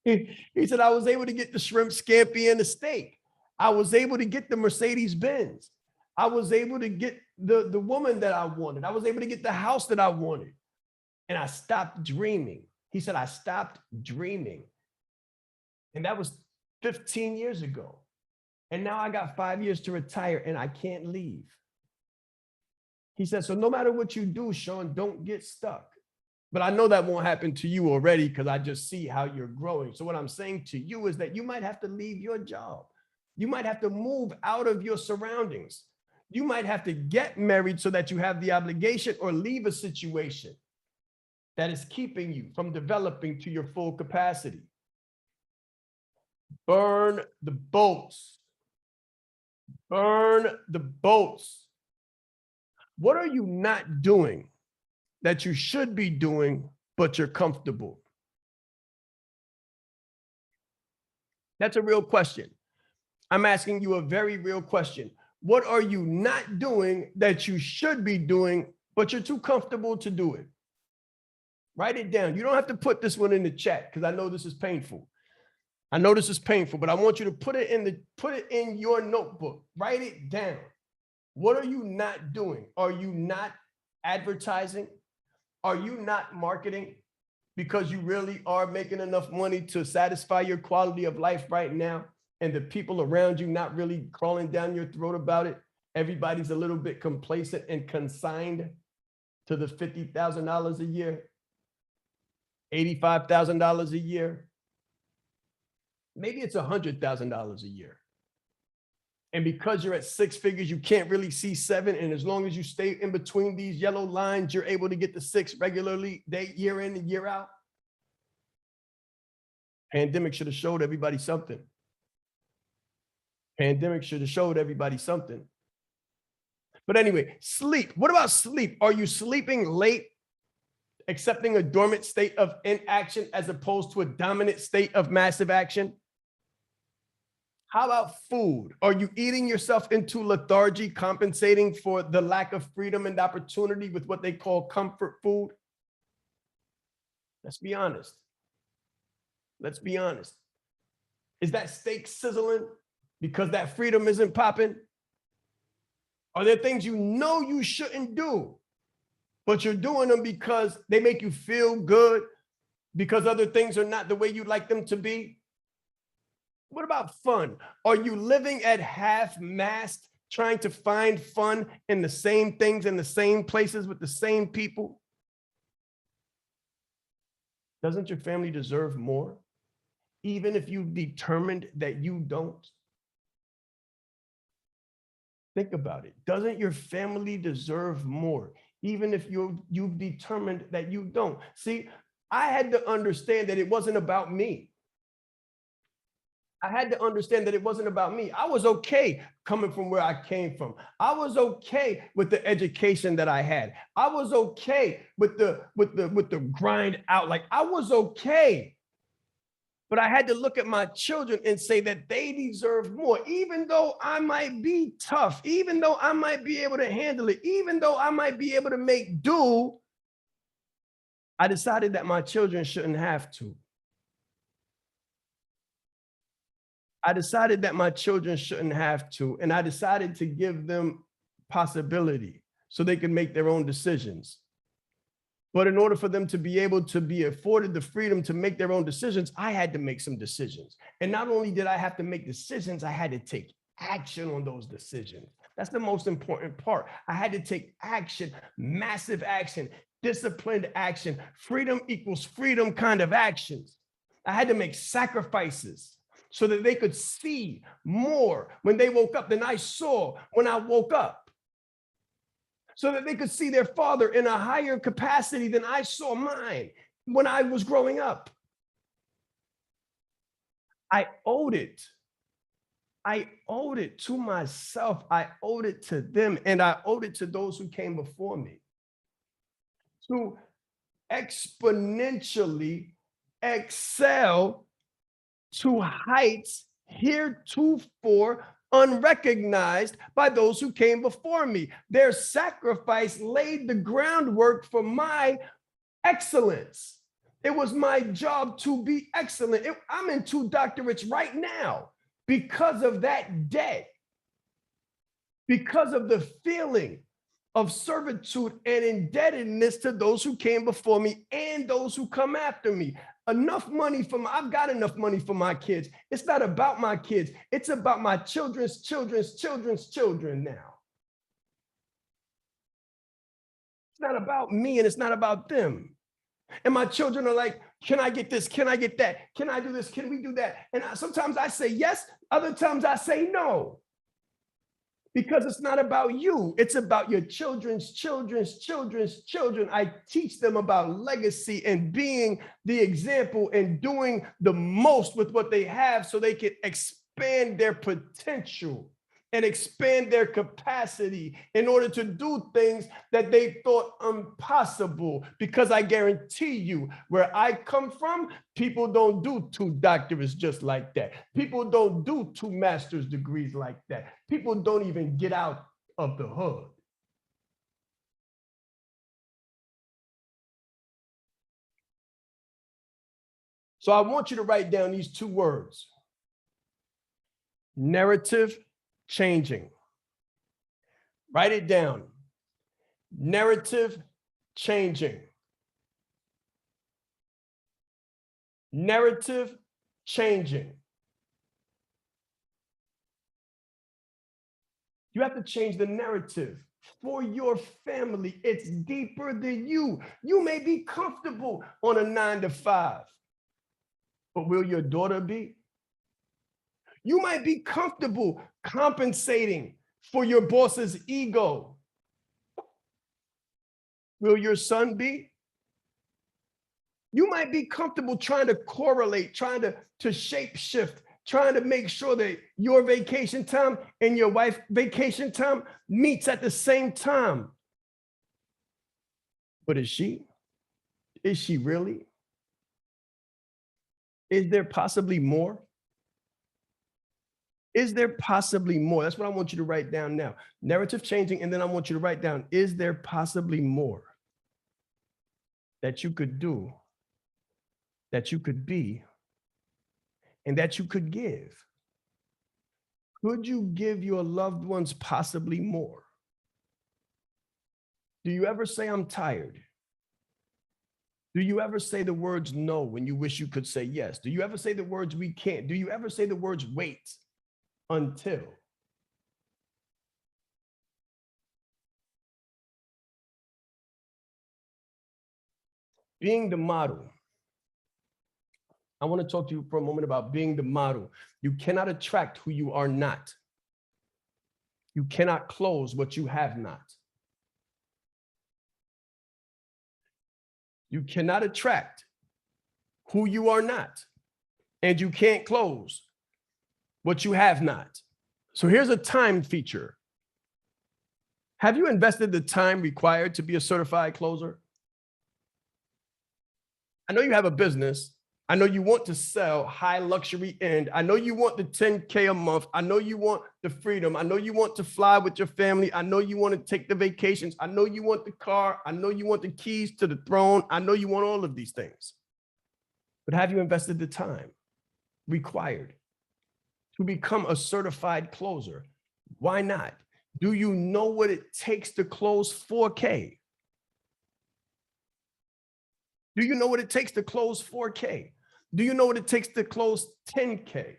He said, I was able to get the shrimp, scampi, and the steak. I was able to get the Mercedes Benz. I was able to get the woman that I wanted. I was able to get the house that I wanted. And I stopped dreaming. He said, I stopped dreaming. And that was 15 years ago. And now I got 5 years to retire and I can't leave. He said, so no matter what you do, Shaan, don't get stuck. But I know that won't happen to you already because I just see how you're growing. So what I'm saying to you is that you might have to leave your job. You might have to move out of your surroundings. You might have to get married so that you have the obligation, or leave a situation that is keeping you from developing to your full capacity. Burn the boats. Burn the boats. What are you not doing that you should be doing, but you're comfortable? That's a real question. I'm asking you a very real question. What are you not doing that you should be doing, but you're too comfortable to do it? Write it down. You don't have to put this one in the chat because I know this is painful. I know this is painful, but I want you to put it in your notebook. Write it down. What are you not doing? Are you not advertising? Are you not marketing because you really are making enough money to satisfy your quality of life right now? And the people around you not really crawling down your throat about it. Everybody's a little bit complacent and consigned to the $50,000 a year, $85,000 a year. Maybe it's $100,000 a year. And because you're at six figures, you can't really see seven. And as long as you stay in between these yellow lines, you're able to get to six regularly, year in and year out. Pandemic should have showed everybody something. Pandemic should have showed everybody something. But anyway, sleep. What about sleep? Are you sleeping late, accepting a dormant state of inaction as opposed to a dominant state of massive action? How about food? Are you eating yourself into lethargy, compensating for the lack of freedom and opportunity with what they call comfort food? Let's be honest. Let's be honest. Is that steak sizzling because that freedom isn't popping? Are there things you know you shouldn't do, but you're doing them because they make you feel good, because other things are not the way you'd like them to be? What about fun? Are you living at half-mast, trying to find fun in the same things, in the same places, with the same people? Doesn't your family deserve more, even if you've determined that you don't? Think about it. Doesn't your family deserve more, even if you've determined that you don't? See, I had to understand that it wasn't about me. I had to understand that it wasn't about me. I was okay coming from where I came from. I was okay with the education that I had. I was okay with the grind out. Like, I was okay. But I had to look at my children and say that they deserve more, even though I might be tough, even though I might be able to handle it, even though I might be able to make do. I decided that my children shouldn't have to. I decided that my children shouldn't have to, and I decided to give them possibility so they can make their own decisions. But in order for them to be able to be afforded the freedom to make their own decisions, I had to make some decisions. And not only did I have to make decisions, I had to take action on those decisions. That's the most important part. I had to take action, massive action, disciplined action, freedom equals freedom kind of actions. I had to make sacrifices so that they could see more when they woke up than I saw when I woke up. So that they could see their father in a higher capacity than I saw mine when I was growing up. I owed it. I owed it to myself. I owed it to them, and I owed it to those who came before me. to exponentially excel to heights heretofore unrecognized by those who came before me. Their sacrifice laid the groundwork for my excellence. It was my job to be excellent. I'm in 2 doctorates right now because of that day, because of the feeling of servitude and indebtedness to those who came before me and those who come after me. Enough money I've got enough money for my kids. It's not about my kids. It's about my children's children's children's children now. It's not about me and it's not about them. And my children are like, can I get this? Can I get that? Can I do this? Can we do that? And sometimes I say yes. Other times I say no. Because it's not about you. It's about your children's children's children's children. I teach them about legacy and being the example and doing the most with what they have so they can expand their potential and expand their capacity in order to do things that they thought impossible. Because I guarantee you, where I come from, people don't do 2 doctorates just like that. People don't do 2 master's degrees like that. People don't even get out of the hood. So I want you to write down these 2 words: narrative changing. Write it down. Narrative changing. Narrative changing. You have to change the narrative for your family. It's deeper than you. You may be comfortable on a 9 to 5, but will your daughter be? You might be comfortable compensating for your boss's ego. Will your son be? You might be comfortable trying to correlate, trying to shape shift, trying to make sure that your vacation time and your wife's vacation time meets at the same time. But is she? Is she really? Is there possibly more? Is there possibly more? That's what I want you to write down now. Narrative changing, and then I want you to write down, is there possibly more that you could do, that you could be, and that you could give? Could you give your loved ones possibly more? Do you ever say, I'm tired? Do you ever say the words no when you wish you could say yes? Do you ever say the words we can't? Do you ever say the words wait until? Being the model. I want to talk to you for a moment about being the model. You cannot attract who you are not. You cannot close what you have not. You cannot attract who you are not, and you can't close what you have not. So here's a time feature. Have you invested the time required to be a certified closer? I know you have a business. I know you want to sell high luxury end. I know you want the 10K a month. I know you want the freedom. I know you want to fly with your family. I know you want to take the vacations. I know you want the car. I know you want the keys to the throne. I know you want all of these things. But have you invested the time required to become a certified closer? Why not? Do you know what it takes to close 4K? Do you know what it takes to close 4K? Do you know what it takes to close 10K?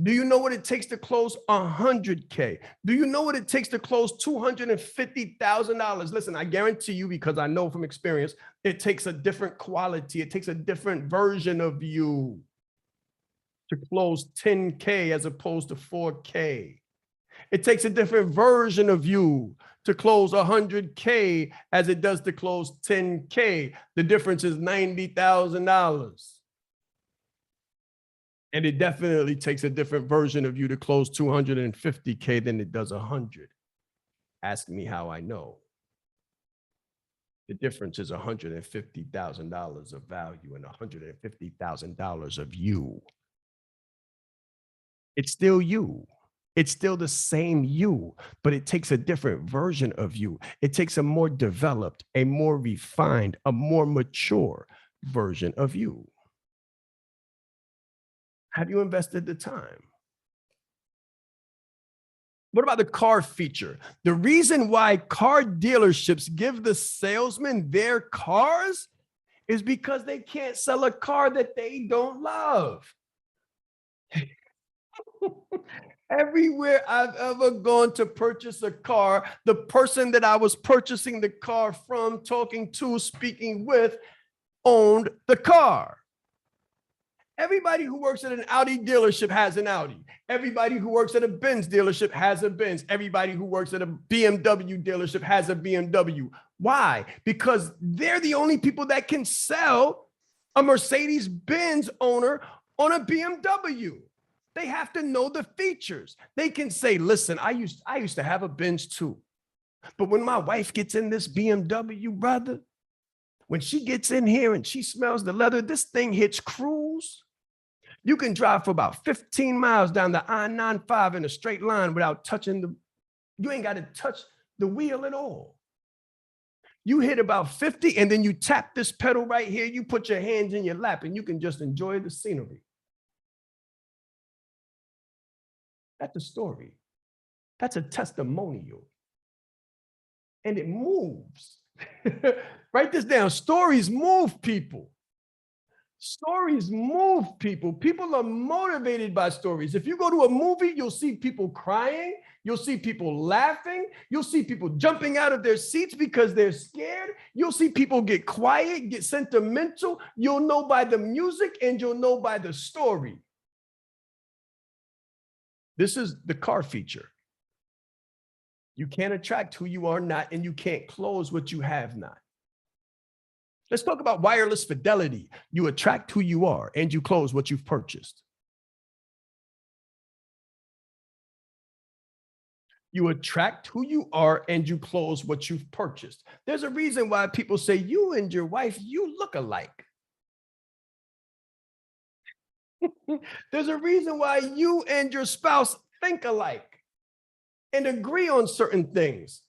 Do you know what it takes to close 100K? Do you know what it takes to close $250,000? Listen, I guarantee you, because I know from experience, it takes a different quality. It takes a different version of you to close 10K as opposed to 4K. It takes a different version of you to close 100K as it does to close 10K. The difference is $90,000. And it definitely takes a different version of you to close 250K than it does 100. Ask me how I know. The difference is $150,000 of value and $150,000 of you. It's still you. It's still the same you, but it takes a different version of you. It takes a more developed, a more refined, a more mature version of you. Have you invested the time? What about the car feature? The reason why car dealerships give the salesman their cars is because they can't sell a car that they don't love. Everywhere I've ever gone to purchase a car, the person that I was purchasing the car from, talking to, speaking with, owned the car. Everybody who works at an Audi dealership has an Audi. Everybody who works at a Benz dealership has a Benz. Everybody who works at a BMW dealership has a BMW. Why? Because they're the only people that can sell a Mercedes-Benz owner on a BMW. They have to know the features. They can say, listen, I used to have a Benz too. But when my wife gets in this BMW, brother, when she gets in here and she smells the leather, this thing hits cruise. You can drive for about 15 miles down the I-95 in a straight line without touching you ain't got to touch the wheel at all. You hit about 50 and then you tap this pedal right here. You put your hands in your lap and you can just enjoy the scenery. That's a story. That's a testimonial. And it moves. Write this down. Stories move people. Stories move people. People are motivated by stories. If you go to a movie, you'll see people crying. You'll see people laughing. You'll see people jumping out of their seats because they're scared. You'll see people get quiet, get sentimental. You'll know by the music and you'll know by the story. This is the car feature. You can't attract who you are not, and you can't close what you have not. Let's talk about wireless fidelity. You attract who you are and you close what you've purchased. You attract who you are and you close what you've purchased. There's a reason why people say you and your wife, you look alike. There's a reason why you and your spouse think alike and agree on certain things.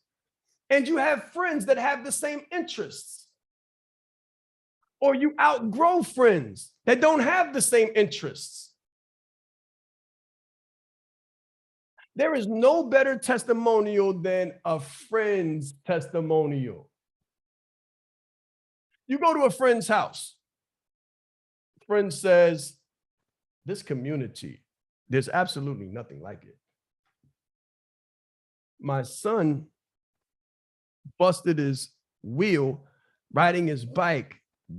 And you have friends that have the same interests. Or you outgrow friends that don't have the same interests. There is no better testimonial than a friend's testimonial. You go to a friend's house. Friend says, this community, there's absolutely nothing like it. My son busted his wheel riding his bike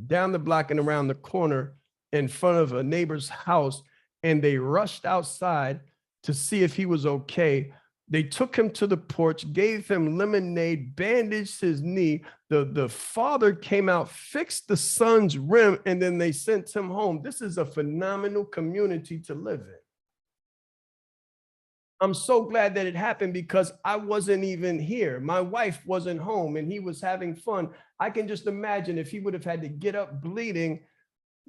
down the block and around the corner in front of a neighbor's house, and they rushed outside to see if he was okay. They took him to the porch, gave him lemonade, bandaged his knee. The father came out, fixed the son's rim, and then they sent him home. This is a phenomenal community to live in. I'm so glad that it happened because I wasn't even here. My wife wasn't home and he was having fun. I can just imagine if he would have had to get up bleeding,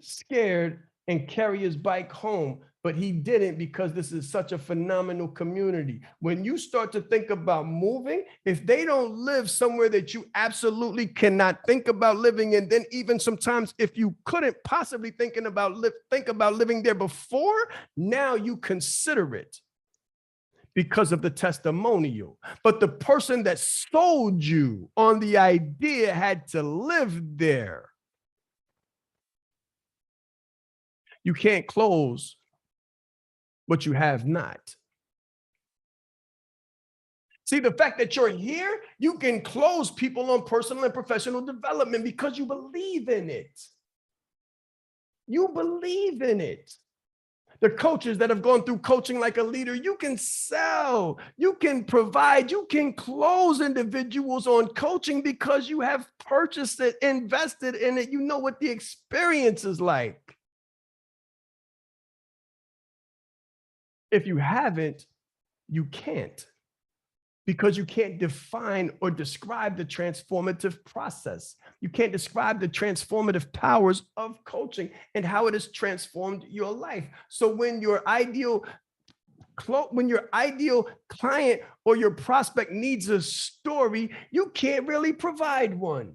scared, and carry his bike home, but he didn't because this is such a phenomenal community. When you start to think about moving, if they don't live somewhere that you absolutely cannot think about living in, then even sometimes if you couldn't possibly think about living there before, now you consider it because of the testimonial. But the person that sold you on the idea had to live there. You can't close what you have not. See, the fact that you're here, you can close people on personal and professional development because you believe in it. You believe in it. The coaches that have gone through coaching like a leader, you can sell, you can provide, you can close individuals on coaching because you have purchased it, invested in it. You know what the experience is like. If you haven't, you can't, because you can't define or describe the transformative process. You can't describe the transformative powers of coaching and how it has transformed your life. So when your ideal client or your prospect needs a story, you can't really provide one.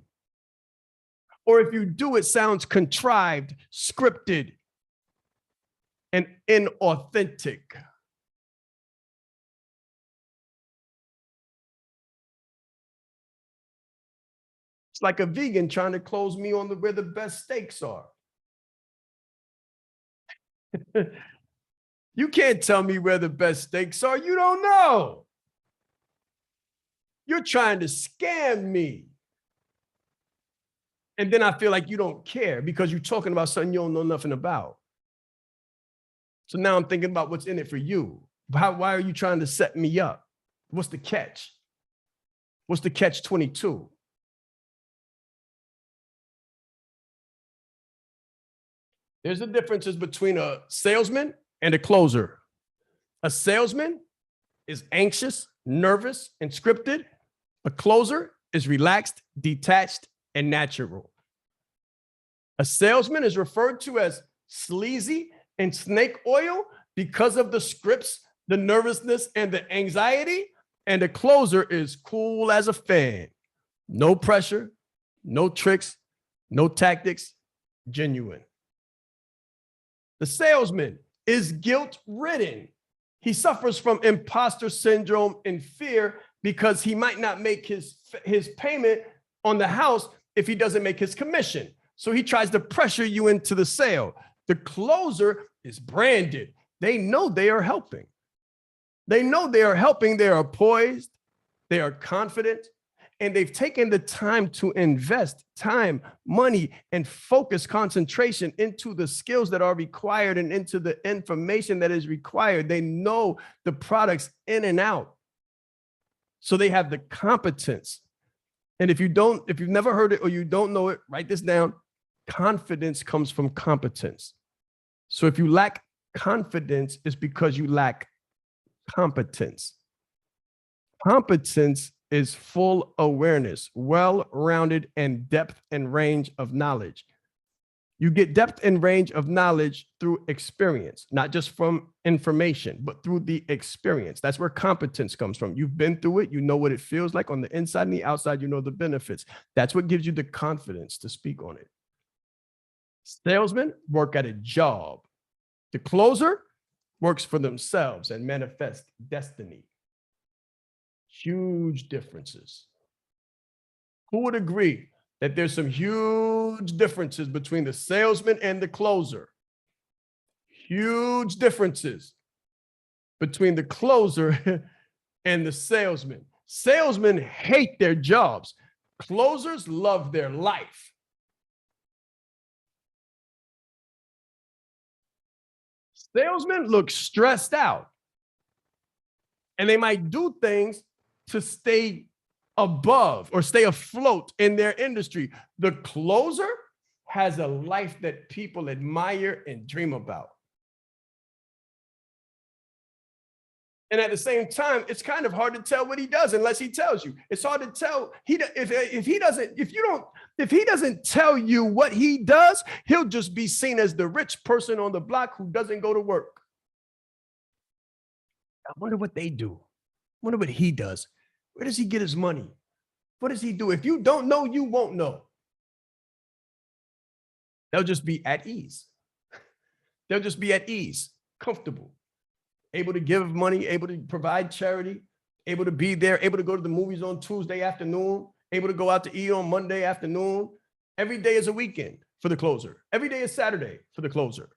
Or if you do, it sounds contrived, scripted, and inauthentic. It's like a vegan trying to close me on where the best steaks are. You can't tell me where the best steaks are. You don't know. You're trying to scam me. And then I feel like you don't care because you're talking about something you don't know nothing about. So now I'm thinking about what's in it for you. Why are you trying to set me up? What's the catch? What's the catch 22? There's the differences between a salesman and a closer. A salesman is anxious, nervous, and scripted. A closer is relaxed, detached, and natural. A salesman is referred to as sleazy and snake oil because of the scripts, the nervousness, and the anxiety. And a closer is cool as a fan. No pressure, no tricks, no tactics, genuine. The salesman is guilt-ridden. He suffers from imposter syndrome and fear because he might not make his payment on the house if he doesn't make his commission. So he tries to pressure you into the sale. The closer is branded. They know they are helping. They know they are helping. They are poised. They are confident. And they've taken the time to invest time, money, and focus concentration into the skills that are required and into the information that is required. They know the products in and out. So they have the competence. And if you've never heard it or you don't know it, write this down. Confidence comes from competence. So if you lack confidence, it's because you lack competence. Competence is full awareness, well-rounded, and depth and range of knowledge. You get depth and range of knowledge through experience, not just from information, but through the experience. That's where competence comes from. You've been through it. You know what it feels like on the inside and the outside. You know the benefits. That's what gives you the confidence to speak on it. Salesmen work at a job. The closer works for themselves and manifests destiny. Huge differences. Who would agree that there's some huge differences between the salesman and the closer? Huge differences between the closer and the salesman. Salesmen hate their jobs. Closers love their life. Salesmen look stressed out, and they might do things to stay above or stay afloat in their industry. The closer has a life that people admire and dream about. And at the same time, it's kind of hard to tell what he does unless he tells you. It's hard to tell. If he doesn't tell you what he does, he'll just be seen as the rich person on the block who doesn't go to work. I wonder what they do. I wonder what he does. Where does he get his money? What does he do? If you don't know, you won't know. They'll just be at ease. They'll just be at ease, comfortable, able to give money, able to provide charity, able to be there, able to go to the movies on Tuesday afternoon, able to go out to eat on Monday afternoon. Every day is a weekend for the closer. Every day is Saturday for the closer.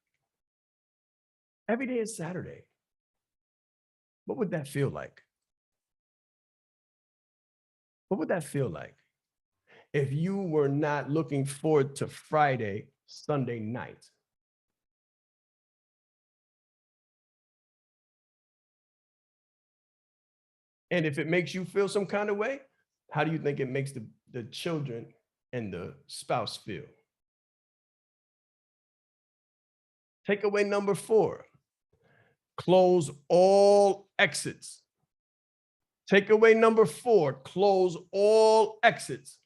Every day is Saturday. What would that feel like? What would that feel like if you were not looking forward to Friday, Sunday night? And if it makes you feel some kind of way, how do you think it makes the children and the spouse feel? Takeaway number 4, close all exits. Takeaway number 4, close all exits.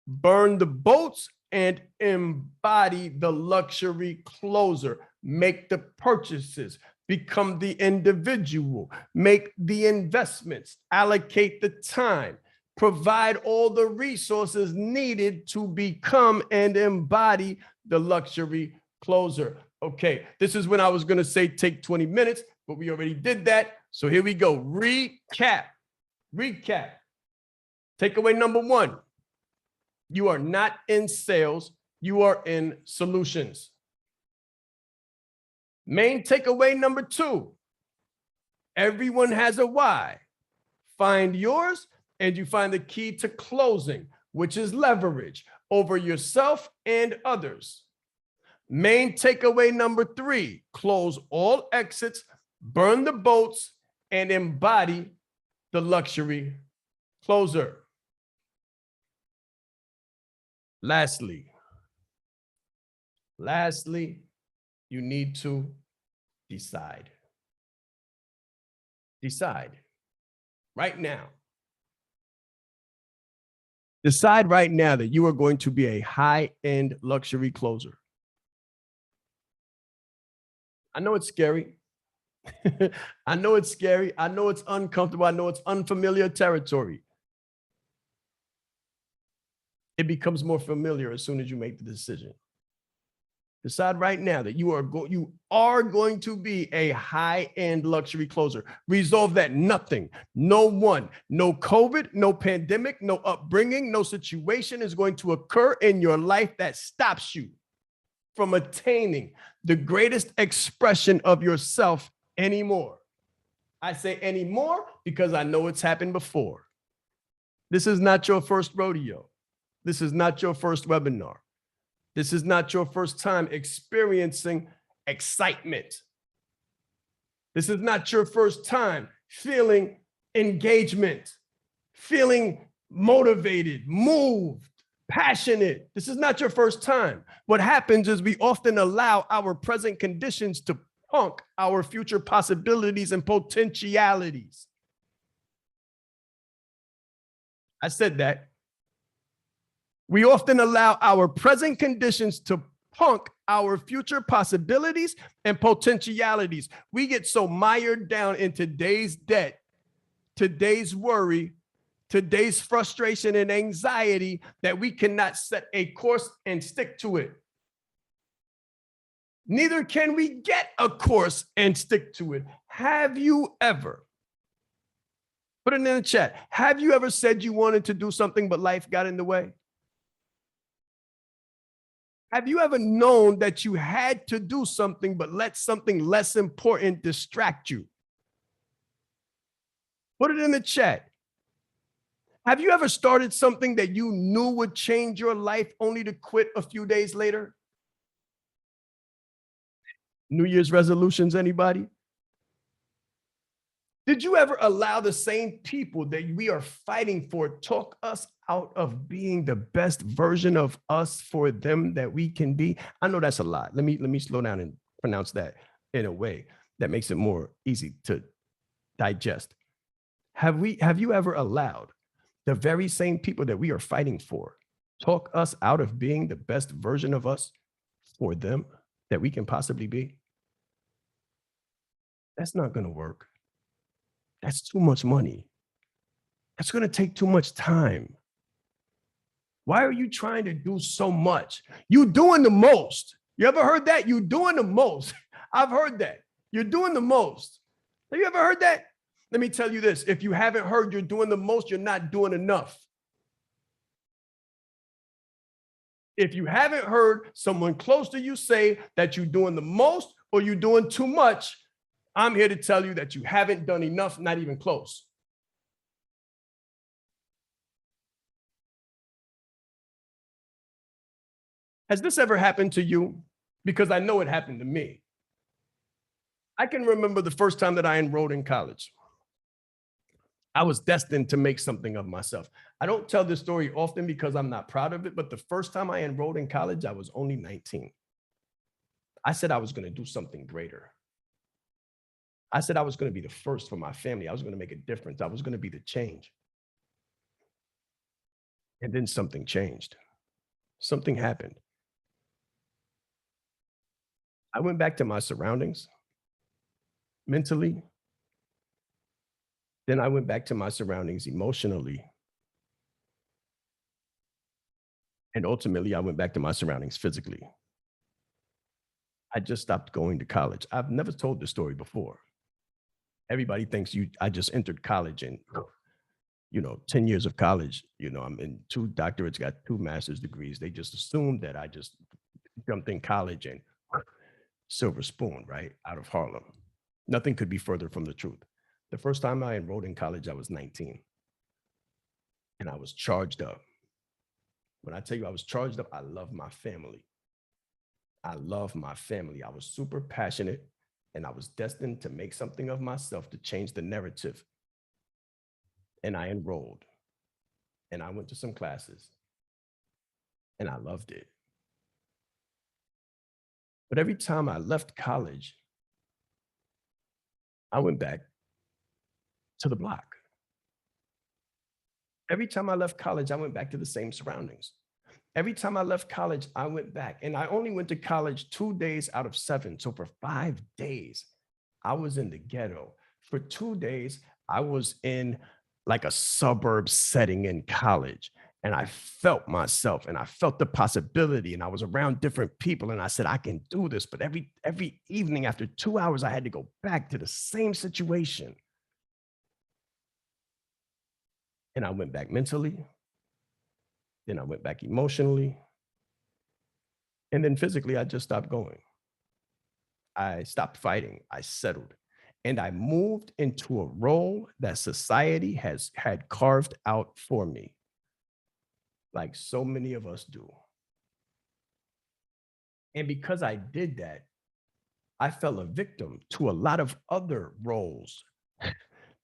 Burn the boats and embody the luxury closer. Make the purchases, become the individual, make the investments, allocate the time, provide all the resources needed to become and embody the luxury closer. Okay, this is when I was going to say take 20 minutes, but we already did that. So here we go. Recap. Takeaway number 1. You are not in sales. You are in solutions. Main takeaway number 2. Everyone has a why. Find yours and you find the key to closing, which is leverage over yourself and others. Main takeaway number 3, close all exits, burn the boats, and embody the luxury closer. Lastly, you need to decide. Decide right now. Decide right now that you are going to be a high-end luxury closer. I know it's scary. I know it's scary. I know it's uncomfortable. I know it's unfamiliar territory. It becomes more familiar as soon as you make the decision. Decide right now that you are going to be a high-end luxury closer. Resolve that nothing, no one, no COVID, no pandemic, no upbringing, no situation is going to occur in your life that stops you from attaining the greatest expression of yourself anymore. I say anymore because I know it's happened before. This is not your first rodeo. This is not your first webinar. This is not your first time experiencing excitement. This is not your first time feeling engagement, feeling motivated, moved, passionate. This is not your first time. What happens is we often allow our present conditions to punk our future possibilities and potentialities. I said that. We often allow our present conditions to punk our future possibilities and potentialities. We get so mired down in today's debt, today's worry, today's frustration and anxiety that we cannot set a course and stick to it. Neither can we get a course and stick to it. Have you ever, put it in the chat, have you ever said you wanted to do something but life got in the way? Have you ever known that you had to do something but let something less important distract you? Put it in the chat. Have you ever started something that you knew would change your life only to quit a few days later? New Year's resolutions, anybody? Did you ever allow the same people that we are fighting for talk us out of being the best version of us for them that we can be? I know that's a lot. Let me slow down and pronounce that in a way that makes it more easy to digest. Have you ever allowed the very same people that we are fighting for talk us out of being the best version of us for them that we can possibly be? That's not going to work. That's too much money. That's going to take too much time. Why are you trying to do so much? You doing the most. You ever heard that? You doing the most. I've heard that. You're doing the most. Have you ever heard that? Let me tell you this. If you haven't heard you're doing the most, you're not doing enough. If you haven't heard someone close to you say that you're doing the most or you're doing too much, I'm here to tell you that you haven't done enough, not even close. Has this ever happened to you? Because I know it happened to me. I can remember the first time that I enrolled in college. I was destined to make something of myself. I don't tell this story often because I'm not proud of it, but the first time I enrolled in college, I was only 19. I said I was going to do something greater. I said I was going to be the first for my family. I was going to make a difference. I was going to be the change. And then something changed. Something happened. I went back to my surroundings mentally. Then I went back to my surroundings emotionally. And ultimately, I went back to my surroundings physically. I just stopped going to college. I've never told this story before. Everybody thinks I just entered college and 10 years of college, I'm in 2 doctorates, got 2 master's degrees. They just assumed that I just jumped in college and silver spoon, right? Out of Harlem. Nothing could be further from the truth. The first time I enrolled in college, I was 19 and I was charged up. When I tell you I was charged up, I love my family. I love my family. I was super passionate and I was destined to make something of myself to change the narrative. And I enrolled and I went to some classes and I loved it. But every time I left college, I went back to the block. Every time I left college, I went back to the same surroundings. Every time I left college, I went back. And I only went to college 2 days out of 7. So for 5 days, I was in the ghetto. For 2 days, I was in like a suburb setting in college. And I felt myself and I felt the possibility. And I was around different people. And I said, I can do this. But every evening after 2 hours, I had to go back to the same situation. And I went back mentally. Then I went back emotionally. And then physically, I just stopped going. I stopped fighting. I settled. And I moved into a role that society had carved out for me, like so many of us do. And because I did that, I fell a victim to a lot of other roles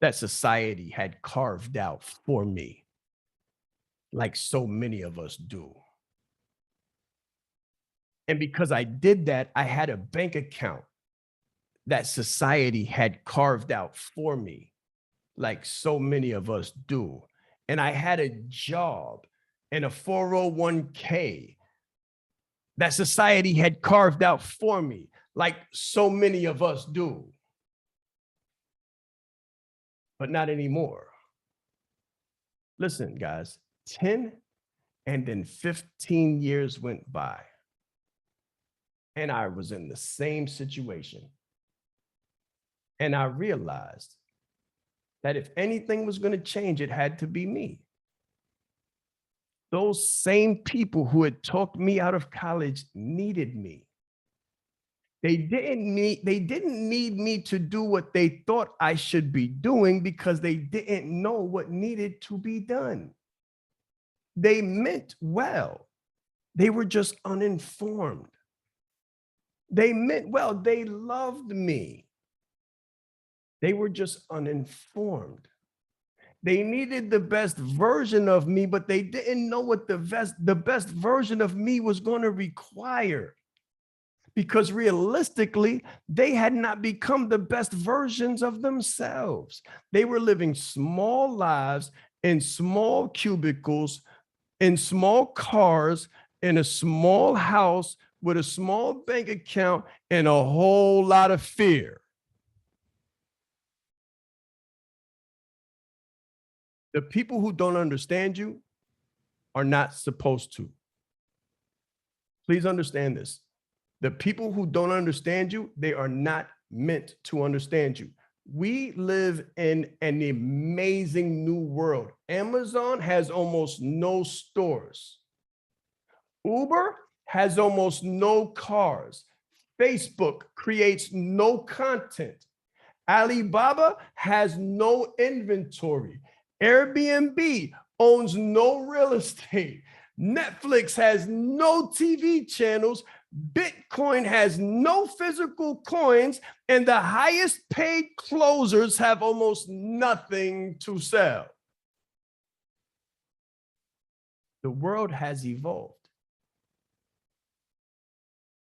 that society had carved out for me, like so many of us do. And because I did that, I had a bank account that society had carved out for me, like so many of us do. And I had a job and a 401k that society had carved out for me, like so many of us do. But not anymore. Listen, guys, 10 and then 15 years went by, and I was in the same situation. And I realized that if anything was going to change, it had to be me. Those same people who had talked me out of college needed me. They didn't need me to do what they thought I should be doing because they didn't know what needed to be done. They meant well. They were just uninformed. They meant well. They loved me. They were just uninformed. They needed the best version of me, but they didn't know what the best version of me was going to require. Because realistically, they had not become the best versions of themselves. They were living small lives in small cubicles, in small cars, in a small house with a small bank account and a whole lot of fear. The people who don't understand you are not supposed to. Please understand this. The people who don't understand you, they are not meant to understand you. We live in an amazing new world. Amazon has almost no stores. Uber has almost no cars. Facebook creates no content. Alibaba has no inventory. Airbnb owns no real estate. Netflix has no TV channels. Bitcoin has no physical coins. And the highest paid closers have almost nothing to sell. The world has evolved.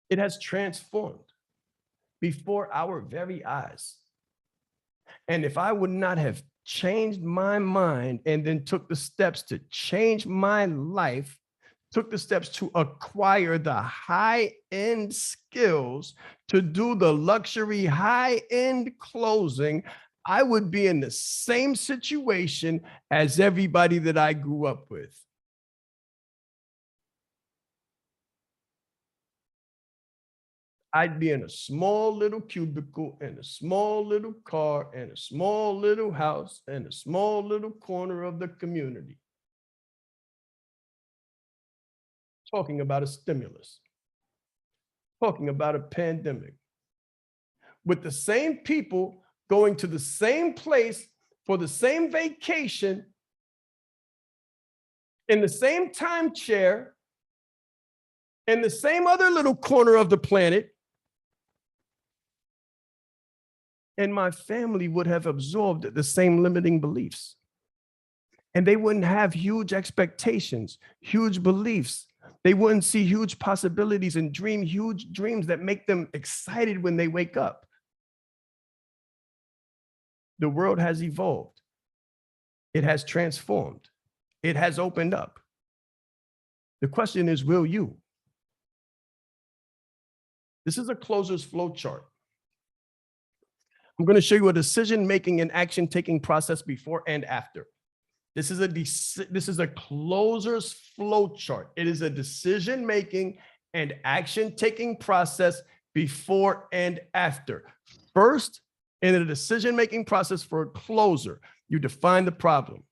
It has transformed before our very eyes. And if I would not have changed my mind and then took the steps to change my life, took the steps to acquire the high-end skills to do the luxury high-end closing, I would be in the same situation as everybody that I grew up with. I'd be in a small little cubicle, in a small little car, in a small little house, in a small little corner of the community, talking about a stimulus, talking about a pandemic, with the same people going to the same place for the same vacation in the same timeshare in the same other little corner of the planet. And my family would have absorbed the same limiting beliefs. And they wouldn't have huge expectations, huge beliefs. They wouldn't see huge possibilities and dream huge dreams that make them excited when they wake up. The world has evolved. It has transformed. It has opened up. The question is, will you? This is a closer's flow chart. I'm going to show you a decision-making and action-taking process before and after. This is a closer's flow chart. It is a decision-making and action-taking process before and after. First, in a decision-making process for a closer, you define the problem.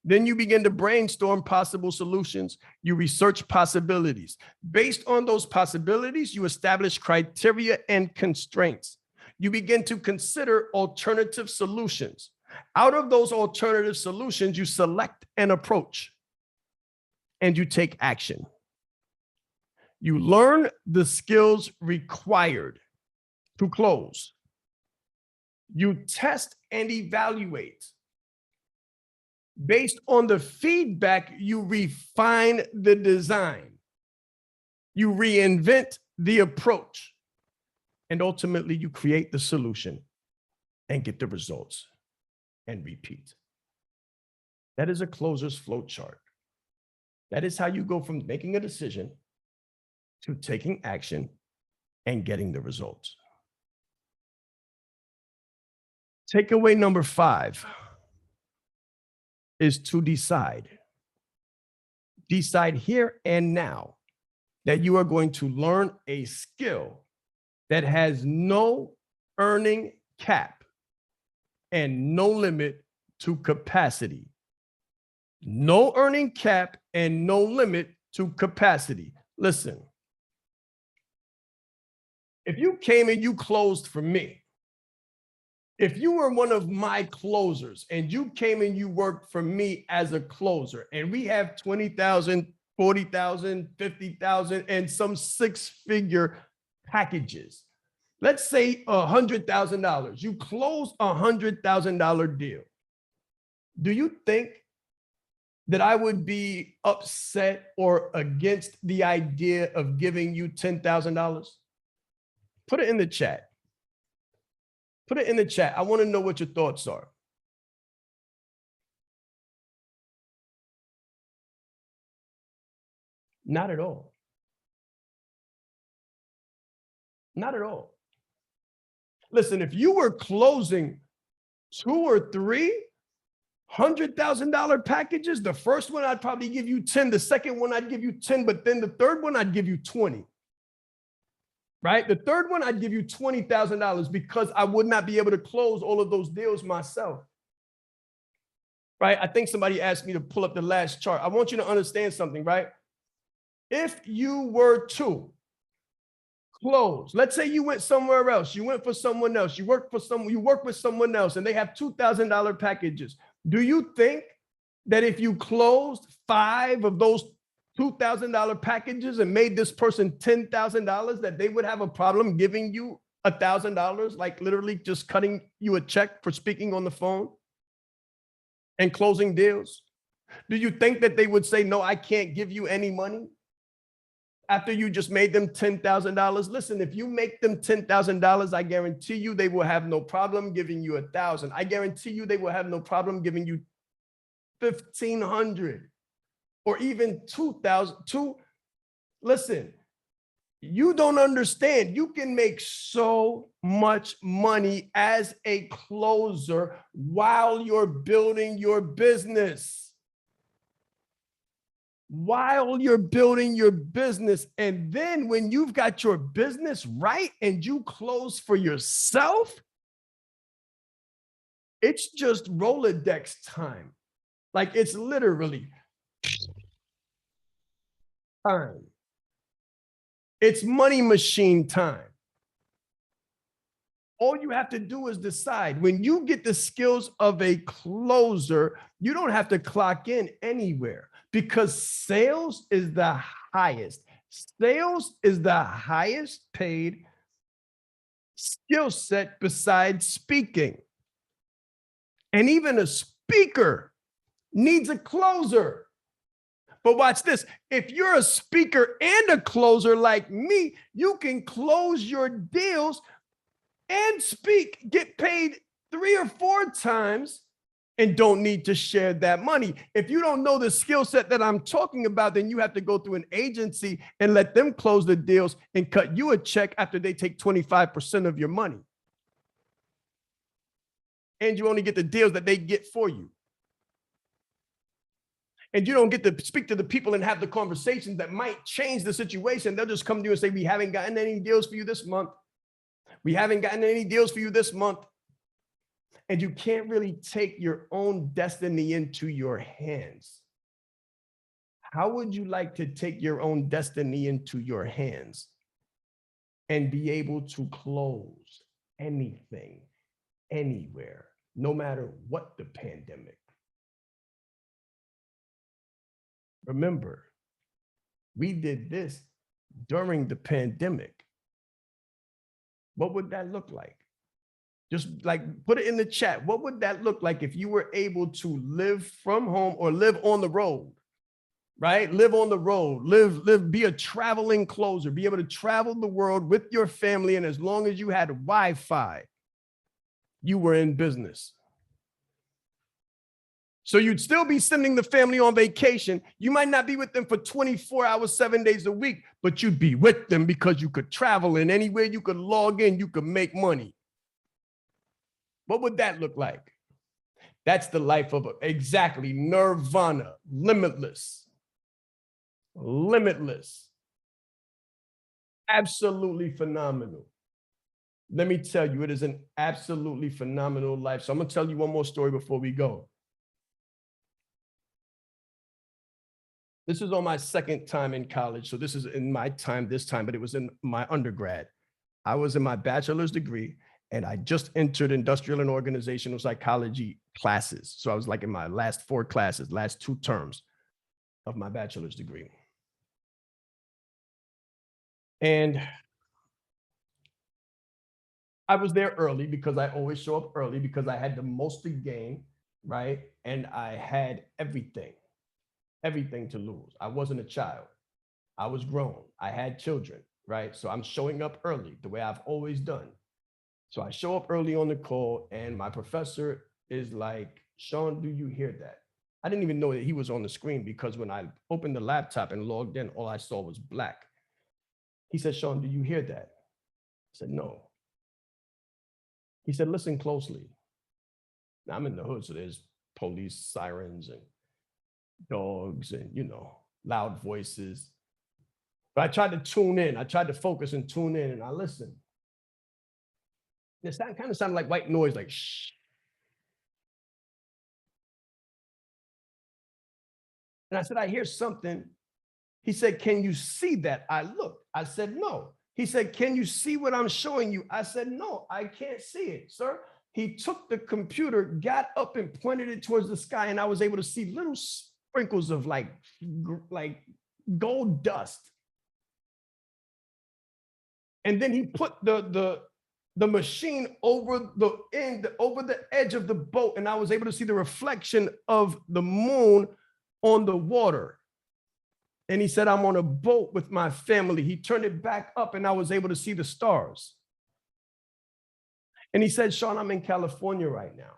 Then you begin to brainstorm possible solutions. You research possibilities. Based on those possibilities, you establish criteria and constraints. You begin to consider alternative solutions. Out of those alternative solutions, you select an approach and you take action. You learn the skills required to close. You test and evaluate. Based on the feedback, you refine the design. You reinvent the approach. And ultimately, you create the solution and get the results and repeat. That is a closer's flow chart. That is how you go from making a decision to taking action and getting the results. Takeaway number 5 is to decide. Decide here and now that you are going to learn a skill that has no earning cap and no limit to capacity. No earning cap and no limit to capacity. Listen, if you came and you closed for me, if you were one of my closers and you came and you worked for me as a closer, and we have 20,000, 40,000, 50,000, and some 6-figure packages. Let's say $100,000. You close a $100,000 deal. Do you think that I would be upset or against the idea of giving you $10,000? Put it in the chat. Put it in the chat. I want to know what your thoughts are. Not at all. Not at all. Listen, if you were closing 2 or 3 $100,000 packages, the first one I'd probably give you 10, the second one I'd give you 10, but then the third one I'd give you 20. Right? The third one I'd give you $20,000 because I would not be able to close all of those deals myself. Right? I think somebody asked me to pull up the last chart. I want you to understand something, right? If you were to close, let's say you went somewhere else, you went for someone else, you work with someone else, and they have $2,000 packages. Do you think that if you closed 5 of those $2,000 packages and made this person $10,000, that they would have a problem giving you $1,000, like literally just cutting you a check for speaking on the phone and closing deals? Do you think that they would say, no, I can't give you any money? after you just made them $10,000. Listen, if you make them $10,000, I guarantee you they will have no problem giving you $1,000. I guarantee you they will have no problem giving you $1,500 or even $2,000. Listen, you don't understand. You can make so much money as a closer while you're building your business. While you're building your business. And then when you've got your business right and you close for yourself, it's just Rolodex time. Like it's literally time. It's money machine time. All you have to do is decide. When you get the skills of a closer, you don't have to clock in anywhere because sales is the highest. Sales is the highest paid skill set besides speaking. And even a speaker needs a closer. But watch this. If you're a speaker and a closer like me, you can close your deals and speak, get paid 3 or 4 times, and don't need to share that money. If you don't know the skill set that I'm talking about, then you have to go through an agency and let them close the deals and cut you a check after they take 25% of your money. And you only get the deals that they get for you. And you don't get to speak to the people and have the conversations that might change the situation. They'll just come to you and say, we haven't gotten any deals for you this month. We haven't gotten any deals for you this month. And you can't really take your own destiny into your hands. How would you like to take your own destiny into your hands and be able to close anything, anywhere, no matter what the pandemic? Remember, we did this during the pandemic. What would that look like? Just like put it in the chat. What would that look like if you were able to live from home or live on the road, right? Live on the road, be a traveling closer, be able to travel the world with your family. And as long as you had Wi-Fi, you were in business. So you'd still be sending the family on vacation. You might not be with them for 24 hours, 7 days a week, but you'd be with them because you could travel and anywhere you could log in, you could make money. What would that look like? That's the life of exactly nirvana, limitless, limitless, absolutely phenomenal. Let me tell you, it is an absolutely phenomenal life. So I'm going to tell you one more story before we go. This is on my second time in college. So this is in my time this time, but it was in my undergrad. I was in my bachelor's degree and I just entered industrial and organizational psychology classes. So I was like in my last 4 classes, last 2 terms of my bachelor's degree. And I was there early because I always show up early because I had the most to gain, right? And I had everything to lose. I wasn't a child. I was grown. I had children, right? So I'm showing up early the way I've always done. So I show up early on the call and my professor is like, Shaan, do you hear that? I didn't even know that he was on the screen because when I opened the laptop and logged in, all I saw was black. He said, Shaan, do you hear that? I said, no. He said, listen closely. Now I'm in the hood, so there's police sirens and dogs and, you know, loud voices. But I tried to tune in. I tried to focus and tune in and I listened. It kind of sounded like white noise, like shh. And I said, I hear something. He said, can you see that? I looked. I said, no. He said, can you see what I'm showing you? I said, no, I can't see it, sir. He took the computer, got up and pointed it towards the sky, and I was able to see little sprinkles of like gold dust. And then he put the machine over the edge of the boat, and I was able to see the reflection of the moon on the water. And he said, I'm on a boat with my family. He turned it back up and I was able to see the stars. And he said, Shaan, I'm in California right now.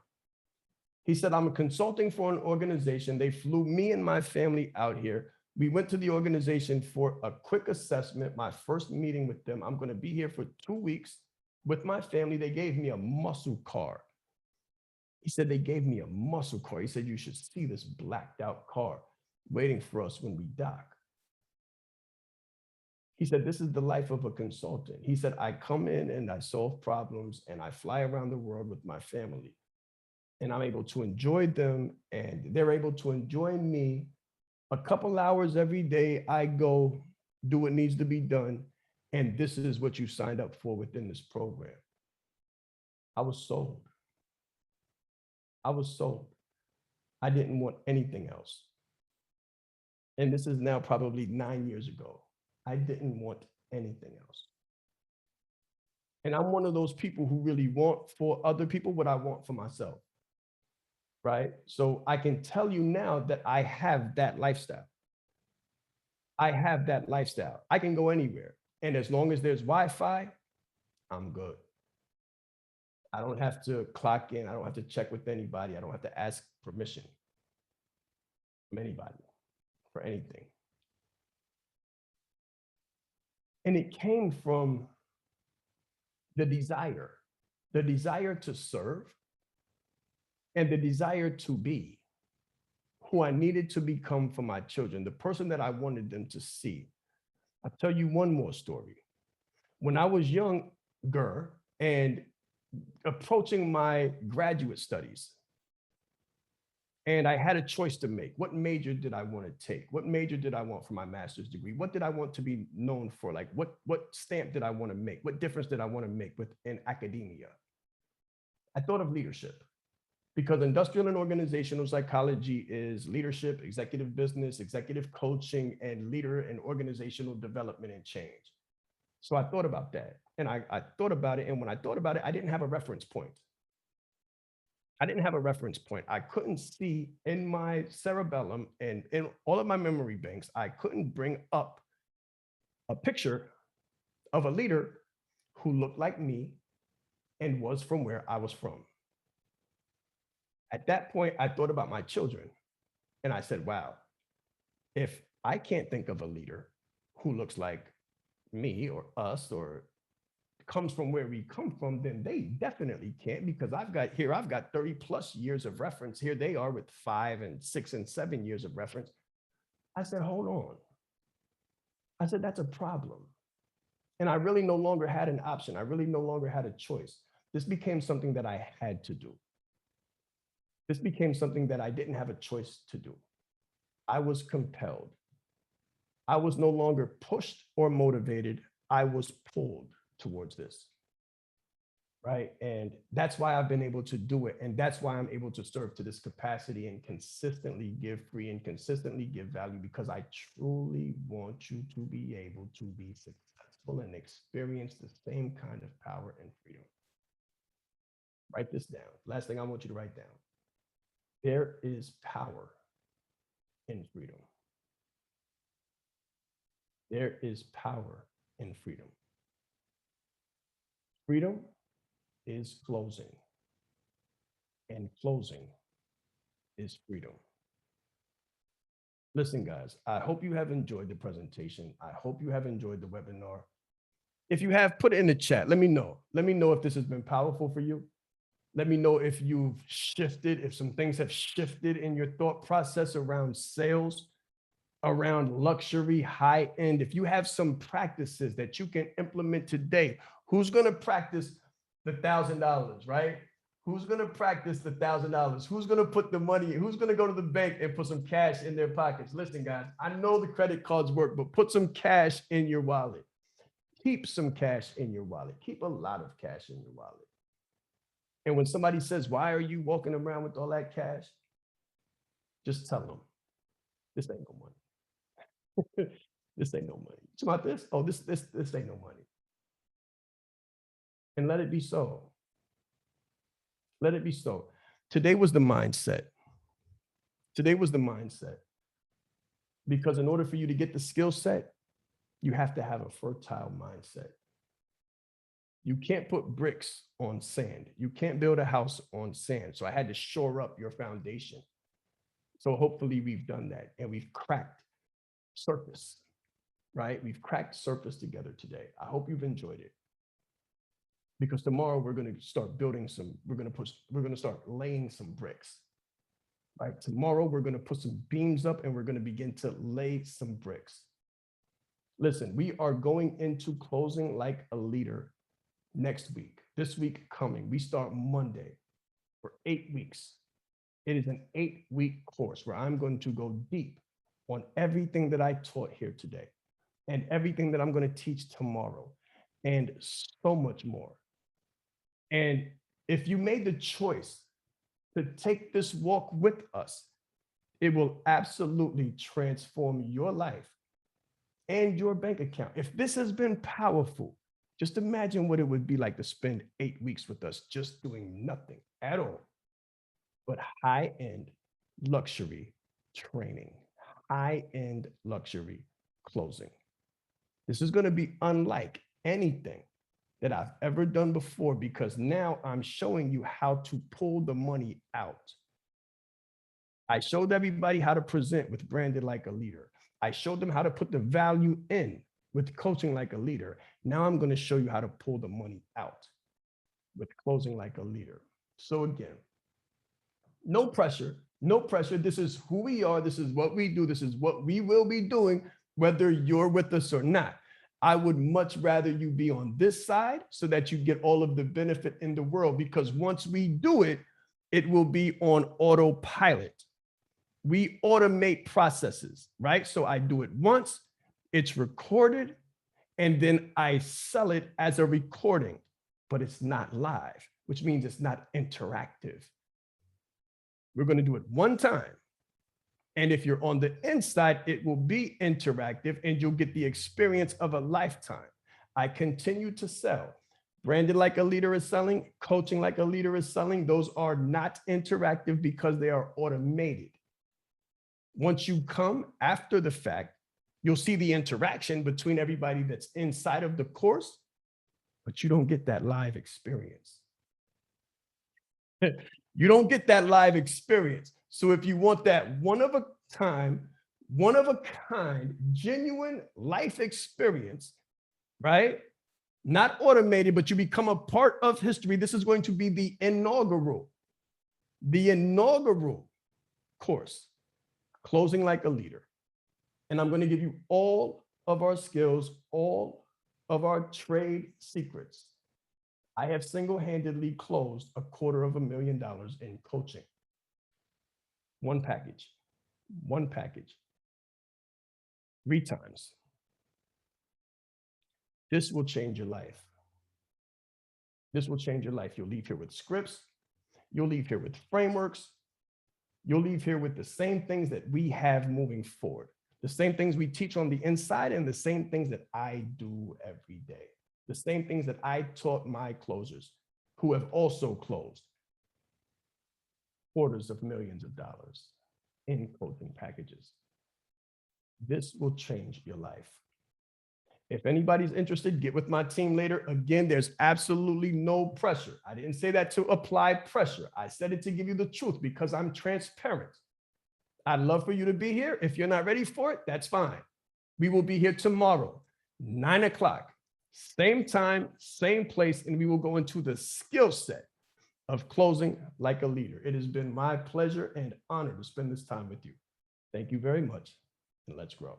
He said, I'm consulting for an organization. They flew me and my family out here. We went to the organization for a quick assessment, my first meeting with them. I'm going to be here for 2 weeks with my family. They gave me a muscle car. He said, they gave me a muscle car. He said, you should see this blacked out car waiting for us when we dock. He said, this is the life of a consultant. He said, I come in and I solve problems and I fly around the world with my family. And I'm able to enjoy them and they're able to enjoy me. A couple hours every day, I go do what needs to be done. And this is what you signed up for within this program. I was sold. I was sold. I didn't want anything else. And this is now probably 9 years ago. I didn't want anything else. And I'm one of those people who really want for other people what I want for myself. Right? So I can tell you now that I have that lifestyle. I have that lifestyle. I can go anywhere. And as long as there's Wi-Fi, I'm good. I don't have to clock in. I don't have to check with anybody. I don't have to ask permission from anybody for anything. And it came from the desire to serve and the desire to be who I needed to become for my children, the person that I wanted them to see. I'll tell you one more story. When I was younger and approaching my graduate studies, and I had a choice to make. What major did I want to take? What major did I want for my master's degree? What did I want to be known for? Like what stamp did I want to make? What difference did I want to make within academia? I thought of leadership because industrial and organizational psychology is leadership, executive business, executive coaching, and leader and organizational development and change. So I thought about that and I thought about it. And when I thought about it, I didn't have a reference point. I didn't have a reference point. I couldn't see in my cerebellum and in all of my memory banks, I couldn't bring up a picture of a leader who looked like me and was from where I was from. At that point, I thought about my children and I said, wow, if I can't think of a leader who looks like me or us or comes from where we come from, then they definitely can't, because I've got 30 plus years of reference. Here they are with 5 and 6 and 7 years of reference. I said, hold on. I said, that's a problem. And I really no longer had an option. I really no longer had a choice. This became something that I had to do. This became something that I didn't have a choice to do. I was compelled. I was no longer pushed or motivated. I was pulled towards this, right? And that's why I've been able to do it. And that's why I'm able to serve to this capacity and consistently give free and consistently give value, because I truly want you to be able to be successful and experience the same kind of power and freedom. Write this down. Last thing I want you to write down. There is power in freedom. There is power in freedom. Freedom is closing, and closing is freedom. Listen, guys, I hope you have enjoyed the presentation. I hope you have enjoyed the webinar. If you have, put it in the chat. Let me know. Let me know if this has been powerful for you. Let me know if you've shifted, if some things have shifted in your thought process around sales, around luxury, high end. If you have some practices that you can implement today, who's going to practice the $1,000, right? Who's going to practice the $1,000? Who's going to put the money? Who's going to go to the bank and put some cash in their pockets? Listen, guys, I know the credit cards work, but put some cash in your wallet. Keep some cash in your wallet. Keep a lot of cash in your wallet. And when somebody says, why are you walking around with all that cash? Just tell them, this ain't no money. This ain't no money. It's about this. Oh, this ain't no money. And let it be so. Let it be so. Today was the mindset. Today was the mindset. Because in order for you to get the skill set, you have to have a fertile mindset. You can't put bricks on sand. You can't build a house on sand. So I had to shore up your foundation. So hopefully we've done that and we've cracked surface, right? We've cracked surface together today. I hope you've enjoyed it. Because tomorrow we're going to start building some, we're going to start laying some bricks. Right? Tomorrow we're going to put some beams up and we're going to begin to lay some bricks. Listen, we are going into closing like a leader next week. This week coming, we start Monday for 8 weeks. It is an 8-week course where I'm going to go deep on everything that I taught here today and everything that I'm going to teach tomorrow and so much more. And if you made the choice to take this walk with us, it will absolutely transform your life and your bank account. If this has been powerful, just imagine what it would be like to spend 8 weeks with us just doing nothing at all but high-end luxury training, high-end luxury closing. This is going to be unlike anything that I've ever done before, because now I'm showing you how to pull the money out. I showed everybody how to present with Branded Like a Leader. I showed them how to put the value in with Coaching Like a Leader. Now I'm going to show you how to pull the money out with Closing Like a Leader. So again, no pressure, no pressure. This is who we are. This is what we do. This is what we will be doing, whether you're with us or not. I would much rather you be on this side so that you get all of the benefit in the world, because once we do it, it will be on autopilot. We automate processes, right? So I do it once, it's recorded, and then I sell it as a recording, but it's not live, which means it's not interactive. We're going to do it one time. And if you're on the inside, it will be interactive and you'll get the experience of a lifetime. I continue to sell. Branded Like a Leader is selling. Coaching Like a Leader is selling. Those are not interactive because they are automated. Once you come after the fact, you'll see the interaction between everybody that's inside of the course, but you don't get that live experience. You don't get that live experience. So if you want that one of a kind, genuine life experience, right? Not automated, but you become a part of history. This is going to be the inaugural course, Closing Like a Leader. And I'm going to give you all of our skills, all of our trade secrets. I have single-handedly closed $250,000 in coaching. One package, 3 times. This will change your life. This will change your life. You'll leave here with scripts. You'll leave here with frameworks. You'll leave here with the same things that we have moving forward. The same things we teach on the inside and the same things that I do every day. The same things that I taught my closers who have also closed quarters of millions of dollars in coaching packages. This will change your life. If anybody's interested, get with my team later. Again, there's absolutely no pressure. I didn't say that to apply pressure. I said it to give you the truth because I'm transparent. I'd love for you to be here. If you're not ready for it, that's fine. We will be here tomorrow, 9 o'clock, same time, same place, and we will go into the skill set of closing like a leader. It has been my pleasure and honor to spend this time with you. Thank you very much, and let's grow.